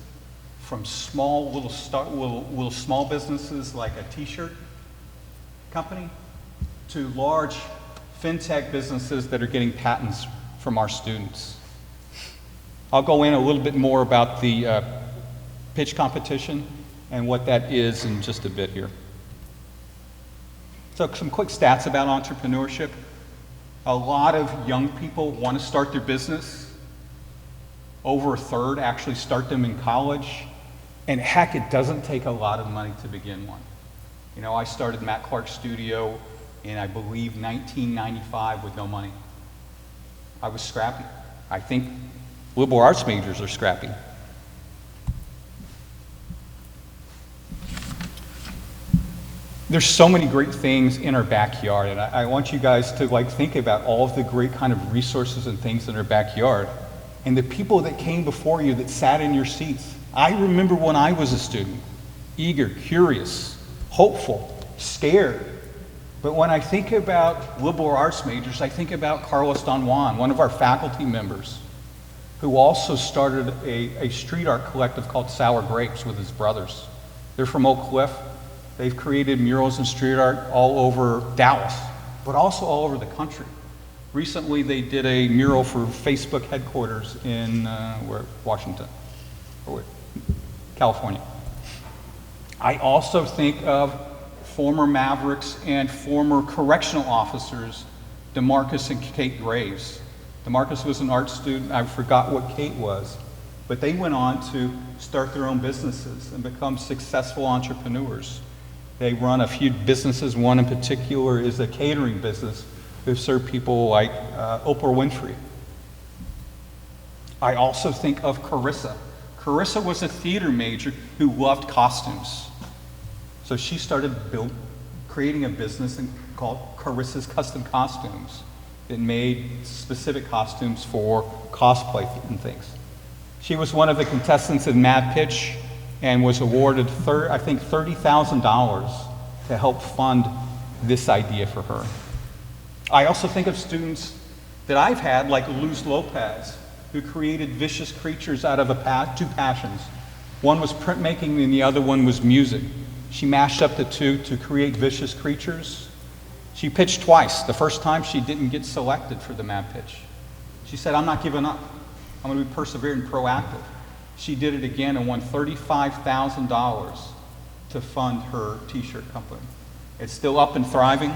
from small little small businesses like a t-shirt company to large fintech businesses that are getting patents from our students. I'll go in a little bit more about the pitch competition and what that is in just a bit here. So some quick stats about entrepreneurship. A lot of young people want to start their business. Over a third actually start them in college. And heck, it doesn't take a lot of money to begin one. You know, I started Matt Clark's studio in, I believe, 1995 with no money. I was scrappy. I think liberal arts majors are scrappy. There's so many great things in our backyard, and I want you guys to think about all of the great kind of resources and things in our backyard, and the people that came before you that sat in your seats. I remember when I was a student, eager, curious, hopeful, scared. But when I think about liberal arts majors, I think about Carlos Don Juan, one of our faculty members, who also started a street art collective called Sour Grapes with his brothers. They're from Oak Cliff. They've created murals and street art all over Dallas, but also all over the country. Recently, they did a mural for Facebook headquarters in California. I also think of former Mavericks and former correctional officers, DeMarcus and Kate Graves. DeMarcus was an art student. I forgot what Kate was. But they went on to start their own businesses and become successful entrepreneurs. They run a few businesses. One in particular is a catering business who serve people like Oprah Winfrey. I also think of Carissa. Carissa was a theater major who loved costumes. So she started creating a business called Carissa's Custom Costumes that made specific costumes for cosplay and things. She was one of the contestants in Mad Pitch and was awarded, I think, $30,000 to help fund this idea for her. I also think of students that I've had, like Luz Lopez, who created Vicious Creatures out of two passions. One was printmaking and the other one was music. She mashed up the two to create Vicious Creatures. She pitched twice. The first time she didn't get selected for the Mad Pitch. She said, I'm not giving up. I'm going to be perseverant and proactive. She did it again and won $35,000 to fund her t-shirt company. It's still up and thriving.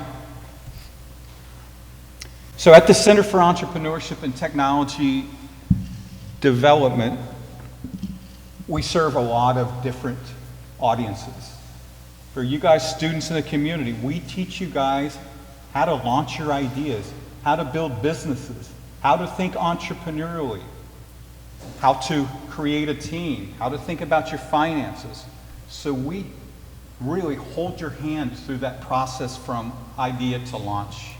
So at the Center for Entrepreneurship and Technology Development, we serve a lot of different audiences. For you guys, students in the community, we teach you guys how to launch your ideas, how to build businesses, how to think entrepreneurially, how to create a team, how to think about your finances. So we really hold your hand through that process from idea to launch.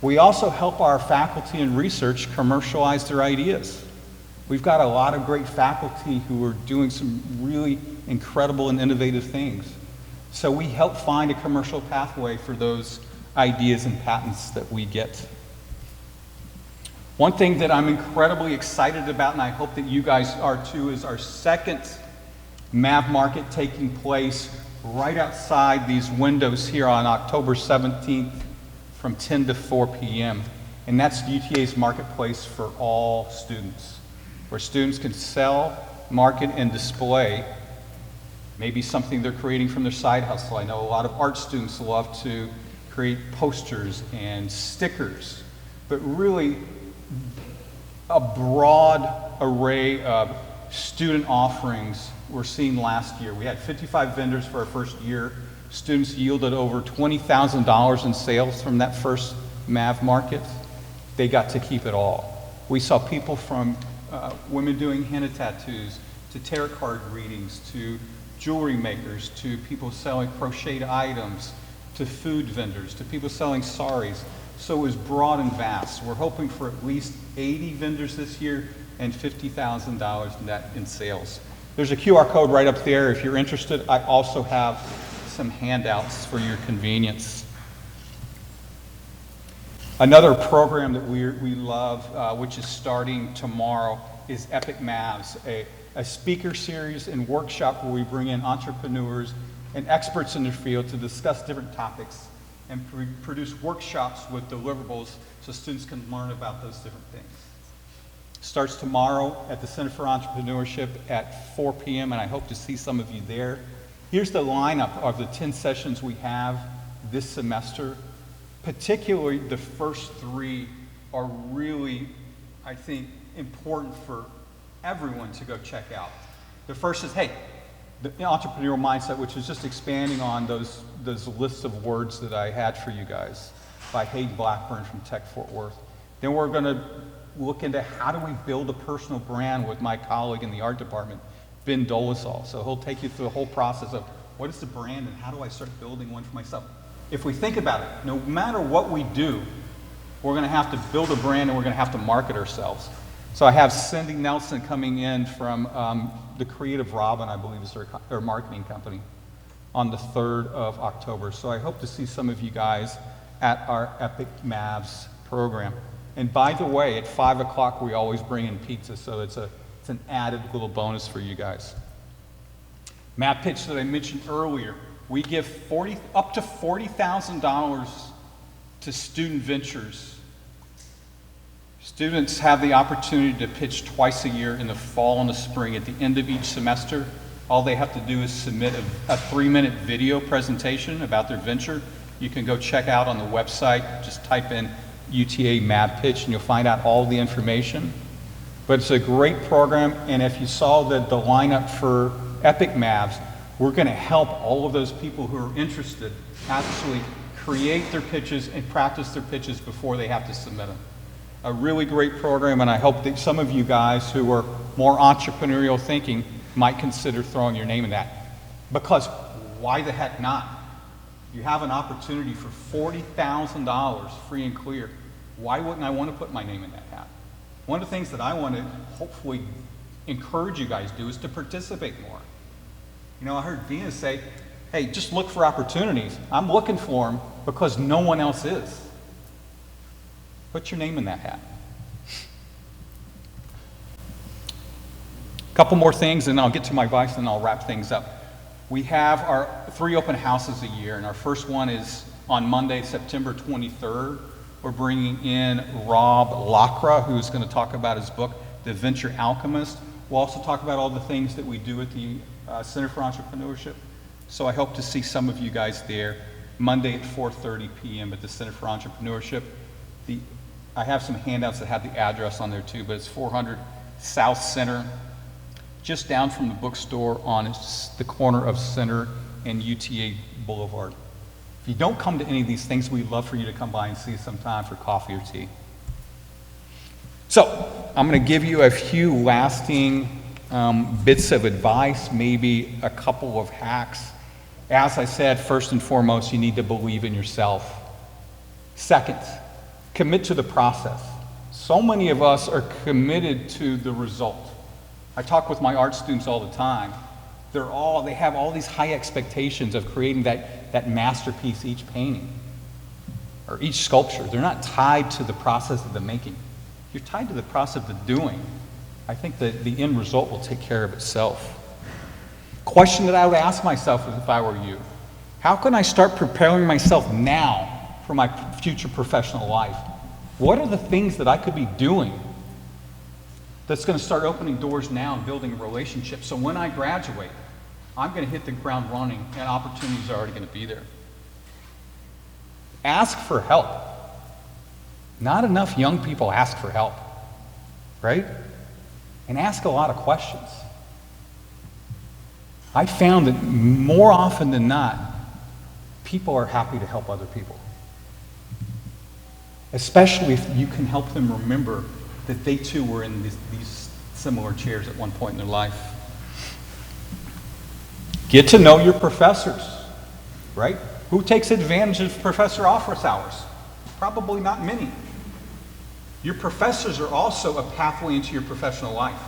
We also help our faculty and research commercialize their ideas. We've got a lot of great faculty who are doing some really incredible and innovative things. So we help find a commercial pathway for those ideas and patents that we get. One thing that I'm incredibly excited about, and I hope that you guys are too, is our second MAV market taking place right outside these windows here on October 17th from 10 to 4 p.m. And that's UTA's marketplace for all students, where students can sell, market, and display maybe something they're creating from their side hustle. I know a lot of art students love to create posters and stickers, but really a broad array of student offerings we're seeing last year. We had 55 vendors for our first year. Students yielded over $20,000 in sales from that first MAV market. They got to keep it all. We saw people from women doing henna tattoos, to tarot card readings, to jewelry makers, to people selling crocheted items, to food vendors, to people selling saris. So it was broad and vast. We're hoping for at least 80 vendors this year and $50,000 net in sales. There's a QR code right up there if you're interested. I also have some handouts for your convenience. Another program that we love, which is starting tomorrow, is Epic Mavs, a speaker series and workshop where we bring in entrepreneurs and experts in their field to discuss different topics and produce workshops with deliverables so students can learn about those different things. Starts tomorrow at the Center for Entrepreneurship at 4 p.m. and I hope to see some of you there. Here's the lineup of the 10 sessions we have this semester. Particularly the first 3 are really, I think, important for everyone to go check out. The first is, hey, the entrepreneurial mindset, which is just expanding on those lists of words that I had for you guys by Hayden Blackburn from Tech Fort Worth. Then we're going to look into how do we build a personal brand with my colleague in the art department, Ben Dolezal. So he'll take you through the whole process of what is the brand and how do I start building one for myself. If we think about it, no matter what we do, we're going to have to build a brand and we're going to have to market ourselves. So I have Cindy Nelson coming in from the Creative Robin, I believe is their marketing company, on the 3rd of October. So I hope to see some of you guys at our Epic Mavs program. And by the way, at 5 o'clock, we always bring in pizza, so it's an added little bonus for you guys. Matt pitch that I mentioned earlier, we give up to $40,000 to student ventures. Students have the opportunity to pitch twice a year in the fall and the spring. At the end of each semester, all they have to do is submit a 3-minute video presentation about their venture. You can go check out on the website, just type in UTA MAV Pitch and you'll find out all the information. But it's a great program, and if you saw the lineup for Epic Mavs, we're going to help all of those people who are interested actually create their pitches and practice their pitches before they have to submit them. A really great program, and I hope that some of you guys who are more entrepreneurial thinking might consider throwing your name in that. Because why the heck not? You have an opportunity for $40,000 free and clear. Why wouldn't I want to put my name in that hat? One of the things that I want to hopefully encourage you guys to do is to participate more. You know, I heard Dina say, hey, just look for opportunities. I'm looking for them because no one else is. Put your name in that hat. A couple more things, and I'll get to my advice, and I'll wrap things up. We have our 3 open houses a year, and our first one is on Monday, September 23rd. We're bringing in Rob Lacra, who's going to talk about his book, The Venture Alchemist. We'll also talk about all the things that we do at the Center for Entrepreneurship. So I hope to see some of you guys there Monday at 4:30 p.m. at the Center for Entrepreneurship. I have some handouts that have the address on there too, but it's 400 South Center, just down from the bookstore on the corner of Center and UTA Boulevard. If you don't come to any of these things, we'd love for you to come by and see us sometime for coffee or tea. So, I'm going to give you a few lasting bits of advice, maybe a couple of hacks. As I said, first and foremost, you need to believe in yourself. Second, commit to the process. So many of us are committed to the result. I talk with my art students all the time. They have all these high expectations of creating that masterpiece, each painting or each sculpture. They're not tied to the process of the making. If you're tied to the process of the doing, I think that the end result will take care of itself. Question that I would ask myself if I were you: how can I start preparing myself now for my future professional life? What are the things that I could be doing that's going to start opening doors now and building a relationship, so when I graduate, I'm going to hit the ground running and opportunities are already going to be there? Ask for help. Not enough young people ask for help, right? And ask a lot of questions. I found that more often than not, people are happy to help other people. Especially if you can help them remember that they too were in these similar chairs at one point in their life. Get to know your professors, right? Who takes advantage of professor office hours? Probably not many. Your professors are also a pathway into your professional life.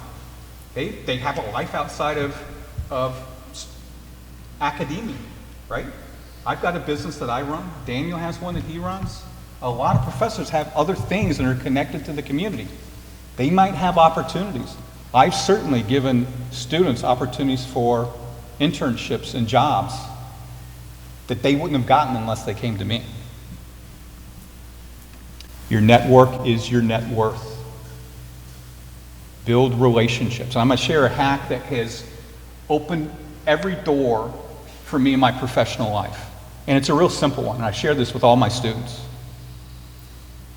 They have a life outside of academia, right? I've got a business that I run. Daniel has one that he runs. A lot of professors have other things that are connected to the community. They might have opportunities. I've certainly given students opportunities for internships and jobs that they wouldn't have gotten unless they came to me. Your network is your net worth. Build relationships. I'm going to share a hack that has opened every door for me in my professional life. And it's a real simple one, and I share this with all my students.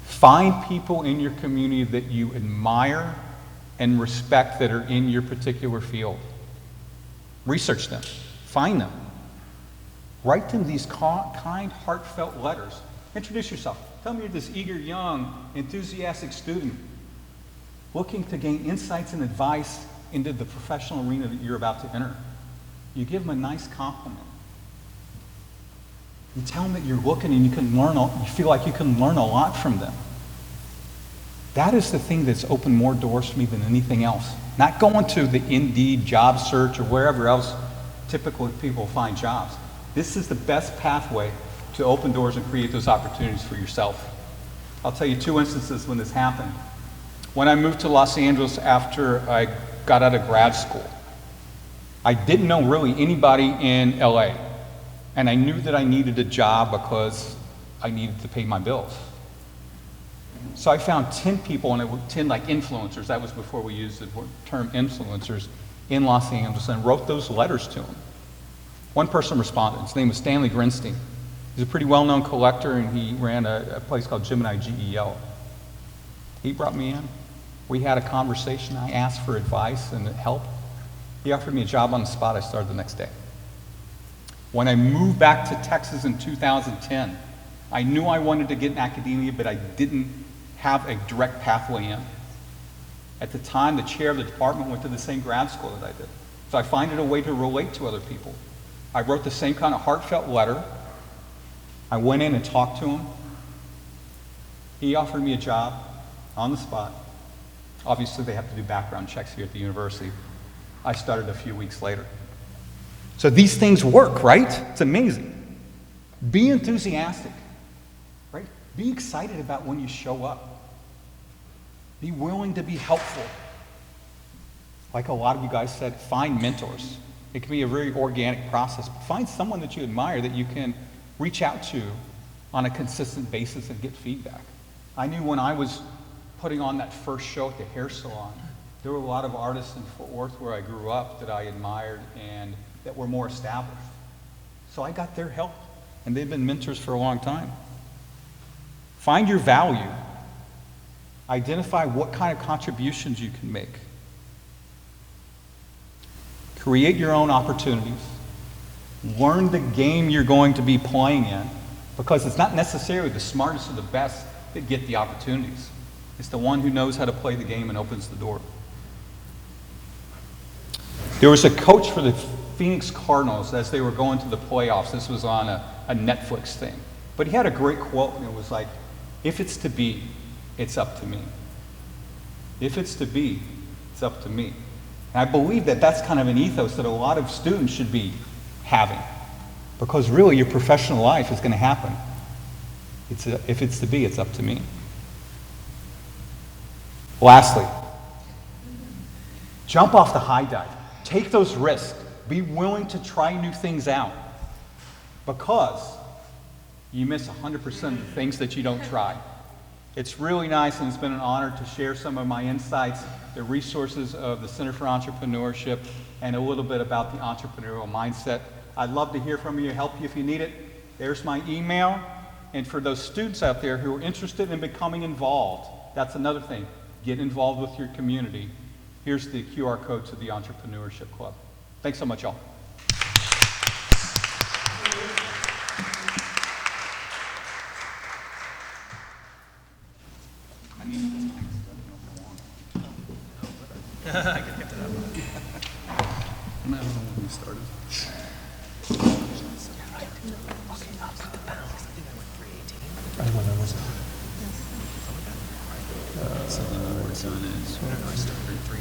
Find people in your community that you admire and respect that are in your particular field. Research them. Find them. Write them these kind, heartfelt letters. Introduce yourself. Tell them you're this eager, young, enthusiastic student looking to gain insights and advice into the professional arena that you're about to enter. You give them a nice compliment. You tell them that you're looking and you feel like you can learn a lot from them. That is the thing that's opened more doors for me than anything else. Not going to the Indeed job search or wherever else typically people find jobs. This is the best pathway to open doors and create those opportunities for yourself. I'll tell you 2 instances when this happened. When I moved to Los Angeles after I got out of grad school, I didn't know really anybody in LA. And I knew that I needed a job because I needed to pay my bills. So I found 10 people, and it were 10 like influencers. That was before we used the term influencers in Los Angeles, and wrote those letters to them. One person responded. His name was Stanley Grinstein. He's a pretty well-known collector, and he ran a place called Gemini GEL. He brought me in. We had a conversation. I asked for advice and help. He offered me a job on the spot. I started the next day. When I moved back to Texas in 2010, I knew I wanted to get in academia, but I didn't have a direct pathway in. At the time, the chair of the department went to the same grad school that I did. So I found a way to relate to other people. I wrote the same kind of heartfelt letter. I went in and talked to him. He offered me a job on the spot. Obviously, they have to do background checks here at the university. I started a few weeks later. So these things work, right? It's amazing. Be enthusiastic, right? Be excited about when you show up. Be willing to be helpful. Like a lot of you guys said, find mentors. It can be a very organic process. But find someone that you admire that you can reach out to on a consistent basis and get feedback. I knew when I was putting on that first show at the hair salon, there were a lot of artists in Fort Worth where I grew up that I admired and that were more established. So I got their help, and they've been mentors for a long time. Find your value. Identify what kind of contributions you can make. Create your own opportunities. Learn the game you're going to be playing in. Because it's not necessarily the smartest or the best that get the opportunities. It's the one who knows how to play the game and opens the door. There was a coach for the Phoenix Cardinals as they were going to the playoffs. This was on a Netflix thing. But he had a great quote, and it was like, if it's to be, it's up to me. If it's to be, it's up to me. And I believe that that's kind of an ethos that a lot of students should be having. Because really, your professional life is going to happen. If it's to be, it's up to me. Lastly, jump off the high dive. Take those risks. Be willing to try new things out. Because you miss 100% of the things that you don't try. It's really nice, and it's been an honor to share some of my insights, the resources of the Center for Entrepreneurship, and a little bit about the entrepreneurial mindset. I'd love to hear from you, help you if you need it. There's my email. And for those students out there who are interested in becoming involved, that's another thing. Get involved with your community. Here's the QR code to the Entrepreneurship Club. Thanks so much, y'all. I can get to that one. I don't know when we started. Okay, I'll put the pounds. I think I went 318. Right when I was so the board's on it. No, I started 3. I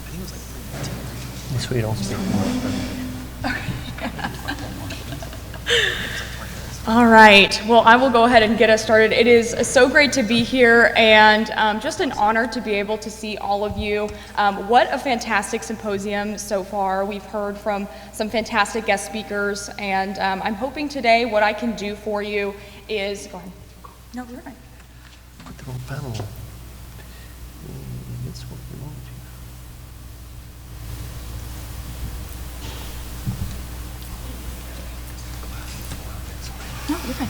think it was like 318. This way you don't speak more. All right, well, I will go ahead and get us started. It is so great to be here, and just an honor to be able to see all of you. What a fantastic symposium so far. We've heard from some fantastic guest speakers, and I'm hoping today what I can do for you is, go ahead. No, you're right. Put the wrong panel on. That's what we want. No, you're fine.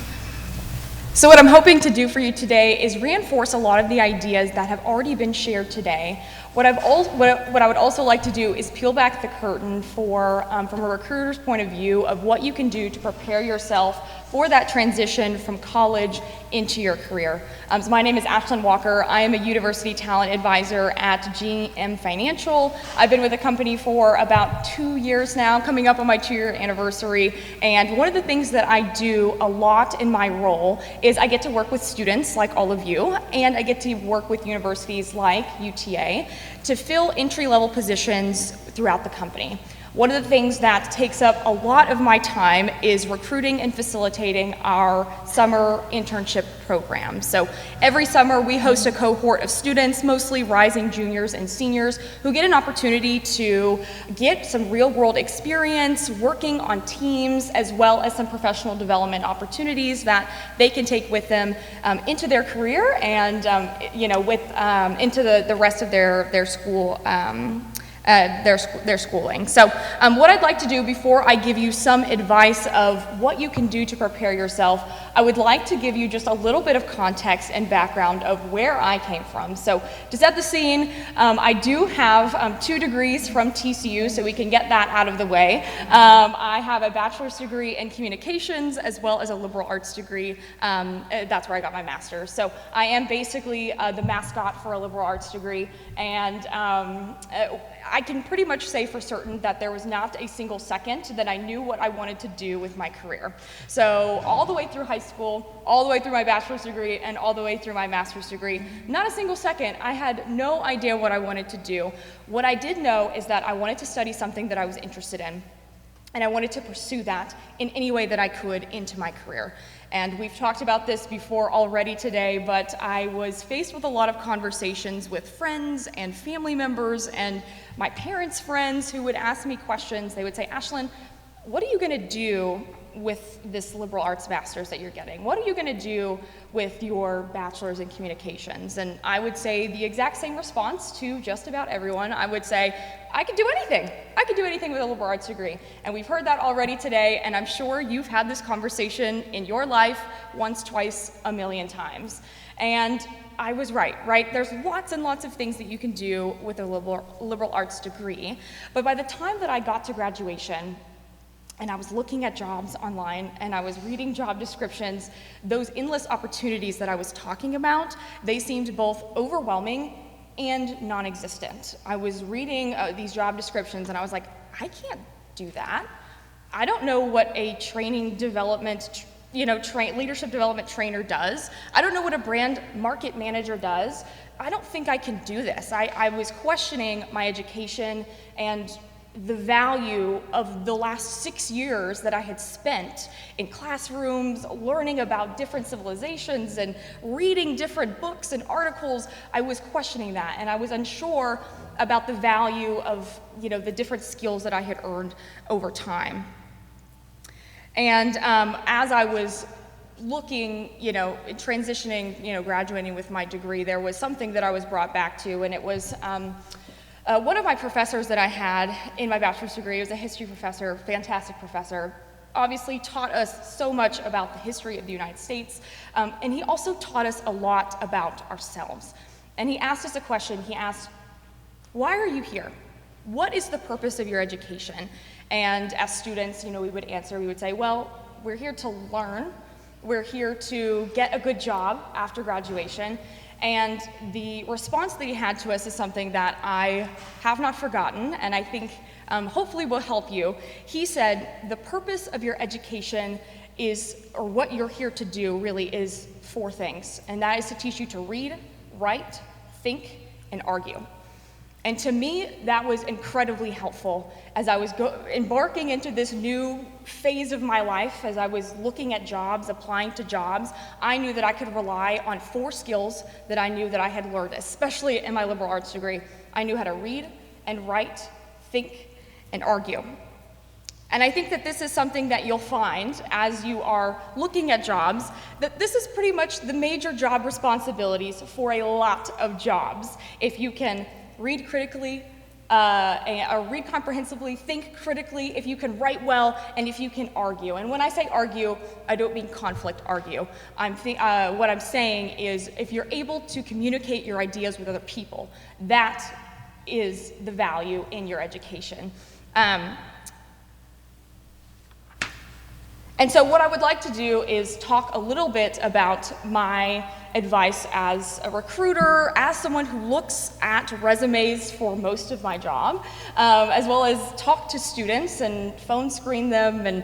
So what I'm hoping to do for you today is reinforce a lot of the ideas that have already been shared today. What I would also like to do is peel back the curtain for, from a recruiter's point of view of what you can do to prepare yourself for that transition from college into your career. So my name is Ashlyn Walker. I am a University Talent Advisor at GM Financial. I've been with the company for about 2 years now, coming up on my 2-year anniversary. And one of the things that I do a lot in my role is I get to work with students like all of you, and I get to work with universities like UTA to fill entry-level positions throughout the company. One of the things that takes up a lot of my time is recruiting and facilitating our summer internship program. So every summer we host a cohort of students, mostly rising juniors and seniors, who get an opportunity to get some real-world experience working on teams, as well as some professional development opportunities that they can take with them into their career and into the rest of their school. Their schooling. So what I'd like to do before I give you some advice of what you can do to prepare yourself, I would like to give you just a little bit of context and background of where I came from. So to set the scene, I do have 2 degrees from TCU, so we can get that out of the way. I have a bachelor's degree in communications as well as a liberal arts degree. That's where I got my master's. So I am basically the mascot for a liberal arts degree, and I can pretty much say for certain that there was not a single second that I knew what I wanted to do with my career. So all the way through high school, all the way through my bachelor's degree, and all the way through my master's degree, not a single second, I had no idea what I wanted to do. What I did know is that I wanted to study something that I was interested in, and I wanted to pursue that in any way that I could into my career. And we've talked about this before already today, but I was faced with a lot of conversations with friends and family members and my parents' friends who would ask me questions. They would say, Ashlyn, what are you going to do with this liberal arts master's that you're getting? What are you going to do with your bachelor's in communications? And I would say the exact same response to just about everyone. I would say, I could do anything. I could do anything with a liberal arts degree. And we've heard that already today, and I'm sure you've had this conversation in your life once, twice, a million times. And I was right? There's lots and lots of things that you can do with a liberal arts degree. But by the time that I got to graduation, and I was looking at jobs online and I was reading job descriptions, those endless opportunities that I was talking about, they seemed both overwhelming and non-existent. I was reading these job descriptions and I was like, I can't do that. I don't know what a training development, leadership development trainer does. I don't know what a brand market manager does. I don't think I can do this. I was questioning my education and the value of the last 6 years that I had spent in classrooms, learning about different civilizations and reading different books and articles. I was questioning that, and I was unsure about the value of, the different skills that I had earned over time. And as I was looking, transitioning, graduating with my degree, there was something that I was brought back to, and it was one of my professors that I had in my bachelor's degree. Was a history professor, fantastic professor, obviously taught us so much about the history of the United States, and he also taught us a lot about ourselves. And he asked us a question. He asked, why are you here? What is the purpose of your education? And as students, we would answer, we would say, well, we're here to learn. We're here to get a good job after graduation. And the response that he had to us is something that I have not forgotten, and I think hopefully will help you. He said, the purpose of your education is, or what you're here to do really is 4 things, and that is to teach you to read, write, think, and argue. And to me, that was incredibly helpful as I was embarking into this new phase of my life. As I was looking at jobs, applying to jobs, I knew that I could rely on 4 skills that I knew that I had learned, especially in my liberal arts degree. I knew how to read and write, think, and argue. And I think that this is something that you'll find as you are looking at jobs, that this is pretty much the major job responsibilities for a lot of jobs. If you can read critically, read comprehensively, think critically, if you can write well, and if you can argue. And when I say argue, I don't mean conflict argue. What I'm saying is if you're able to communicate your ideas with other people, that is the value in your education. And so what I would like to do is talk a little bit about my advice as a recruiter, as someone who looks at resumes for most of my job, as well as talk to students and phone screen them and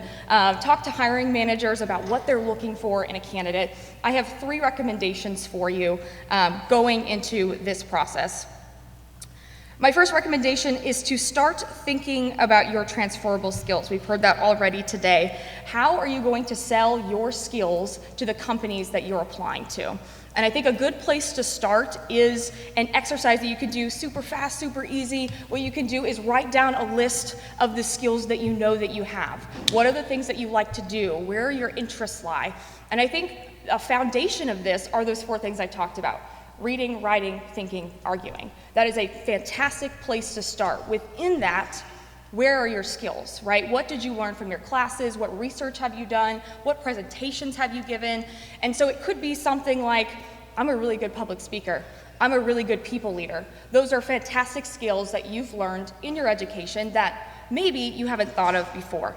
talk to hiring managers about what they're looking for in a candidate. I have 3 recommendations for you going into this process. My first recommendation is to start thinking about your transferable skills. We've heard that already today. How are you going to sell your skills to the companies that you're applying to? And I think a good place to start is an exercise that you can do super fast, super easy. What you can do is write down a list of the skills that you know that you have. What are the things that you like to do? Where your interests lie? And I think a foundation of this are those 4 things I talked about. Reading, writing, thinking, arguing. That is a fantastic place to start. Within that, where are your skills, right? What did you learn from your classes? What research have you done? What presentations have you given? And so it could be something like, I'm a really good public speaker. I'm a really good people leader. Those are fantastic skills that you've learned in your education that maybe you haven't thought of before.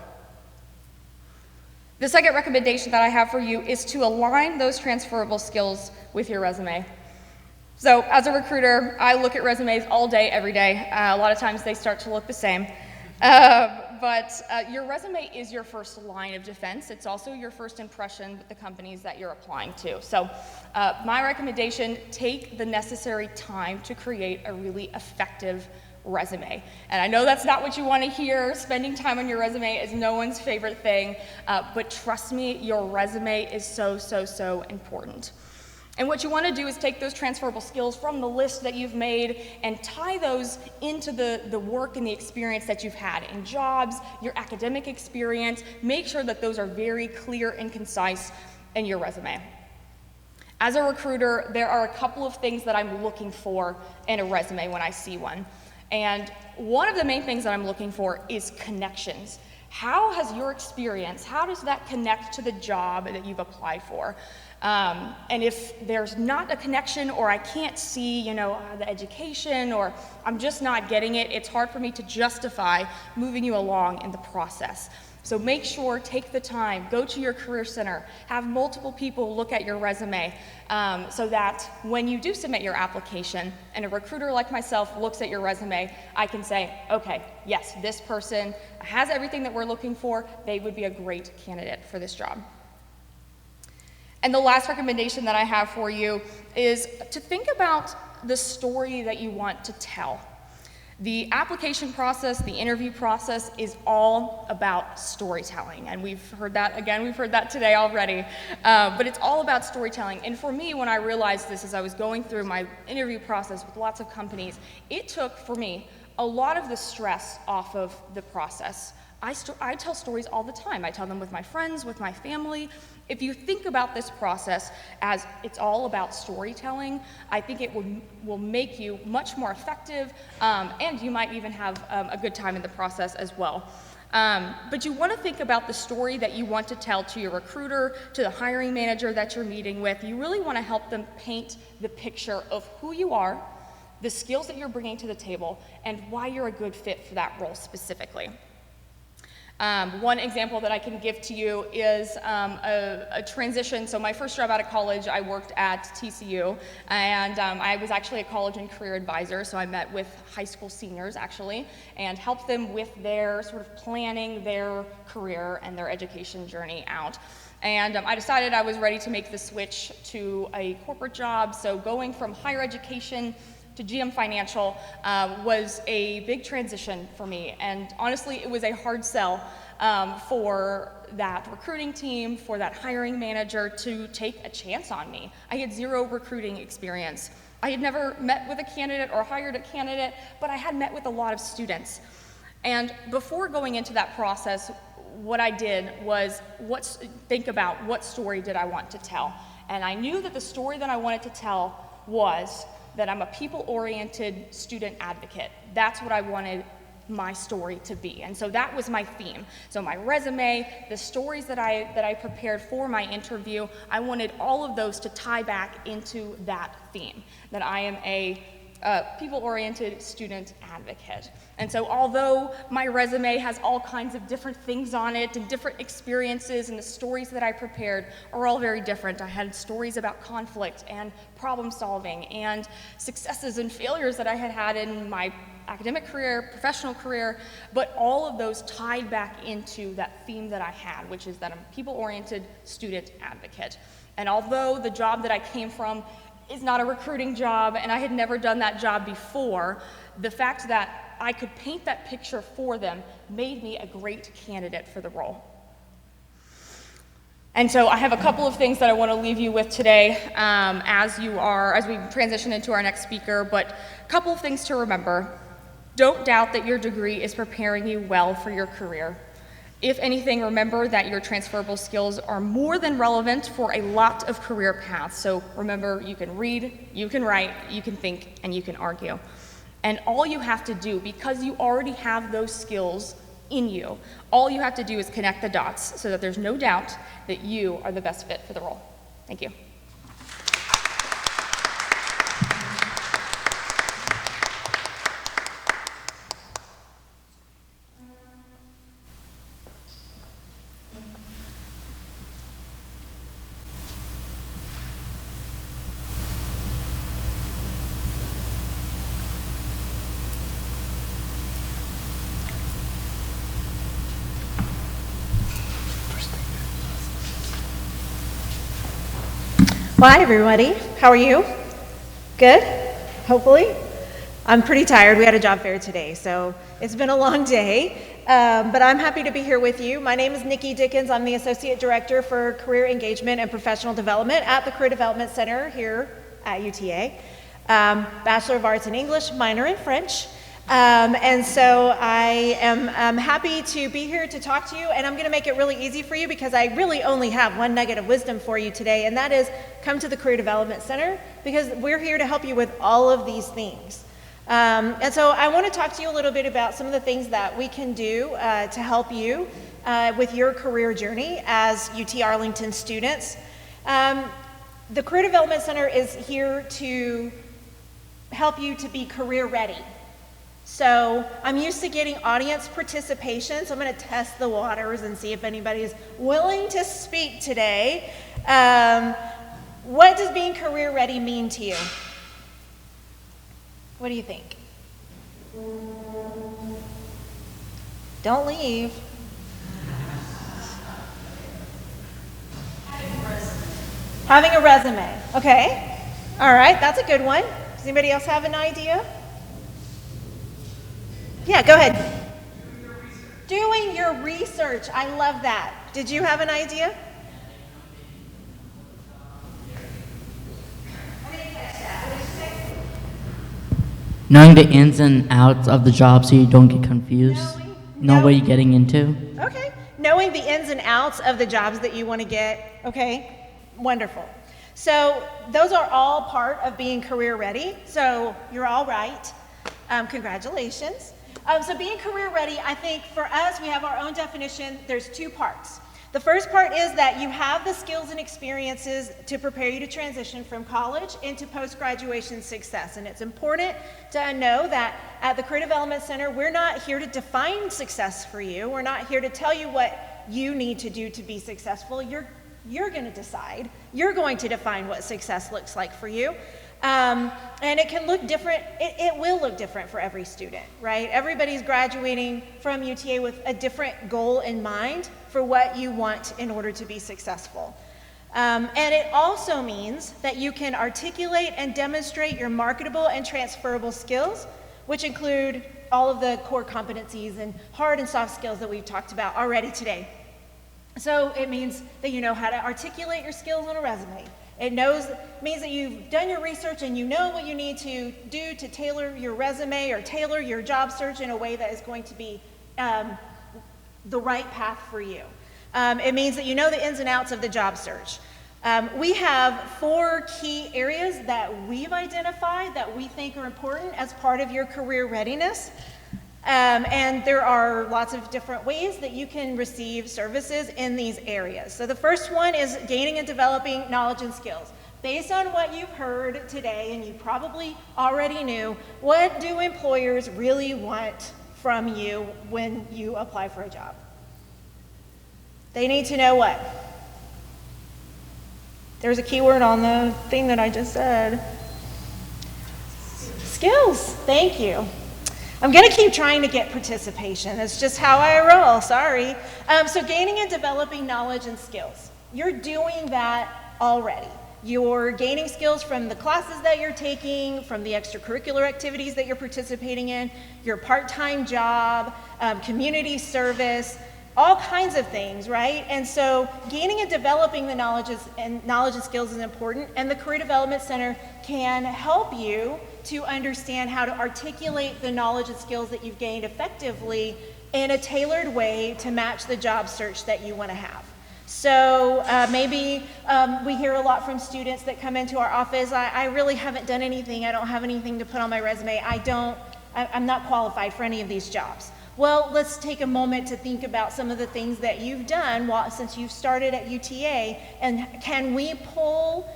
The second recommendation that I have for you is to align those transferable skills with your resume. So as a recruiter, I look at resumes all day, every day. A lot of times they start to look the same. But your resume is your first line of defense. It's also your first impression with the companies that you're applying to. So my recommendation, take the necessary time to create a really effective resume. And I know that's not what you want to hear. Spending time on your resume is no one's favorite thing. But trust me, your resume is so, so, so important. And what you want to do is take those transferable skills from the list that you've made and tie those into the work and the experience that you've had in jobs, your academic experience. Make sure that those are very clear and concise in your resume. As a recruiter, there are a couple of things that I'm looking for in a resume when I see one. And one of the main things that I'm looking for is connections. How has your experience, how does that connect to the job that you've applied for? And if there's not a connection, or I can't see, the education, or I'm just not getting it, it's hard for me to justify moving you along in the process. So make sure, take the time, go to your career center, have multiple people look at your resume so that when you do submit your application and a recruiter like myself looks at your resume, I can say, okay, yes, this person has everything that we're looking for. They would be a great candidate for this job. And the last recommendation that I have for you is to think about the story that you want to tell. The application process, the interview process is all about storytelling. And we've heard that, again, we've heard that today already. But it's all about storytelling. And for me, when I realized this as I was going through my interview process with lots of companies, it took, for me, a lot of the stress off of the process. I tell stories all the time. I tell them with my friends, with my family. If you think about this process as it's all about storytelling, I think it will make you much more effective, and you might even have a good time in the process as well. But you want to think about the story that you want to tell to your recruiter, to the hiring manager that you're meeting with. You really want to help them paint the picture of who you are, the skills that you're bringing to the table, and why you're a good fit for that role specifically. One example that I can give to you is a transition. So my first job out of college, I worked at TCU, and I was actually a college and career advisor, so I met with high school seniors, actually, and helped them with their sort of planning their career and their education journey out. And I decided I was ready to make the switch to a corporate job, so going from higher education to GM Financial was a big transition for me. And honestly, it was a hard sell for that recruiting team, for that hiring manager to take a chance on me. I had zero recruiting experience. I had never met with a candidate or hired a candidate, but I had met with a lot of students. And before going into that process, what I did was think about what story did I want to tell. And I knew that the story that I wanted to tell was that I'm a people-oriented student advocate. That's what I wanted my story to be. And so that was my theme. So my resume, the stories that I prepared for my interview, I wanted all of those to tie back into that theme, that I am a people-oriented student advocate. And so although my resume has all kinds of different things on it and different experiences, and the stories that I prepared are all very different. I had stories about conflict and problem solving and successes and failures that I had had in my academic career, professional career, but all of those tied back into that theme that I had, which is that I'm a people-oriented student advocate. And although the job that I came from is not a recruiting job, and I had never done that job before, the fact that I could paint that picture for them made me a great candidate for the role. And so I have a couple of things that I want to leave you with today as we transition into our next speaker, but a couple of things to remember. Don't doubt that your degree is preparing you well for your career. If anything, remember that your transferable skills are more than relevant for a lot of career paths. So remember, you can read, you can write, you can think, and you can argue. And all you have to do, because you already have those skills in you, all you have to do is connect the dots so that there's no doubt that you are the best fit for the role. Thank you. Well, hi everybody. How are you? Good? Hopefully? I'm pretty tired. We had a job fair today, so it's been a long day. But I'm happy to be here with you. My name is Nikki Dickens. I'm the Associate Director for Career Engagement and Professional Development at the Career Development Center here at UTA. Bachelor of Arts in English, minor in French. And so I am happy to be here to talk to you, and I'm going to make it really easy for you because I really only have one nugget of wisdom for you today, and that is come to the Career Development Center because we're here to help you with all of these things. And so I want to talk to you a little bit about some of the things that we can do to help you with your career journey as UT Arlington students. The Career Development Center is here to help you to be career ready. So I'm used to getting audience participation, so I'm going to test the waters and see if anybody is willing to speak today. What does being career ready mean to you? What do you think? Don't leave. Having a resume. Okay. All right, that's a good one. Does anybody else have an idea? Yeah, go ahead. Doing your research. I love that. Did you have an idea? Knowing the ins and outs of the job so you don't get confused. Know what you're getting into. Okay. Knowing the ins and outs of the jobs that you want to get. Okay. Wonderful. So those are all part of being career ready. So you're all right. Congratulations. So being career ready, I think for us, we have our own definition. There's two parts. The first part is that you have the skills and experiences to prepare you to transition from college into post-graduation success. And it's important to know that at the Career Development Center, we're not here to define success for you. We're not here to tell you what you need to do to be successful. You're going to decide. You're going to define what success looks like for you. And it can look different. It will look different for every student, right? Everybody's graduating from UTA with a different goal in mind for what you want in order to be successful. And it also means that you can articulate and demonstrate your marketable and transferable skills, which include all of the core competencies and hard and soft skills that we've talked about already today. So it means that you know how to articulate your skills on a resume. It means that you've done your research and you know what you need to do to tailor your resume or tailor your job search in a way that is going to be the right path for you. It means that you know the ins and outs of the job search. We have 4 key areas that we've identified that we think are important as part of your career readiness. And there are lots of different ways that you can receive services in these areas. So the first one is gaining and developing knowledge and skills. Based on what you've heard today, and you probably already knew, what do employers really want from you when you apply for a job? They need to know what? There's a keyword on the thing that I just said. Skills. Thank you. I'm going to keep trying to get participation. That's just how I roll, sorry. So gaining and developing knowledge and skills. You're doing that already. You're gaining skills from the classes that you're taking, from the extracurricular activities that you're participating in, your part-time job, community service, all kinds of things, right? And so gaining and developing the knowledge and skills is important, and the Career Development Center can help you to understand how to articulate the knowledge and skills that you've gained effectively in a tailored way to match the job search that you want to have. So maybe we hear a lot from students that come into our office, I really haven't done anything, I don't have anything to put on my resume, I'm not qualified for any of these jobs. Well, let's take a moment to think about some of the things that you've done since you've started at UTA, and can we pull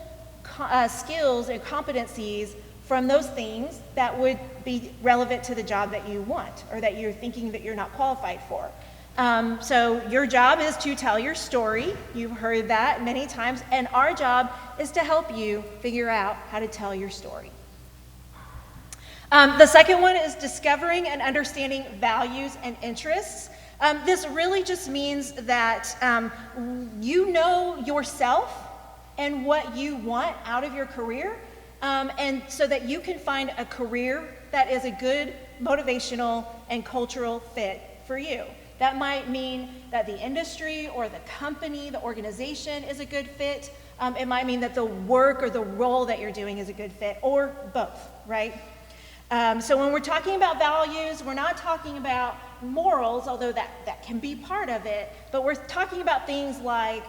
skills and competencies from those things that would be relevant to the job that you want or that you're thinking that you're not qualified for. So your job is to tell your story. You've heard that many times, and our job is to help you figure out how to tell your story. The second one is discovering and understanding values and interests. This really just means that you know yourself and what you want out of your career, and so that you can find a career that is a good motivational and cultural fit for you. That might mean that the industry or the company, the organization is a good fit. It might mean that the work or the role that you're doing is a good fit, or both, right? So when we're talking about values, we're not talking about morals, although that can be part of it, but we're talking about things like,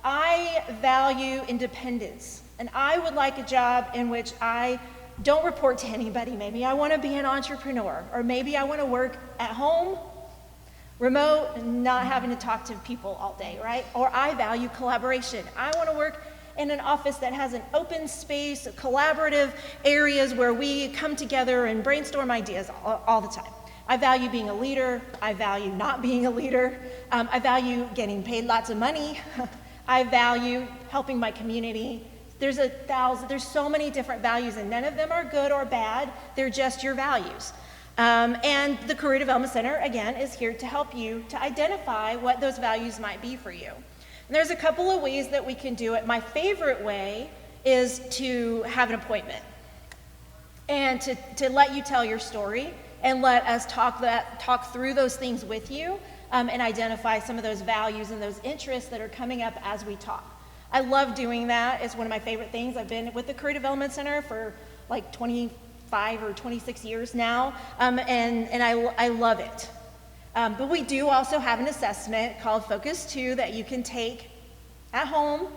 I value independence, and I would like a job in which I don't report to anybody. Maybe I want to be an entrepreneur, or maybe I want to work at home, remote, and not having to talk to people all day, right? Or I value collaboration. I want to work in an office that has an open space, collaborative areas where we come together and brainstorm ideas all the time. I value being a leader. I value not being a leader. I value getting paid lots of money. I value helping my community. There's so many different values, and none of them are good or bad. They're just your values. And the Career Development Center, again, is here to help you to identify what those values might be for you. And there's a couple of ways that we can do it. My favorite way is to have an appointment and to let you tell your story and let us talk through those things with you and identify some of those values and those interests that are coming up as we talk. I love doing that. It's one of my favorite things. I've been with the Career Development Center for like 25 or 26 years now, and I love it. But we do also have an assessment called Focus 2 that you can take at home,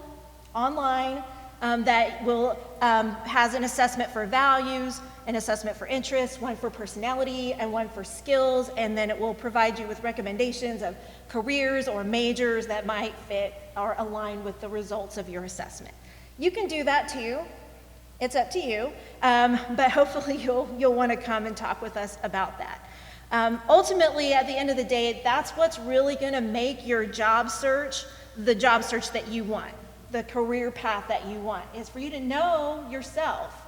online, that will has an assessment for values, an assessment for interests, one for personality, and one for skills, and then it will provide you with recommendations of careers or majors that might fit or align with the results of your assessment. You can do that too. It's up to you, but hopefully you'll want to come and talk with us about that. Ultimately, at the end of the day, that's what's really going to make your job search the job search that you want, the career path that you want, is for you to know yourself.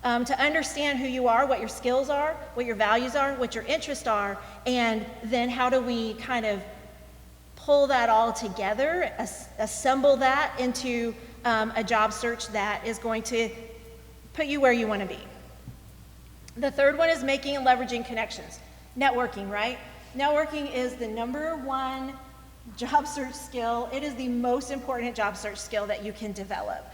To understand who you are, what your skills are, what your values are, what your interests are, and then how do we kind of pull that all together, assemble that into a job search that is going to put you where you want to be. The third one is making and leveraging connections. Networking, right? Networking is the #1 job search skill. It is the most important job search skill that you can develop.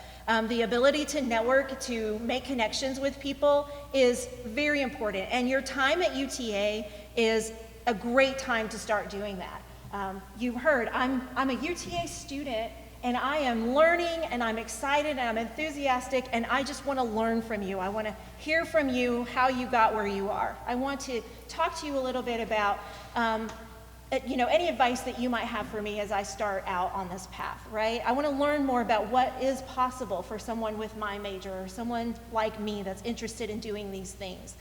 The ability to network, to make connections with people is very important. And your time at UTA is a great time to start doing that. You heard, I'm a UTA student, and I am learning, and I'm excited, and I'm enthusiastic, and I just want to learn from you. I want to hear from you how you got where you are. I want to talk to you a little bit about any advice that you might have for me as I start out on this path, right? I want to learn more about what is possible for someone with my major or someone like me that's interested in doing these things.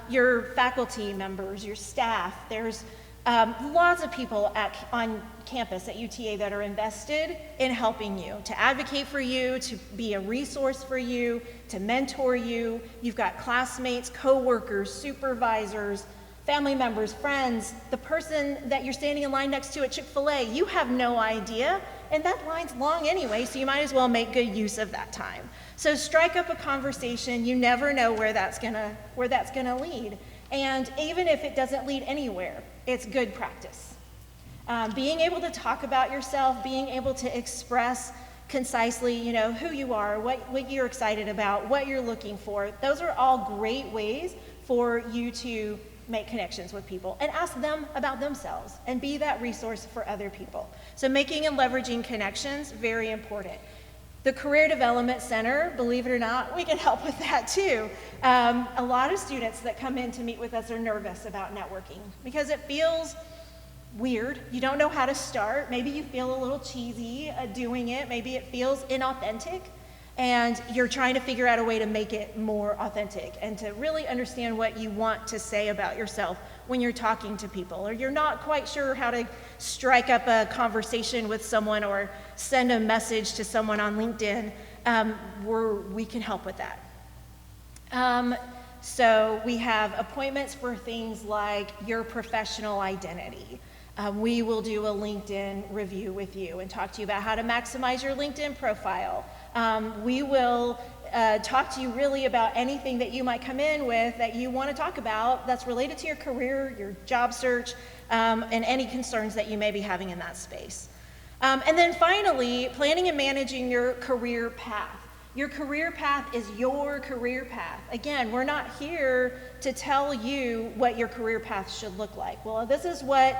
Your faculty members, your staff, there's lots of people on campus at UTA that are invested in helping you, to advocate for you, to be a resource for you, to mentor you. You've got classmates, coworkers, supervisors, family members, friends, the person that you're standing in line next to at Chick-fil-A. You have no idea, and that line's long anyway, so you might as well make good use of that time. So strike up a conversation. You never know where that's gonna lead. And even if it doesn't lead anywhere, it's good practice. Being able to talk about yourself, being able to express concisely, who you are, what you're excited about, what you're looking for, those are all great ways for you to make connections with people and ask them about themselves and be that resource for other people. So making and leveraging connections, very important. The Career Development Center, believe it or not, we can help with that too. A lot of students that come in to meet with us are nervous about networking because it feels weird. You don't know how to start. Maybe you feel a little cheesy doing it. Maybe it feels inauthentic. And you're trying to figure out a way to make it more authentic and to really understand what you want to say about yourself when you're talking to people, or you're not quite sure how to strike up a conversation with someone or send a message to someone on LinkedIn. We can help with that. So we have appointments for things like your professional identity. We will do a LinkedIn review with you and talk to you about how to maximize your LinkedIn profile. We will talk to you really about anything that you might come in with that you want to talk about that's related to your career, your job search, and any concerns that you may be having in that space. And then finally, planning and managing your career path. Your career path is your career path. Again, we're not here to tell you what your career path should look like. Well, this is what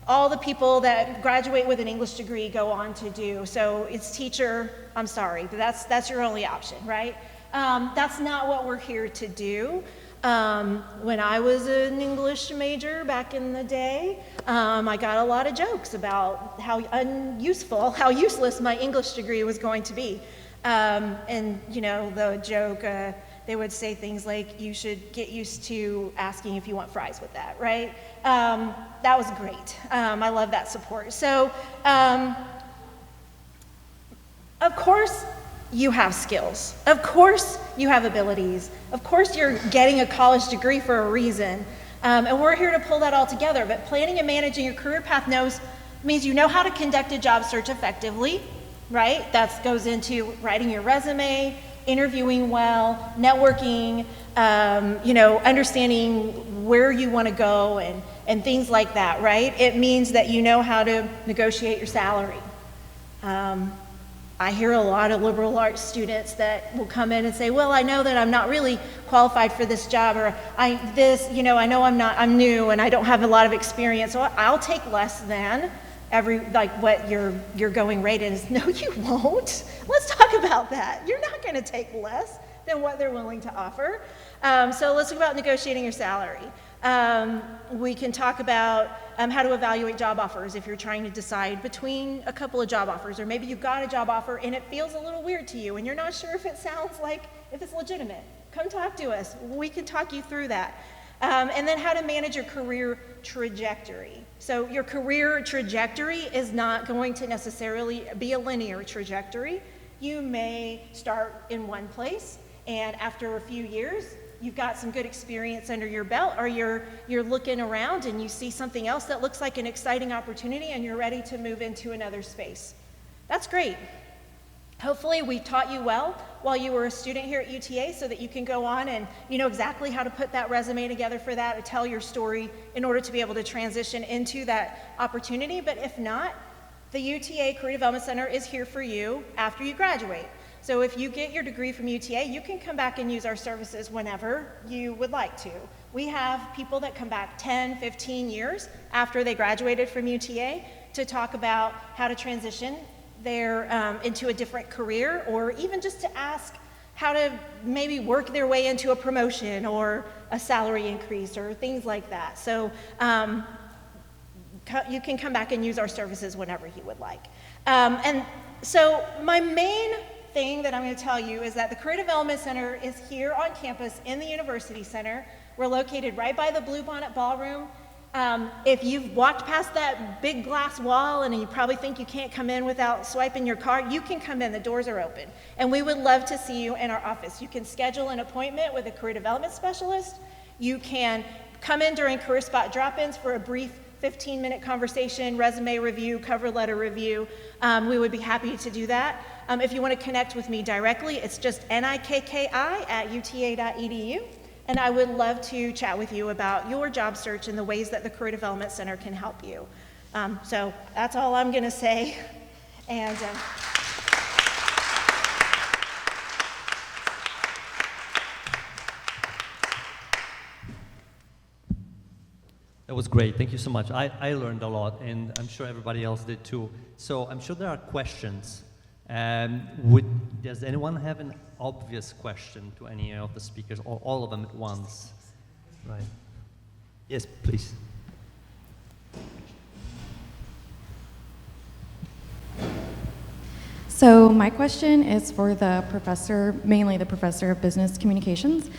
all the people that graduate with an English degree go on to do. So it's teacher, I'm sorry, but that's your only option, right? That's not what we're here to do. When I was an English major back in the day, I got a lot of jokes about how unuseful, how useless my English degree was going to be. And you know, the joke, they would say things like, you should get used to asking if you want fries with that, right? That was great. I love that support. So, of course, you have skills. Of course, you have abilities. Of course, you're getting a college degree for a reason. And we're here to pull that all together. But planning and managing your career path means you know how to conduct a job search effectively, right? That goes into writing your resume, interviewing well, networking, you know, understanding where you want to go and things like that, right? It means that you know how to negotiate your salary. I hear a lot of liberal arts students that will come in and say, well, I know that I'm not really qualified for this job, or I know I'm new and I don't have a lot of experience, so I'll take less than what your going rate is. No, you won't. Let's talk about that. You're not going to take less than what they're willing to offer. So let's talk about negotiating your salary. We can talk about how to evaluate job offers if you're trying to decide between a couple of job offers, or maybe you've got a job offer and it feels a little weird to you and you're not sure if it sounds like, if it's legitimate. Come talk to us. We can talk you through that. And then how to manage your career trajectory. So your career trajectory is not going to necessarily be a linear trajectory. You may start in one place, and after a few years, you've got some good experience under your belt, or you're looking around and you see something else that looks like an exciting opportunity and you're ready to move into another space. That's great. Hopefully we taught you well while you were a student here at UTA so that you can go on and you know exactly how to put that resume together for that, to tell your story in order to be able to transition into that opportunity. But if not, the UTA Career Development Center is here for you after you graduate. So if you get your degree from UTA, you can come back and use our services whenever you would like to. We have people that come back 10, 15 years after they graduated from UTA to talk about how to transition into a different career, or even just to ask how to maybe work their way into a promotion or a salary increase or things like that. So you can come back and use our services whenever you would like. And so my main thing that I'm going to tell you is that the Career Development Center is here on campus in the University Center. We're located right by the Bluebonnet Ballroom. If you've walked past that big glass wall and you probably think you can't come in without swiping your card, you can come in. The doors are open. And we would love to see you in our office. You can schedule an appointment with a career development specialist. You can come in during career spot drop-ins for a brief 15-minute conversation, resume review, cover letter review. We would be happy to do that. If you want to connect with me directly, it's just nikki@uta.edu. And I would love to chat with you about your job search and the ways that the Career Development Center can help you. So that's all I'm going to say. And that was great. Thank you so much. I learned a lot, and I'm sure everybody else did too. So I'm sure there are questions. Does anyone have an obvious question to any of the speakers, or all of them at once? Right. Yes, please. So my question is for the professor, mainly the professor of business communications.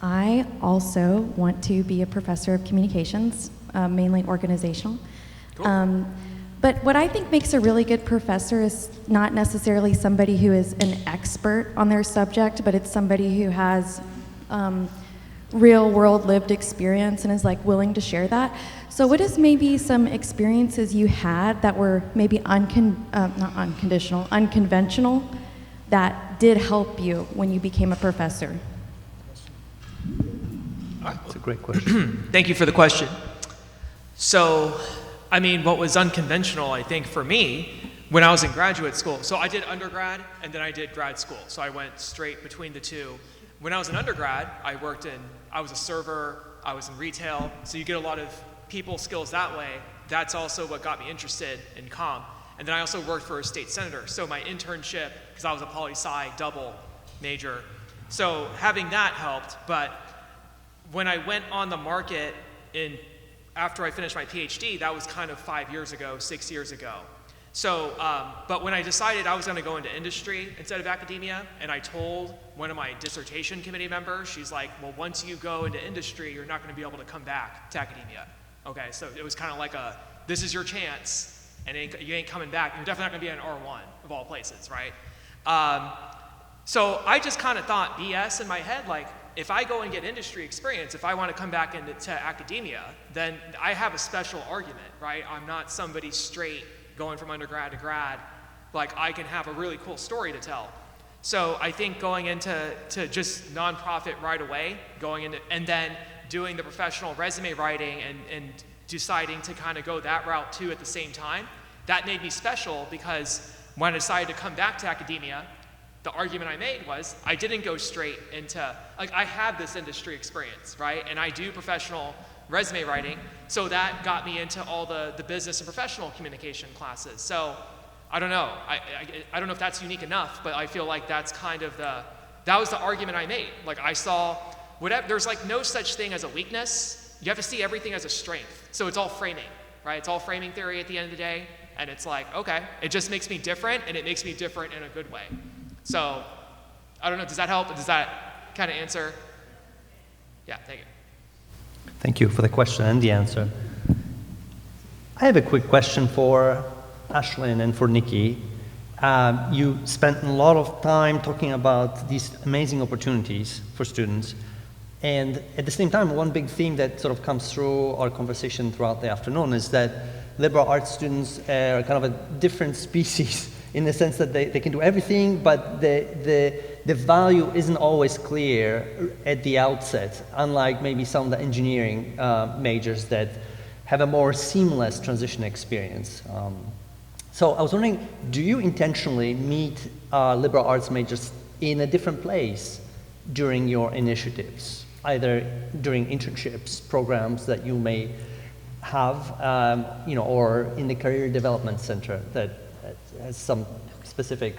I also want to be a professor of communications, mainly organizational. Cool. But what I think makes a really good professor is not necessarily somebody who is an expert on their subject, but it's somebody who has real world lived experience and is like willing to share that. So what is maybe some experiences you had that were maybe unconventional that did help you when you became a professor? That's a great question. Thank you for the question. So, I mean, what was unconventional, I think, for me, when I was in graduate school. So I did undergrad, and then I did grad school. So I went straight between the two. When I was an undergrad, I was a server, I was in retail, so you get a lot of people skills that way. That's also what got me interested in comm. And then I also worked for a state senator. So my internship, because I was a poli-sci double major, so having that helped. But when I went on the market after I finished my PhD, that was kind of 5 years ago, 6 years ago. So, but when I decided I was going to go into industry instead of academia, and I told one of my dissertation committee members, she's like, well, once you go into industry, you're not going to be able to come back to academia. Okay, so it was kind of like this is your chance, and you ain't coming back. You're definitely not going to be an R1 of all places, right? So I just kind of thought BS in my head, like, if I go and get industry experience, if I want to come back into academia, then I have a special argument, right? I'm not somebody straight going from undergrad to grad. Like, I can have a really cool story to tell. So I think going into just nonprofit right away, and then doing the professional resume writing and deciding to kind of go that route too at the same time, that made me special, because when I decided to come back to academia, the argument I made was I didn't go straight into, like, I have this industry experience, right? And I do professional resume writing, so that got me into all the business and professional communication classes. So I don't know. I don't know if that's unique enough, but I feel like that's kind of that was the argument I made. Like, I saw there's like no such thing as a weakness. You have to see everything as a strength. So it's all framing, right? It's all framing theory at the end of the day. And it's like, okay, it just makes me different, and it makes me different in a good way. So I don't know, does that help? Does that kind of answer? Yeah, thank you. Thank you for the question and the answer. I have a quick question for Ashlyn and for Nikki. You spent a lot of time talking about these amazing opportunities for students. And at the same time, one big theme that sort of comes through our conversation throughout the afternoon is that liberal arts students are kind of a different species in the sense that they can do everything, but the value isn't always clear at the outset, unlike maybe some of the engineering majors that have a more seamless transition experience. So I was wondering, do you intentionally meet liberal arts majors in a different place during your initiatives, either during internships, programs that you may have, or in the Career Development Center that has some specific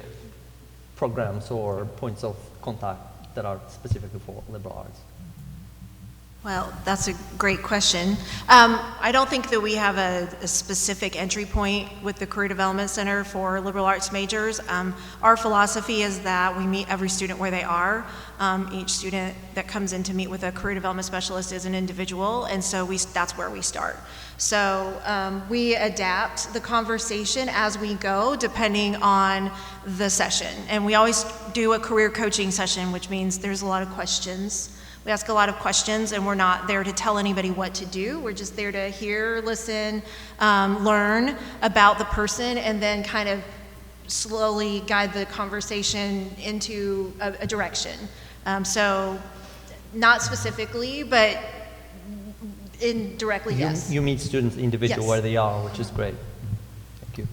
programs or points of contact that are specifically for liberal arts? Well, that's a great question. I don't think that we have a specific entry point with the Career Development Center for liberal arts majors. Our philosophy is that we meet every student where they are. Each student that comes in to meet with a career development specialist is an individual, and so that's where we start. So we adapt the conversation as we go, depending on the session. And we always do a career coaching session, which means there's a lot of questions. We ask a lot of questions, and we're not there to tell anybody what to do. We're just there to hear, listen, learn about the person, and then kind of slowly guide the conversation into a direction. So not specifically, but indirectly, yes. You meet students individually Yes. where they are, which is great. Thank you.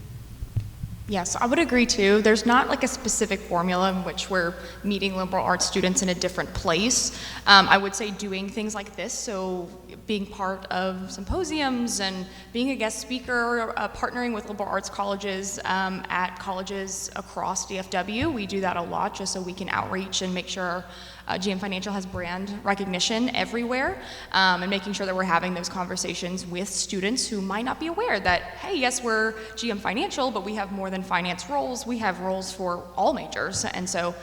Yes, I would agree too. There's not like a specific formula in which we're meeting liberal arts students in a different place. I would say doing things like this, so being part of symposiums and being a guest speaker, partnering with liberal arts colleges at colleges across DFW. We do that a lot just so we can outreach and make sure GM Financial has brand recognition everywhere, and making sure that we're having those conversations with students who might not be aware that, hey, yes, we're GM Financial, but we have more than finance roles. We have roles for all majors. And so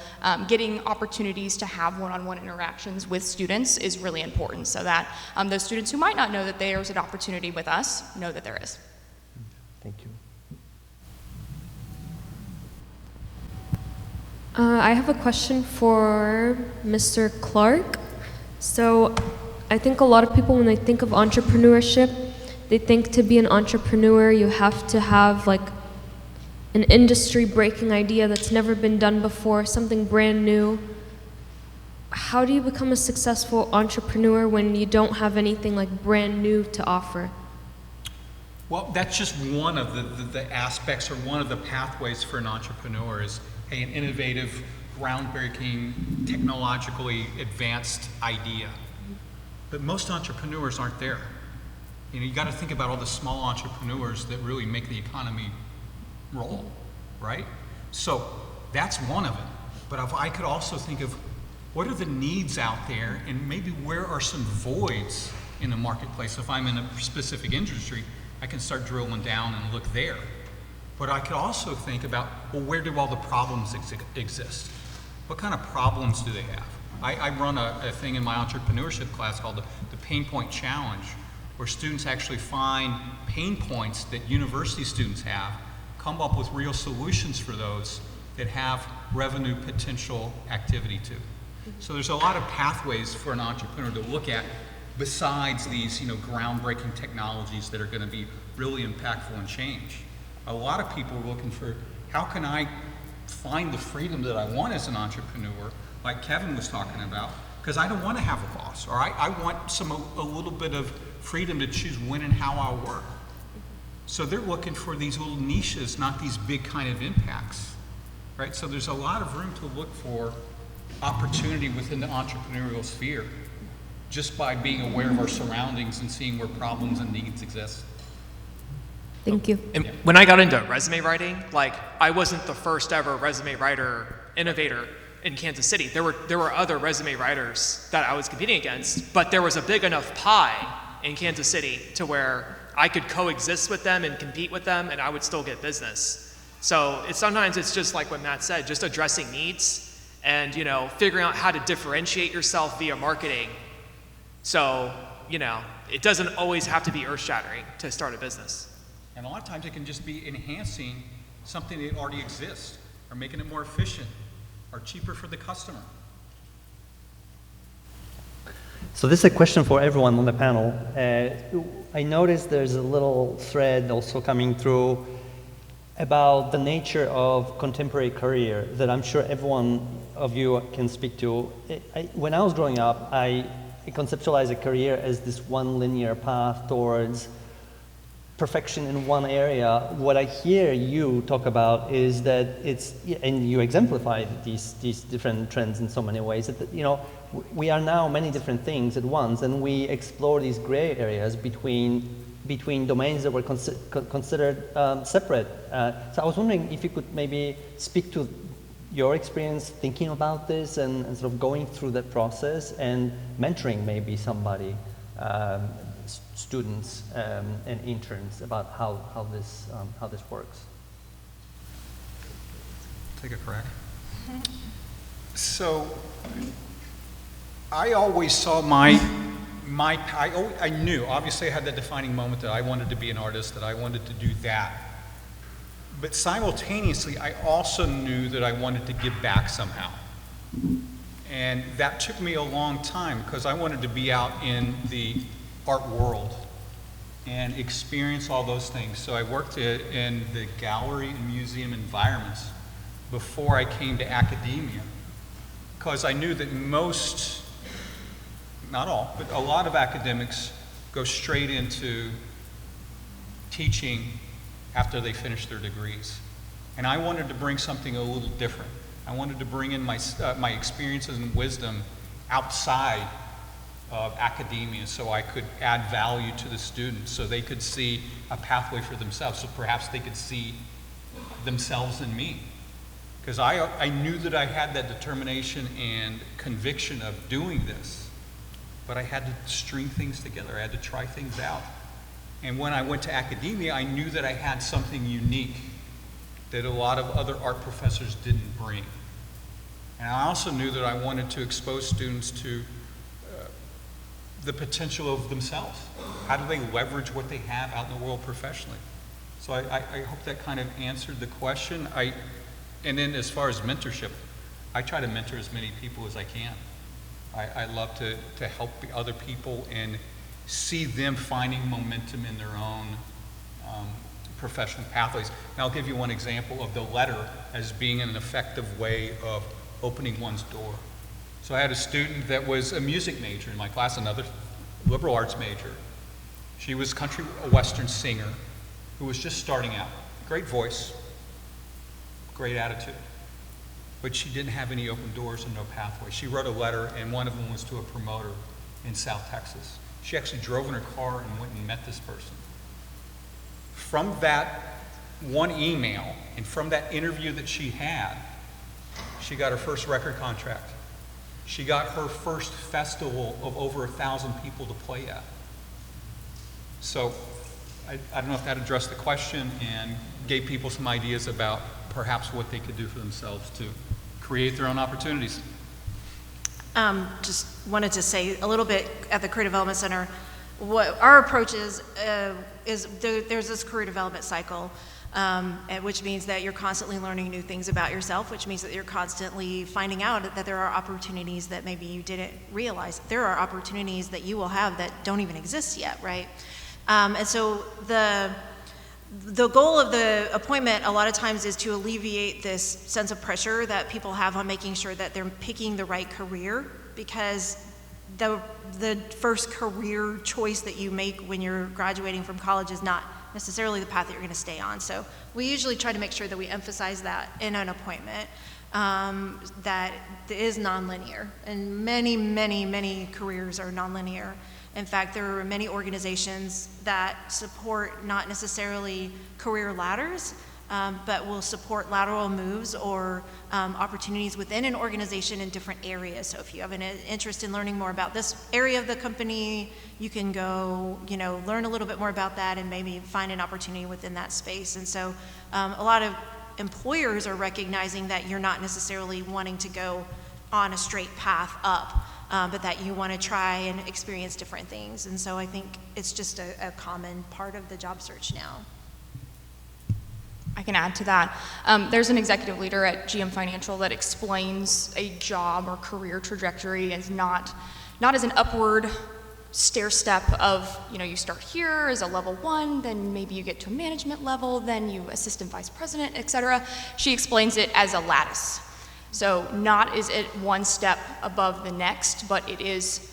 getting opportunities to have one-on-one interactions with students is really important, so that those students who might not know that there's an opportunity with us know that there is. Thank you. I have a question for Mr. Clark. So I think a lot of people, when they think of entrepreneurship, they think to be an entrepreneur, you have to have like an industry-breaking idea that's never been done before, something brand new. How do you become a successful entrepreneur when you don't have anything like brand new to offer? Well, that's just one of the aspects or one of the pathways for an entrepreneur is an innovative, groundbreaking, technologically advanced idea. But most entrepreneurs aren't there. You know, you got to think about all the small entrepreneurs that really make the economy roll, right? So that's one of it. But if I could also think of what are the needs out there, and maybe where are some voids in the marketplace? If I'm in a specific industry, I can start drilling down and look there. But I could also think about, well, where do all the problems exist? What kind of problems do they have? I run a thing in my entrepreneurship class called the Pain Point Challenge, where students actually find pain points that university students have, come up with real solutions for those that have revenue potential activity too. So there's a lot of pathways for an entrepreneur to look at besides these, groundbreaking technologies that are going to be really impactful and change. A lot of people are looking for, how can I find the freedom that I want as an entrepreneur, like Kevin was talking about, because I don't want to have a boss, or I want a little bit of freedom to choose when and how I'll work. So they're looking for these little niches, not these big kind of impacts, right? So there's a lot of room to look for opportunity within the entrepreneurial sphere, just by being aware of our surroundings and seeing where problems and needs exist. Thank you. And when I got into resume writing, I wasn't the first ever resume writer innovator in Kansas City. There were other resume writers that I was competing against, but there was a big enough pie in Kansas City to where I could coexist with them and compete with them, and I would still get business. So sometimes it's just like what Matt said, just addressing needs and figuring out how to differentiate yourself via marketing. So it doesn't always have to be earth-shattering to start a business. And a lot of times it can just be enhancing something that already exists, or making it more efficient, or cheaper for the customer. So this is a question for everyone on the panel. I noticed there's a little thread also coming through about the nature of contemporary career that I'm sure everyone of you can speak to. When I was growing up, I conceptualized a career as this one linear path towards perfection in one area. What I hear you talk about is that and you exemplify these different trends in so many ways, that we are now many different things at once, and we explore these gray areas between domains that were considered separate. So I was wondering if you could maybe speak to your experience thinking about this and sort of going through that process and mentoring maybe somebody, students and interns, about how this works. Take a crack. So I always saw I knew, obviously I had that defining moment that I wanted to be an artist, that I wanted to do that. But simultaneously, I also knew that I wanted to give back somehow. And that took me a long time, because I wanted to be out in the art world and experience all those things. So I worked in the gallery and museum environments before I came to academia, because I knew that most, not all, but a lot of academics go straight into teaching after they finish their degrees. And I wanted to bring something a little different. I wanted to bring in my experiences and wisdom outside of academia, so I could add value to the students, so they could see a pathway for themselves, so perhaps they could see themselves in me. Because I knew that I had that determination and conviction of doing this, but I had to string things together. I had to try things out. And when I went to academia, I knew that I had something unique that a lot of other art professors didn't bring. And I also knew that I wanted to expose students to the potential of themselves. How do they leverage what they have out in the world professionally? So I hope that kind of answered the question. And then as far as mentorship, I try to mentor as many people as I can. I love to help other people and see them finding momentum in their own professional pathways. And I'll give you one example of the letter as being an effective way of opening one's door. So I had a student that was a music major in my class, another liberal arts major. She was a country western singer who was just starting out. Great voice, great attitude, but she didn't have any open doors and no pathway. She wrote a letter, and one of them was to a promoter in South Texas. She actually drove in her car and went and met this person. From that one email and from that interview that she had, she got her first record contract. She got her first festival of over 1,000 people to play at. So I don't know if that addressed the question and gave people some ideas about perhaps what they could do for themselves to create their own opportunities. Just wanted to say a little bit at the Career Development Center, what our approach is there's this career development cycle, which means that you're constantly learning new things about yourself, which means that you're constantly finding out that there are opportunities that maybe you didn't realize. There are opportunities that you will have that don't even exist yet, right? And so the goal of the appointment a lot of times is to alleviate this sense of pressure that people have on making sure that they're picking the right career, because the first career choice that you make when you're graduating from college is not necessarily the path that you're going to stay on. So we usually try to make sure that we emphasize that in an appointment, that it is nonlinear, and many careers are nonlinear. In fact, there are many organizations that support not necessarily career ladders, but will support lateral moves or opportunities within an organization in different areas. So if you have an interest in learning more about this area of the company, you can go, learn a little bit more about that and maybe find an opportunity within that space. And so a lot of employers are recognizing that you're not necessarily wanting to go on a straight path up, but that you want to try and experience different things. And so I think it's just a common part of the job search now. I can add to that. There's an executive leader at GM Financial that explains a job or career trajectory as not as an upward stair step of, you start here as a level 1, then maybe you get to a management level, then you assistant vice president, etc. She explains it as a lattice. So not is it one step above the next, but it is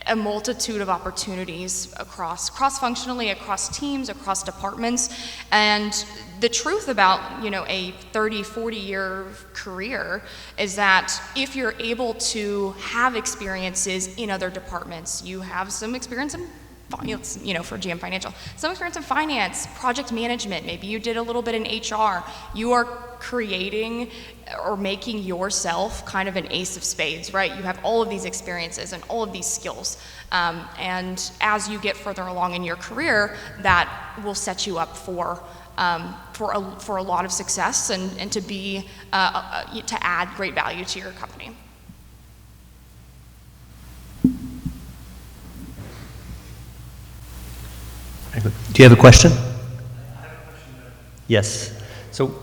a multitude of opportunities cross-functionally, across teams, across departments. And the truth about, a 30, 40-year career is that if you're able to have experiences in other departments, you have some experience in for GM Financial, some experience in finance, project management, maybe you did a little bit in HR, you are creating or making yourself kind of an ace of spades, right? You have all of these experiences and all of these skills. And as you get further along in your career, that will set you up for a lot of success and to add great value to your company. Do you have a question? Yes. So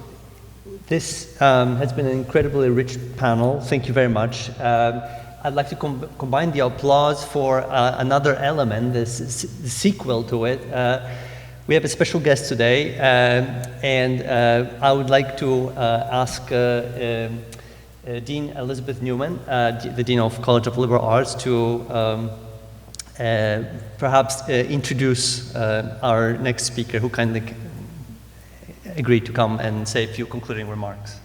this has been an incredibly rich panel. Thank you very much. I'd like to combine the applause for another element, the sequel to it. We have a special guest today, and I would like to ask Dean Elizabeth Newman, the Dean of College of Liberal Arts, to perhaps introduce our next speaker, who kindly agreed to come and say a few concluding remarks.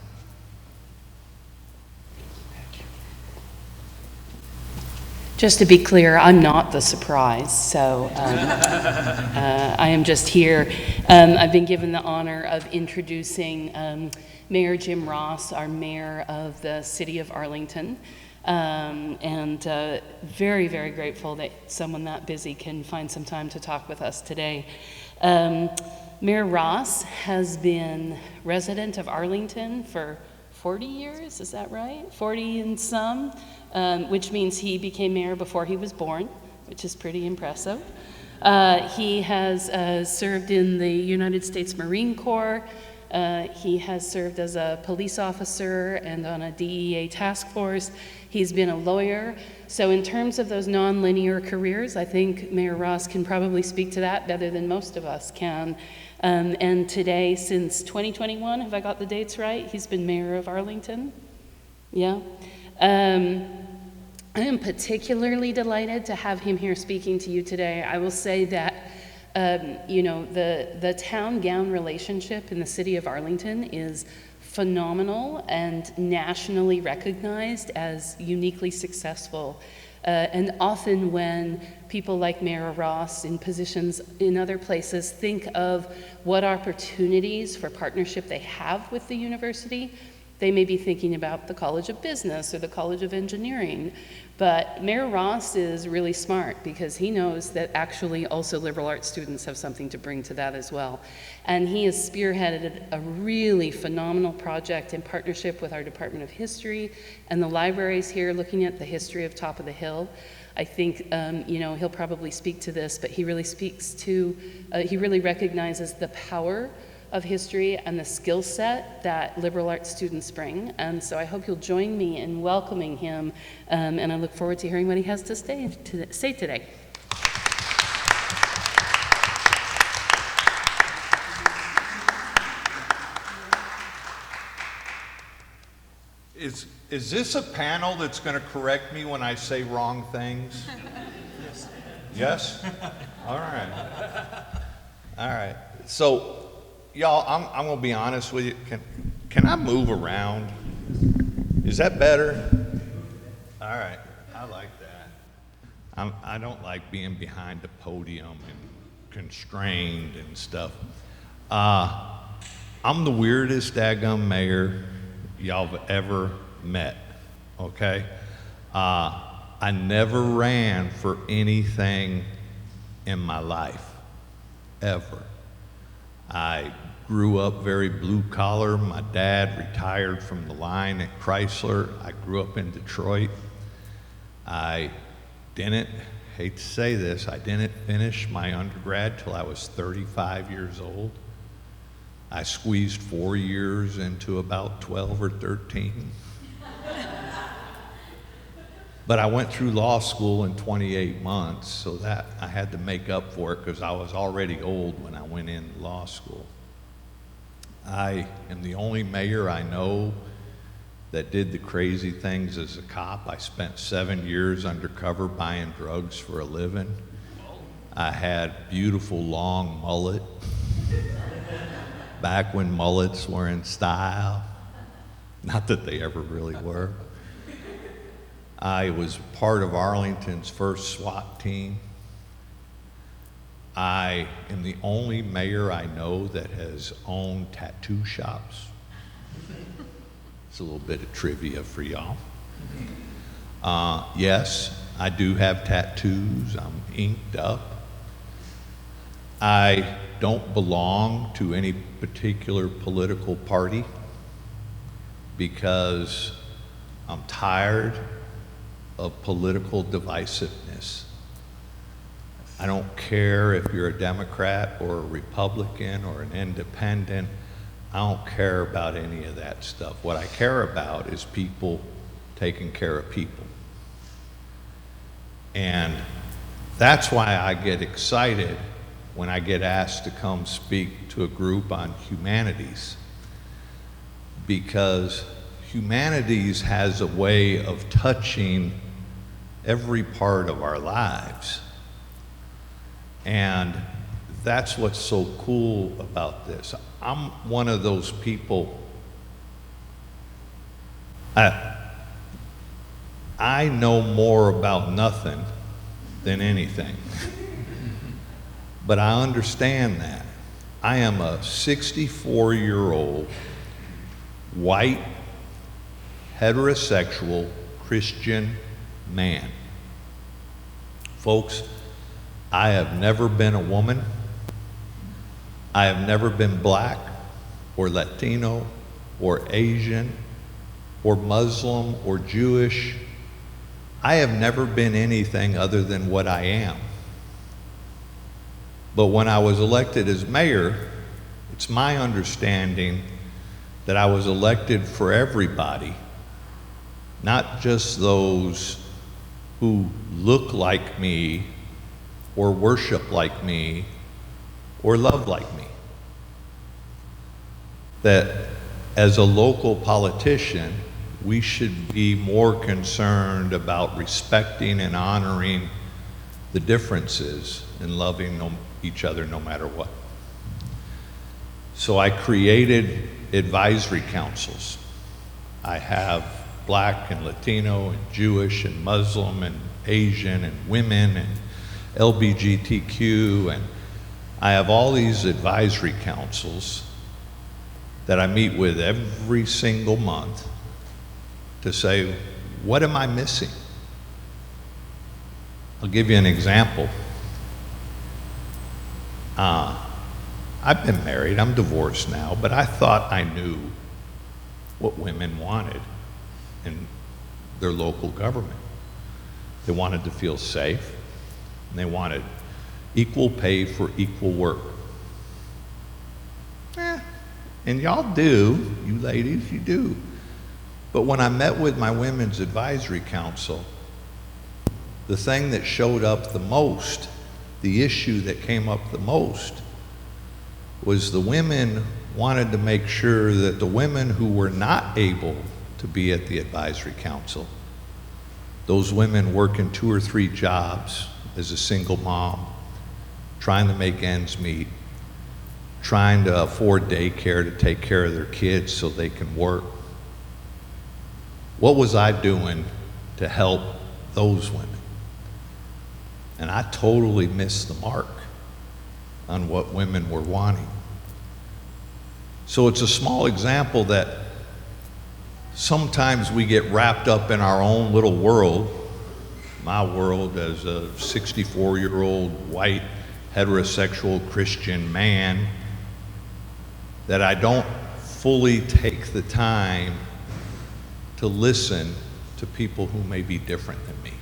Just to be clear, I'm not the surprise, so I am just here. I've been given the honor of introducing Mayor Jim Ross, our mayor of the city of Arlington. And very, very grateful that someone that busy can find some time to talk with us today. Mayor Ross has been resident of Arlington for 40 years, is that right? 40 and some, which means he became mayor before he was born, which is pretty impressive. He has served in the United States Marine Corps. He has served as a police officer and on a DEA task force. He's been a lawyer. So in terms of those non-linear careers, I think Mayor Ross can probably speak to that better than most of us can. And today, since 2021, have I got the dates right? He's been mayor of Arlington? Yeah. I am particularly delighted to have him here speaking to you today. I will say that the town-gown relationship in the city of Arlington is phenomenal and nationally recognized as uniquely successful. And often when people like Mayor Ross in positions in other places think of what opportunities for partnership they have with the university, They may be thinking about the College of Business or the College of Engineering. But Mayor Ross is really smart because he knows that actually also liberal arts students have something to bring to that as well. And he has spearheaded a really phenomenal project in partnership with our Department of History and the libraries here, looking at the history of Top of the Hill. I think, you know, he'll probably speak to this, but he really speaks to, he really recognizes the power of history and the skill set that liberal arts students bring. And so I hope you'll join me in welcoming him, and I look forward to hearing what he has to say today. Is this a panel that's going to correct me when I say wrong things? Yes. Yes? All right. All right. So, y'all, I'm going to be honest with you. Can I move around? Is that better? All right. I like that. I don't like being behind the podium and constrained and stuff. I'm the weirdest daggum mayor y'all have ever met, okay? I never ran for anything in my life, ever. I grew up very blue collar. My dad retired from the line at Chrysler. I grew up in Detroit. I didn't, hate to say this, I didn't finish my undergrad till I was 35 years old. I squeezed 4 years into about 12 or 13. But I went through law school in 28 months, so that I had to make up for it because I was already old when I went in law school. I am the only mayor I know that did the crazy things as a cop. I spent 7 years undercover buying drugs for a living. I had beautiful long mullet. Back when mullets were in style. Not that they ever really were. I was part of Arlington's first SWAT team. I am the only mayor I know that has owned tattoo shops. It's a little bit of trivia for y'all. Yes, I do have tattoos. I'm inked up. I don't belong to any particular political party because I'm tired of political divisiveness. I don't care if you're a Democrat or a Republican or an independent. I don't care about any of that stuff. What I care about is people taking care of people. And that's why I get excited when I get asked to come speak to a group on humanities, because humanities has a way of touching every part of our lives. And that's what's so cool about this. I'm one of those people, I know more about nothing than anything. But I understand that. I am a 64-year-old, white, heterosexual, Christian man. Folks, I have never been a woman. I have never been black or Latino or Asian or Muslim or Jewish. I have never been anything other than what I am. But when I was elected as mayor, it's my understanding that I was elected for everybody, not just those who look like me or worship like me or love like me. That as a local politician, we should be more concerned about respecting and honoring the differences and loving each other no matter what. So I created advisory councils. I have black and Latino and Jewish and Muslim and Asian and women and LGBTQ, and I have all these advisory councils that I meet with every single month to say, what am I missing? I'll give you an example. I've been married, I'm divorced now, but I thought I knew what women wanted in their local government. They wanted to feel safe, and they wanted equal pay for equal work. And y'all do, you ladies, you do. But when I met with my Women's Advisory Council, the thing that showed up the most, the issue that came up the most, was the women wanted to make sure that the women who were not able to be at the advisory council, those women working 2 or 3 jobs as a single mom, trying to make ends meet, trying to afford daycare to take care of their kids so they can work. What was I doing to help those women? And I totally missed the mark on what women were wanting. So it's a small example that sometimes we get wrapped up in our own little world, my world as a 64-year-old white heterosexual Christian man, that I don't fully take the time to listen to people who may be different than me.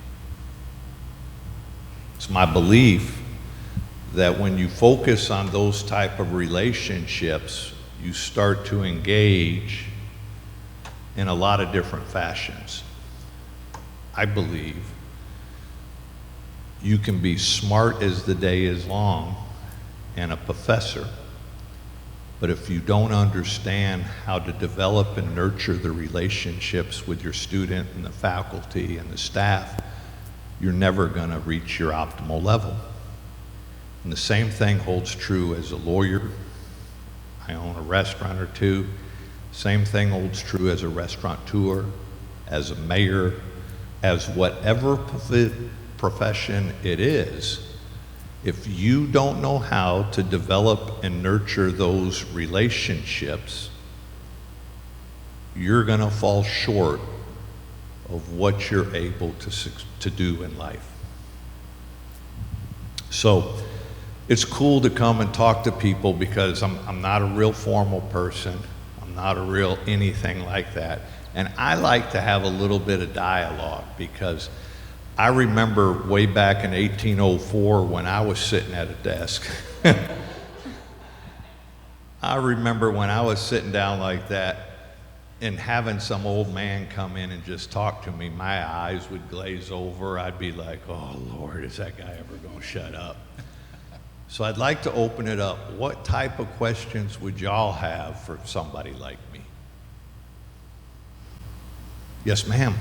It's my belief that when you focus on those type of relationships, you start to engage in a lot of different fashions. I believe you can be smart as the day is long and a professor, but if you don't understand how to develop and nurture the relationships with your student and the faculty and the staff, you're never going to reach your optimal level. And the same thing holds true as a lawyer. I own a restaurant or two. Same thing holds true as a restaurateur, as a mayor, as whatever profession it is. If you don't know how to develop and nurture those relationships, you're going to fall short of what you're able to do in life. So it's cool to come and talk to people because I'm not a real formal person. I'm not a real anything like that. And I like to have a little bit of dialogue because I remember way back in 1804 when I was sitting at a desk. I remember when I was sitting down like that and having some old man come in and just talk to me, my eyes would glaze over. I'd be like, oh Lord, is that guy ever gonna shut up? So I'd like to open it up. What type of questions would y'all have for somebody like me? Yes, ma'am.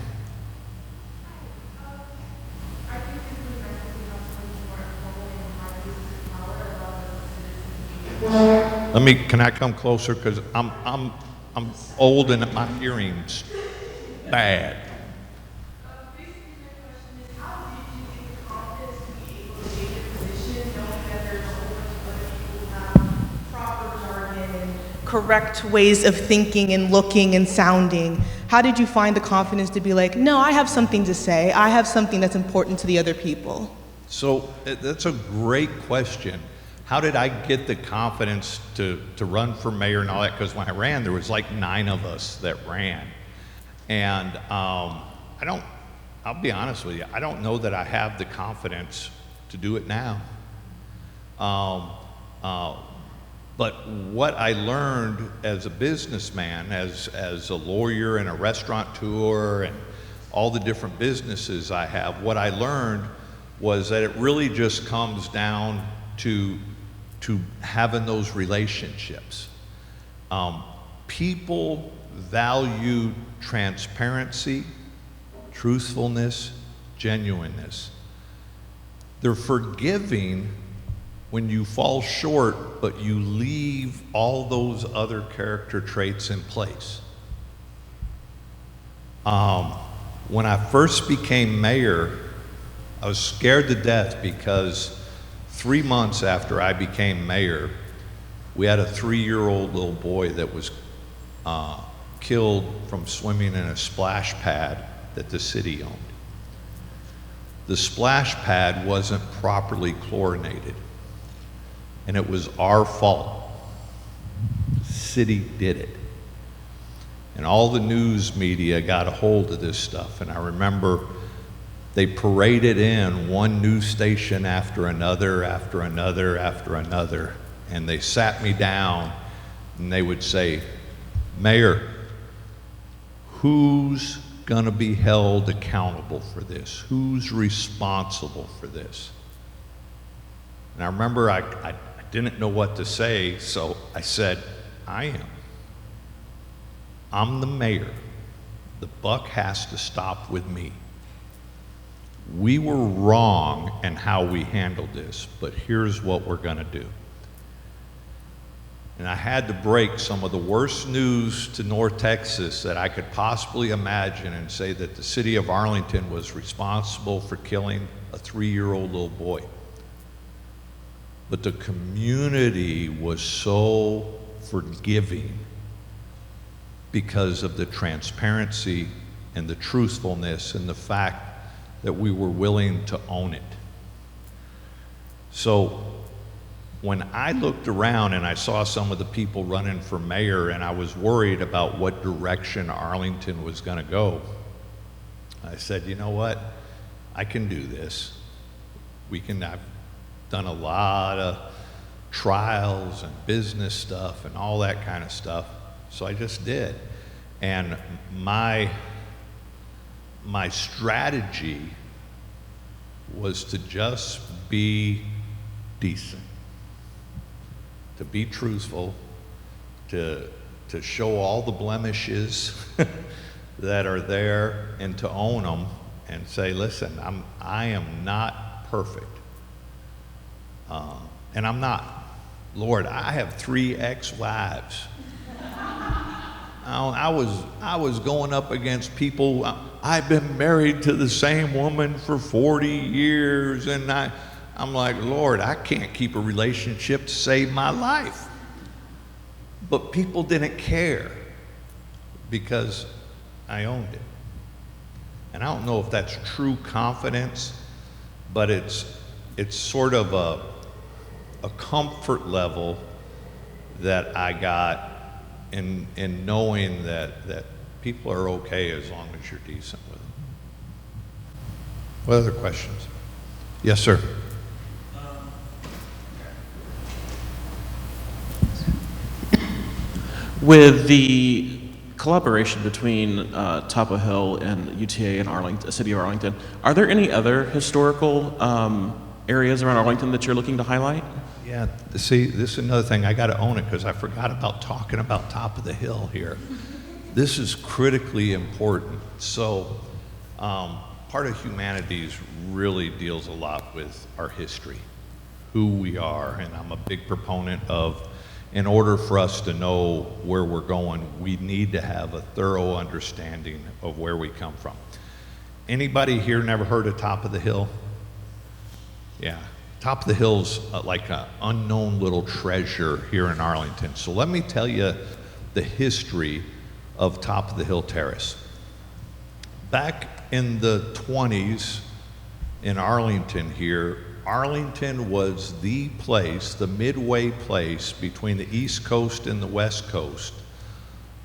Can I come closer? Because I'm old and my hearing's bad. Correct ways of thinking and looking and sounding. How did you find the confidence to be like, no, I have something to say. I have something that's important to the other people? So that's a great question. How did I get the confidence to run for mayor and all that? Because when I ran, there was like 9 of us that ran. And I'll be honest with you, I don't know that I have the confidence to do it now. But what I learned as a businessman, as a lawyer and a restaurateur and all the different businesses I have, what I learned was that it really just comes down to having those relationships. People value transparency, truthfulness, genuineness. They're forgiving when you fall short, but you leave all those other character traits in place. When I first became mayor, I was scared to death because 3 months after I became mayor, we had a 3-year-old little boy that was killed from swimming in a splash pad that the city owned. The splash pad wasn't properly chlorinated, and it was our fault. The city did it. And all the news media got a hold of this stuff, and I remember they paraded in one news station after another, after another, after another, and they sat me down and they would say, "Mayor, who's gonna be held accountable for this? Who's responsible for this?" And I remember I didn't know what to say, so I said, "I am. I'm the mayor. The buck has to stop with me. We were wrong in how we handled this, but here's what we're gonna do." And I had to break some of the worst news to North Texas that I could possibly imagine and say that the city of Arlington was responsible for killing a 3-year-old little boy. But the community was so forgiving because of the transparency and the truthfulness and the fact that we were willing to own it. So when I looked around and I saw some of the people running for mayor and I was worried about what direction Arlington was gonna go, I said, you know what? I can do this. I've done a lot of trials and business stuff and all that kind of stuff. So I just did. And my strategy was to just be decent, to be truthful, to show all the blemishes that are there and to own them and say, listen, I am not perfect. And I'm not. Lord, I have 3 ex-wives. I was going up against people. I've been married to the same woman for 40 years, and I'm like, Lord, I can't keep a relationship to save my life. But people didn't care because I owned it. And I don't know if that's true confidence, but it's sort of a comfort level that I got in knowing that people are okay as long as you're decent with them. What other questions? Yes, sir. With the collaboration between Top of Hill and UTA and Arlington, City of Arlington, are there any other historical areas around Arlington that you're looking to highlight? Yeah, see, this is another thing. I got to own it because I forgot about talking about Top of the Hill here. This is critically important. So part of Humanities really deals a lot with our history, who we are, and I'm a big proponent of, in order for us to know where we're going, we need to have a thorough understanding of where we come from. Anybody here never heard of Top of the Hill? Yeah. Top of the Hill's like an unknown little treasure here in Arlington. So let me tell you the history of Top of the Hill Terrace. Back in the 20s in Arlington here, Arlington was the place, the midway place between the East Coast and the West Coast,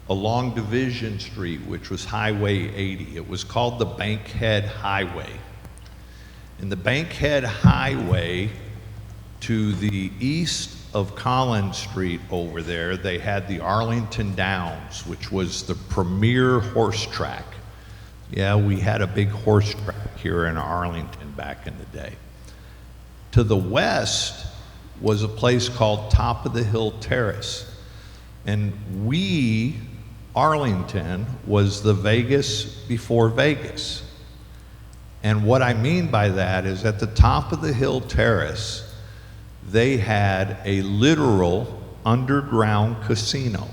along Division Street, which was Highway 80. It was called the Bankhead Highway. And the Bankhead Highway, to the east of Collins Street over there, they had the Arlington Downs, which was the premier horse track. Yeah, we had a big horse track here in Arlington back in the day. To the west was a place called Top of the Hill Terrace. And Arlington, was the Vegas before Vegas. And what I mean by that is at the Top of the Hill Terrace, they had a literal underground casino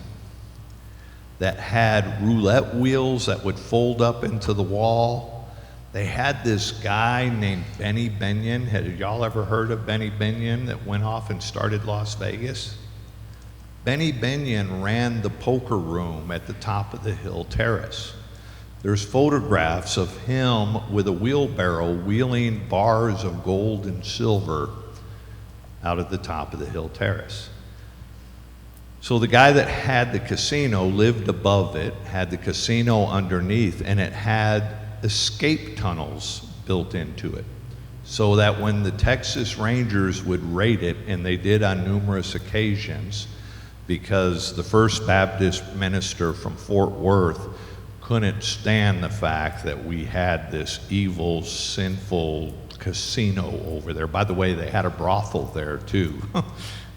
that had roulette wheels that would fold up into the wall. They had this guy named Benny Binion. Had y'all ever heard of Benny Binion that went off and started Las Vegas? Benny Binion ran the poker room at the top of the hill terrace. There's photographs of him with a wheelbarrow wheeling bars of gold and silver out at the top of the hill terrace. So the guy that had the casino lived above it, had the casino underneath, and it had escape tunnels built into it, so that when the Texas Rangers would raid it, and they did on numerous occasions, because the First Baptist minister from Fort Worth couldn't stand the fact that we had this evil, sinful casino over there. By the way, they had a brothel there too.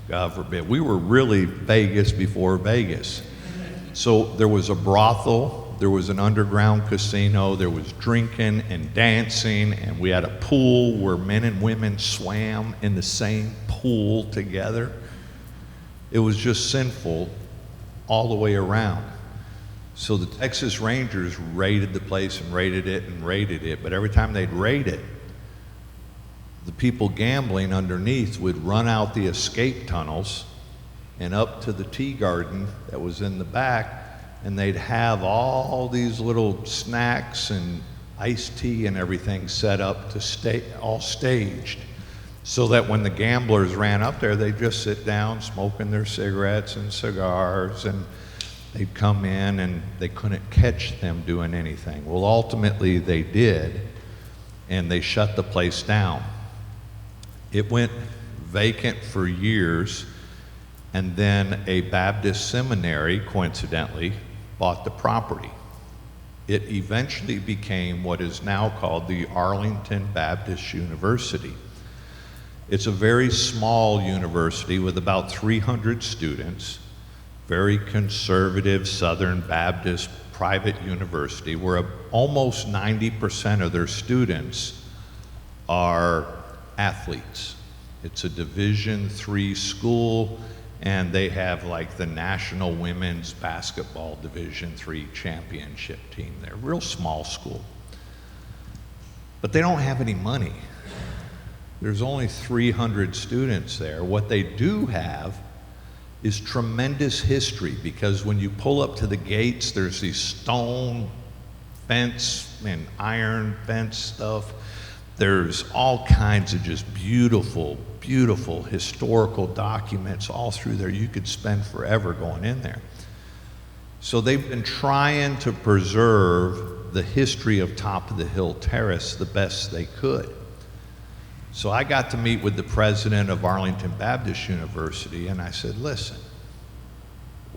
God forbid. We were really Vegas before Vegas. So there was a brothel, there was an underground casino, there was drinking and dancing, and we had a pool where men and women swam in the same pool together. It was just sinful all the way around. So the Texas Rangers raided the place and raided it, but every time they'd raid it, the people gambling underneath would run out the escape tunnels and up to the tea garden that was in the back, and they'd have all these little snacks and iced tea and everything set up to stay all staged, so that when the gamblers ran up there, they'd just sit down smoking their cigarettes and cigars, and they'd come in and they couldn't catch them doing anything. Well, ultimately they did, and they shut the place down. It went vacant for years, and then a Baptist seminary, coincidentally, bought the property. It eventually became what is now called the Arlington Baptist University. It's a very small university with about 300 students, very conservative Southern Baptist private university, where almost 90% of their students are athletes. It's a Division III school, and they have like the National Women's Basketball Division III championship team. They're a real small school. But they don't have any money. There's only 300 students there. What they do have is tremendous history, because when you pull up to the gates, there's these stone fence and iron fence stuff. There's all kinds of just beautiful, beautiful historical documents all through there. You could spend forever going in there. So they've been trying to preserve the history of Top of the Hill Terrace the best they could. So I got to meet with the president of Arlington Baptist University, and I said, listen,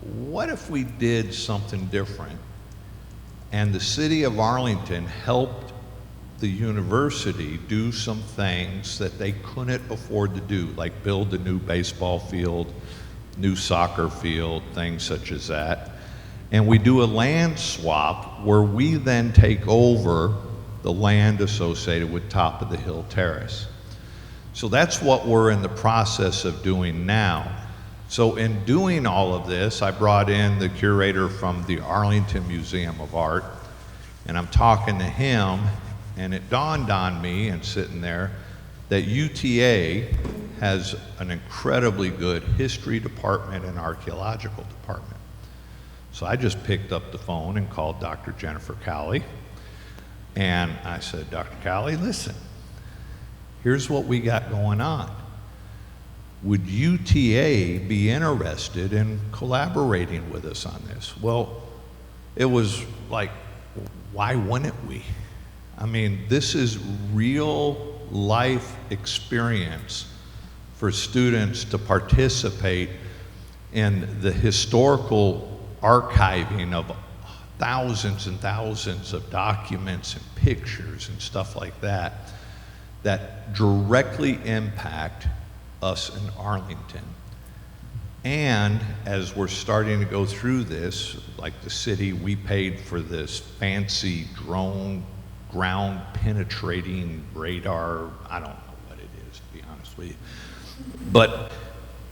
what if we did something different, and the city of Arlington helped the university do some things that they couldn't afford to do, like build a new baseball field, new soccer field, things such as that. And we do a land swap where we then take over the land associated with Top of the Hill Terrace. So that's what we're in the process of doing now. So in doing all of this, I brought in the curator from the Arlington Museum of Art, and I'm talking to him, and it dawned on me, and sitting there, that UTA has an incredibly good history department and archaeological department. So I just picked up the phone and called Dr. Jennifer Cowley, and I said, Dr. Cowley, listen, here's what we got going on. Would UTA be interested in collaborating with us on this? Well, it was like, why wouldn't we? I mean, this is real life experience for students to participate in the historical archiving of thousands and thousands of documents and pictures and stuff like that, that directly impact us in Arlington. And as we're starting to go through this, like the city, we paid for this fancy drone ground penetrating radar. I don't know what it is, to be honest with you. But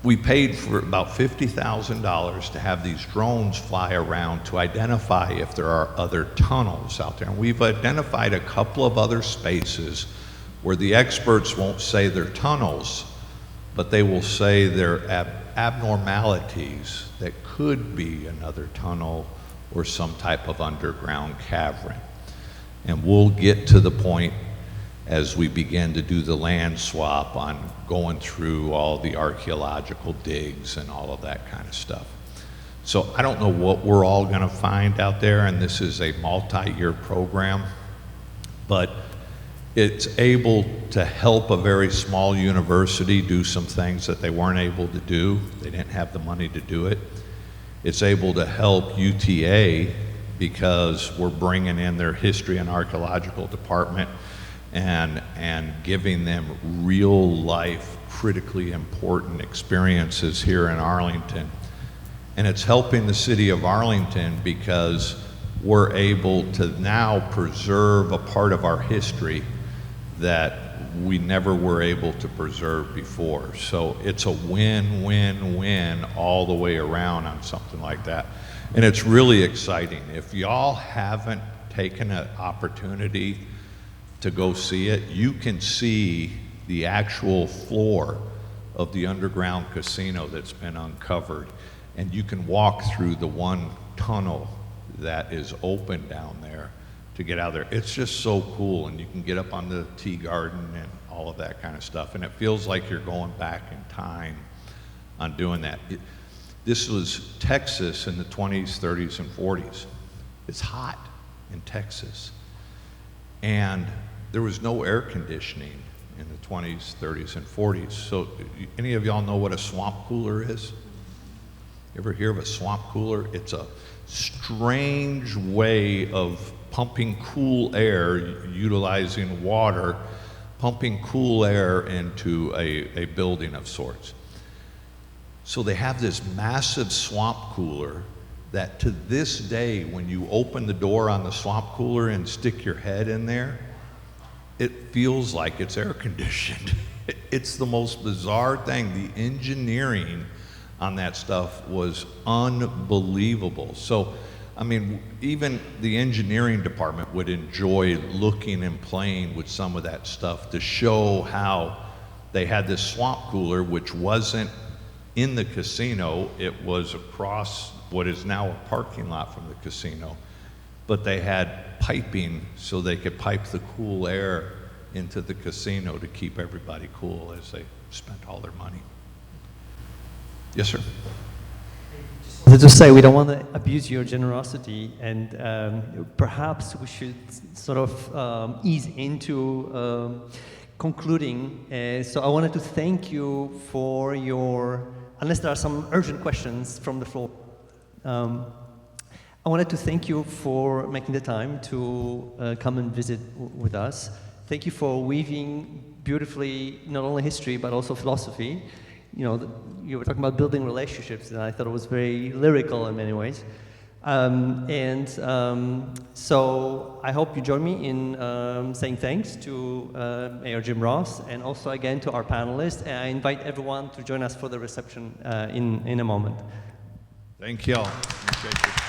we paid for about $50,000 to have these drones fly around to identify if there are other tunnels out there. And we've identified a couple of other spaces where the experts won't say they're tunnels, but they will say they're abnormalities that could be another tunnel or some type of underground cavern. And we'll get to the point as we begin to do the land swap on going through all the archaeological digs and all of that kind of stuff. So I don't know what we're all going to find out there, and this is a multi-year program, but it's able to help a very small university do some things that they weren't able to do. They didn't have the money to do it. It's able to help UTA because we're bringing in their history and archaeological department and giving them real life, critically important experiences here in Arlington. And it's helping the city of Arlington because we're able to now preserve a part of our history that we never were able to preserve before. So it's a win-win-win all the way around on something like that. And it's really exciting. If y'all haven't taken an opportunity to go see it, you can see the actual floor of the underground casino that's been uncovered. And you can walk through the one tunnel that is open down there to get out of there. It's just so cool, and you can get up on the tea garden and all of that kind of stuff, and it feels like you're going back in time on doing that. This was Texas in the 20s, 30s, and 40s. It's hot in Texas, and there was no air conditioning in the 20s, 30s, and 40s. So any of y'all know what a swamp cooler is? You ever hear of a swamp cooler? It's a strange way of pumping cool air, utilizing water, pumping cool air into a building of sorts. So they have this massive swamp cooler that to this day, when you open the door on the swamp cooler and stick your head in there, it feels like it's air conditioned. It's the most bizarre thing. The engineering on that stuff was unbelievable. So, I mean, even the engineering department would enjoy looking and playing with some of that stuff to show how they had this swamp cooler, which wasn't in the casino. It was across what is now a parking lot from the casino. But they had piping so they could pipe the cool air into the casino to keep everybody cool as they spent all their money. Yes, sir. I wanted to say we don't want to abuse your generosity, and perhaps we should sort of ease into concluding. So I wanted to thank you for your, unless there are some urgent questions from the floor. I wanted to thank you for making the time to come and visit with us. Thank you for weaving beautifully not only history but also philosophy. You know, you were talking about building relationships, and I thought it was very lyrical in many ways. So I hope you join me in saying thanks to Mayor Jim Ross, and also again to our panelists. And I invite everyone to join us for the reception in a moment. Thank y'all. Appreciate you.